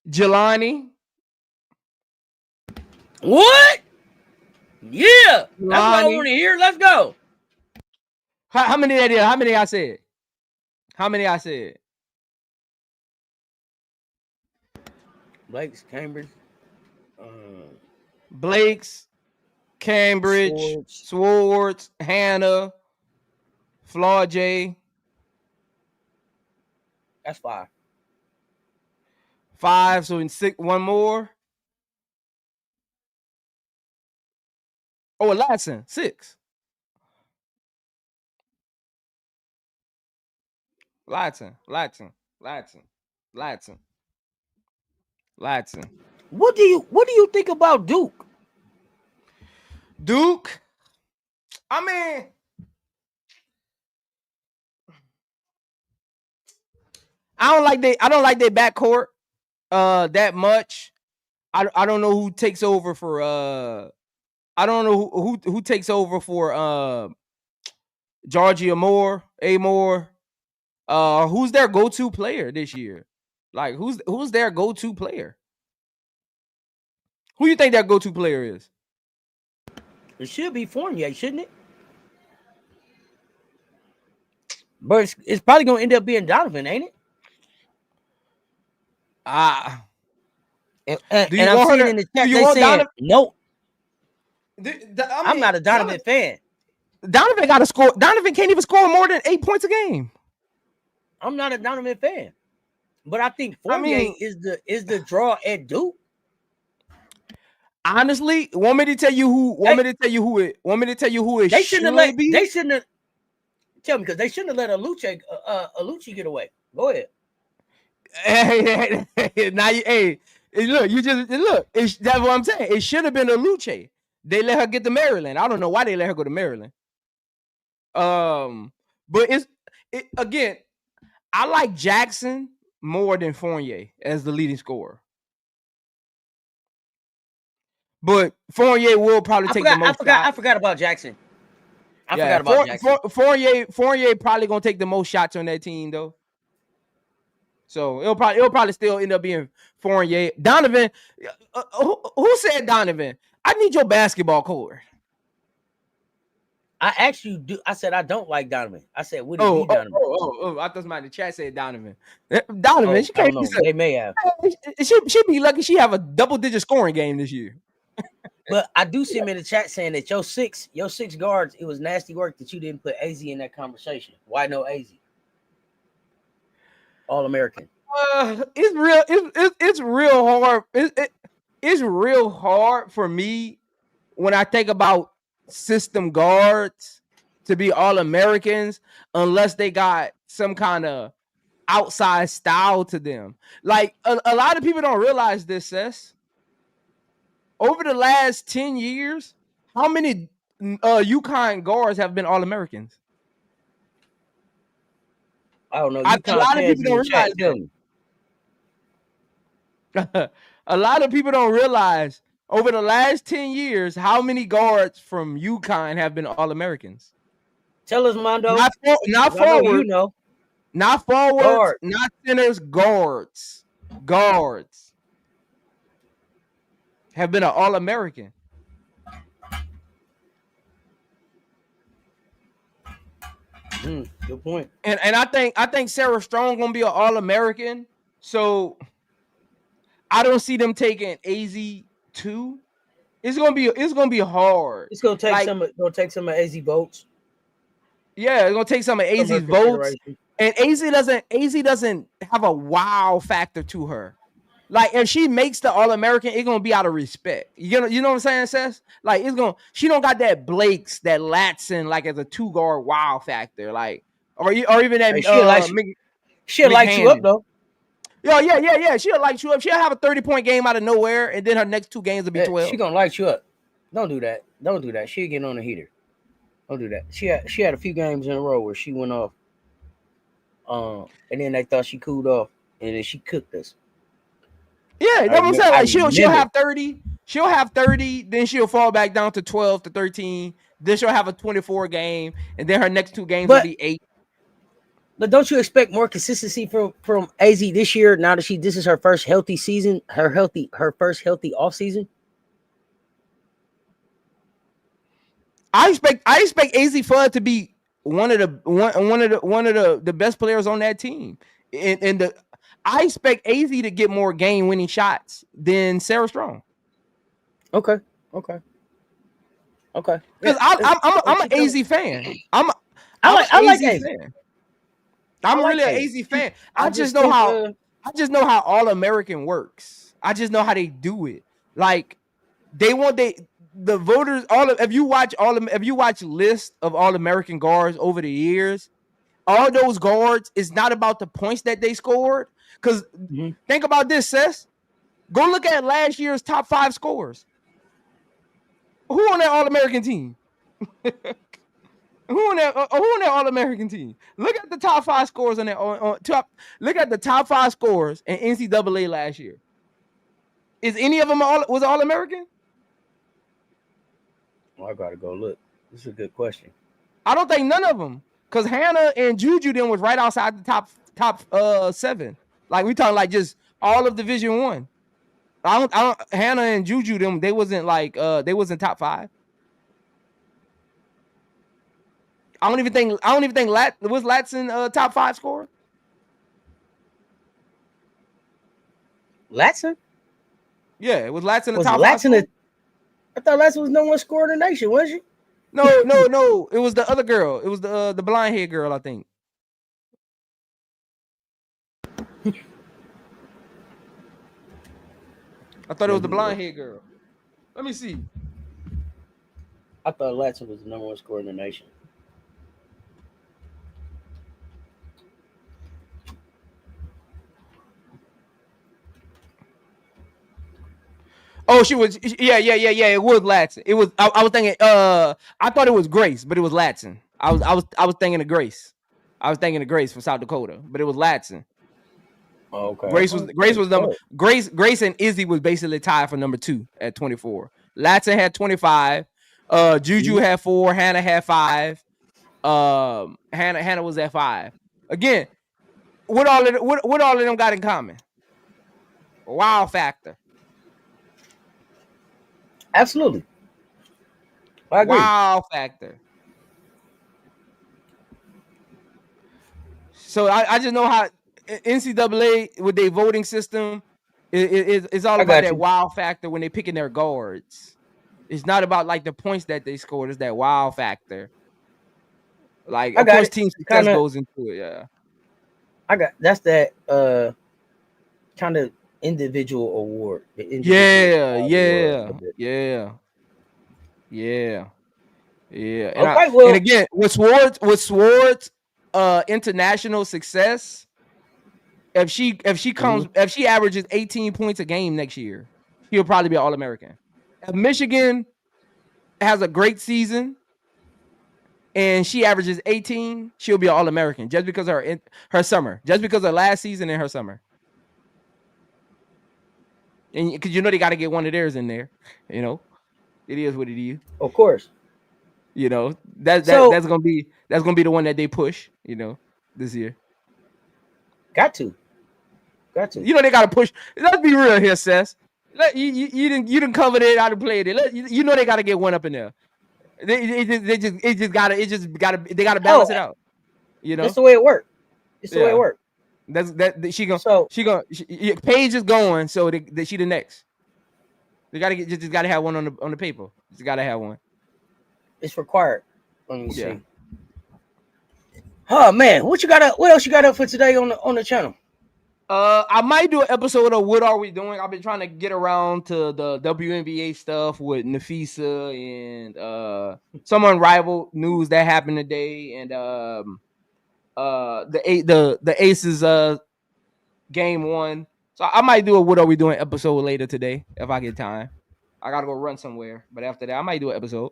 Jelani. What? Yeah, that's what I want to hear. Let's go. How many I said? Blake's, Cambridge. Blake's, Cambridge, Swords, Hannah, Flau'jae. That's 5. 5, so in 6, one more. Oh, Ladson, 6. Ladson. What do you think about Duke? Duke? I mean, I don't like their backcourt that much. I don't know who takes over for I don't know who takes over for Georgia Moore, Amore. Who's their go-to player this year? Like who's their go-to player? Who you think that go-to player is? It should be Fournier, shouldn't it? But it's probably gonna end up being Donovan, ain't it? And I'm seeing in the chat they saying Donovan? No. I'm not a Donovan fan. Donovan got to score. Donovan can't even score more than 8 points a game. I'm not a Donovan fan, but I think Fournier is the draw at Duke. Honestly, want me to tell you who? Want me to tell you who it They shouldn't have let. They shouldn't have. Tell me, because they shouldn't have let Alucci get away. Go ahead. Now, look. That's what I'm saying. It should have been Alucci. They let her get to Maryland. I don't know why they let her go to Maryland. But again, I like Jackson more than Fournier as the leading scorer. But Fournier will probably take the most shots. I forgot about Jackson. I forgot about Jackson. Fournier probably gonna take the most shots on that team though. So it'll probably still end up being Fournier. Donovan, who said Donovan? I need your basketball court. I actually do. I said I don't like Donovan. I said, "Would it be Donovan?" I thought somebody in the chat said Donovan. Donovan, she can't. They may have. She be lucky she have a double-digit scoring game this year. But I do see him in the chat saying that your six guards, it was nasty work that you didn't put AZ in that conversation. Why no AZ? All-American. It's real hard. It's real hard for me when I think about system guards to be All-Americans unless they got some kind of outside style to them. Like a lot of people don't realize this, Cess. Over the last 10 years, how many UConn guards have been All-Americans? I don't know. A lot of people don't realize that. A lot of people don't realize over the last 10 years how many guards from UConn have been All-Americans. Tell us, Mondo. Not forward. You know. Not forwards, not centers, guards. Guards have been an All-American. Good point. And I think Sarah Strong gonna be an All-American. So I don't see them taking AZ 2. It's gonna be hard. It's gonna take some of AZ votes. Yeah, it's gonna take some of AZ's votes. And AZ doesn't have a wow factor to her. Like if she makes the All-American, it's gonna be out of respect. You know what I'm saying, Cess? Like she don't got that Blake's, that Latson, like as a 2-guard wow factor, like or even that. She'll light you up though. Yeah. She'll light you up. She'll have a 30-point game out of nowhere, and then her next 2 games will be 12. She gonna light you up. Don't do that. She'll get on the heater. Don't do that. She had a few games in a row where she went off. And then they thought she cooled off, and then she cooked us. Yeah, that's what I'm saying. Like she'll have 30. She'll have 30. Then she'll fall back down to 12 to 13. Then she'll have a 24 game, and then her next 2 games will be 8. But don't you expect more consistency from AZ this year? Now that this is her first healthy season, her first healthy off season. I expect AZ Fudd to be one of the best players on that team, and I expect AZ to get more game-winning shots than Sarah Strong. Okay. Because I'm an AZ fan. I like AZ fan. I'm really an AZ fan. I just know how All-American works. I just know how they do it. Like they want the voters. If you watch list of All-American guards over the years, all those guards is not about the points that they scored. Because think about this, Cess. Go look at last year's top 5 scorers. Who on that All-American team? Who in that All-American team? Look at the top 5 scores on that top. Look at the top 5 scores in NCAA last year. Is any of them was All-American? Oh, I gotta go look. This is a good question. I don't think none of them, because Hannah and Juju then was right outside the top 7. Like we talking like just all of Division 1. I don't. Hannah and Juju them they wasn't like they wasn't top 5. I don't even think was Latson top 5 scorer. Latson? Yeah, it was Latson the Was top 5 Latson? scorer? I thought Latson was no one scorer in the nation, was she? No. It was the other girl. It was the blind hair girl, I think. I thought it was the blonde hair girl. Let me see. I thought Latson was the number 1 scorer in the nation. Oh, she was. Yeah. It was Latson. It was. I was thinking. I thought it was Grace, but it was Latson. I was thinking of Grace. I was thinking of Grace from South Dakota, but it was Latson. Oh, okay. Grace was number. Grace and Izzy was basically tied for number 2 at 24. Latson had 25. Juju had 4. Hannah had 5. Hannah was at 5. Again, what all of them got in common? Wow factor. Absolutely. I agree. Wow factor. So I just know how NCAA with their voting system it's all about that wow factor when they're picking their guards. It's not about like the points that they scored. It's that wow factor. Like of course team success goes into it. Yeah. That's that kind of individual award. Yeah. And again, with Swords international success, if she averages 18 points a game next year, he'll probably be an All-American. If Michigan has a great season and she averages 18, she'll be an All-American just because of her summer, just because of last season and her summer. And because they got to get one of theirs in there, it is what it is. Of course, that's gonna be the one that they push, this year. Got to. They got to push. Let's be real here, Cess. You didn't cover it. I done played it. They got to get one up in there. They gotta balance it out. That's the way it works. It's the way it works. Paige is going, so she the next. They gotta have one on the paper. Just gotta have one. It's required. Let me see. Oh man, what else you got up for today on the channel? I might do an episode of What Are We Doing? I've been trying to get around to the WNBA stuff with Nafisa and some unrivaled news that happened today, and the Aces game 1. So I might do a What Are We Doing episode later today if I get time. I gotta go run somewhere, but after that I might do an episode.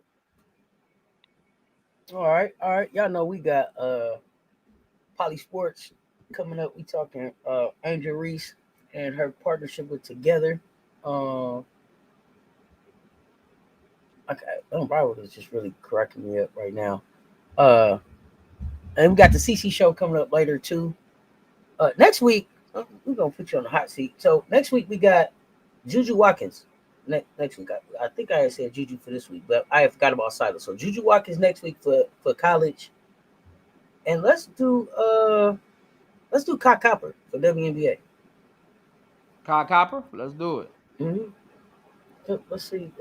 All right. Y'all know we got Poly Sports coming up. We talking angelreese and her partnership with Together. Okay, Unrivaled is just really cracking me up right now. And we got the CC show coming up later too. Next week we're gonna put you on the hot seat. So next week we got Juju Watkins. Next week, I think I said Juju for this week, but I forgot about Syla. So Juju Watkins next week for college, and let's do Kai Copper for WNBA. Kai Copper, let's do it. Mm-hmm. Let's see.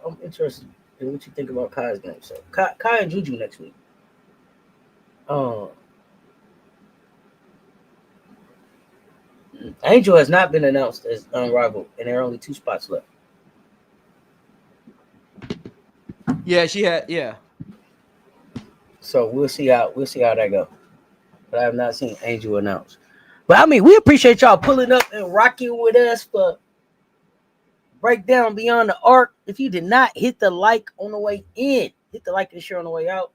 I'm interested in what you think about Kai's game. So Kai and Juju next week. Angel has not been announced as unrivaled, and there are only 2 spots left. Yeah, she had. Yeah. So we'll see how that goes. But I have not seen Angel announced. But I mean, we appreciate y'all pulling up and rocking with us for Breakdown Beyond the Arc. If you did not hit the like on the way in, hit the like and share on the way out.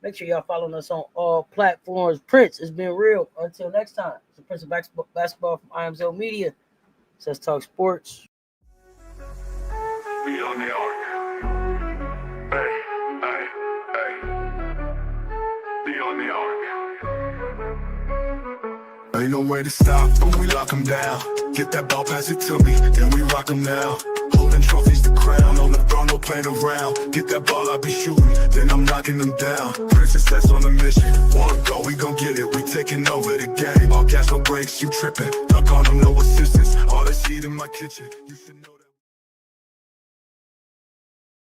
Make sure y'all following us on all platforms. Prince, it's been real. Until next time, it's the Prince of Basketball from iamzomedia. Cess Talk Sports. We on the arc. Hey, hey, hey. We on the arc. Ain't no way to stop when we lock 'em down. Get that ball, pass it to me, then we rock 'em now. Holding trophies to crown, on the throne, no playing around. Get that ball, I be shooting, then I'm knocking them down. Princess, that's on a mission. One go, we gon' get it, we taking over the game. All gas, no brakes, you tripping. Duck on them, no assistance. All this heat in my kitchen, you should know that.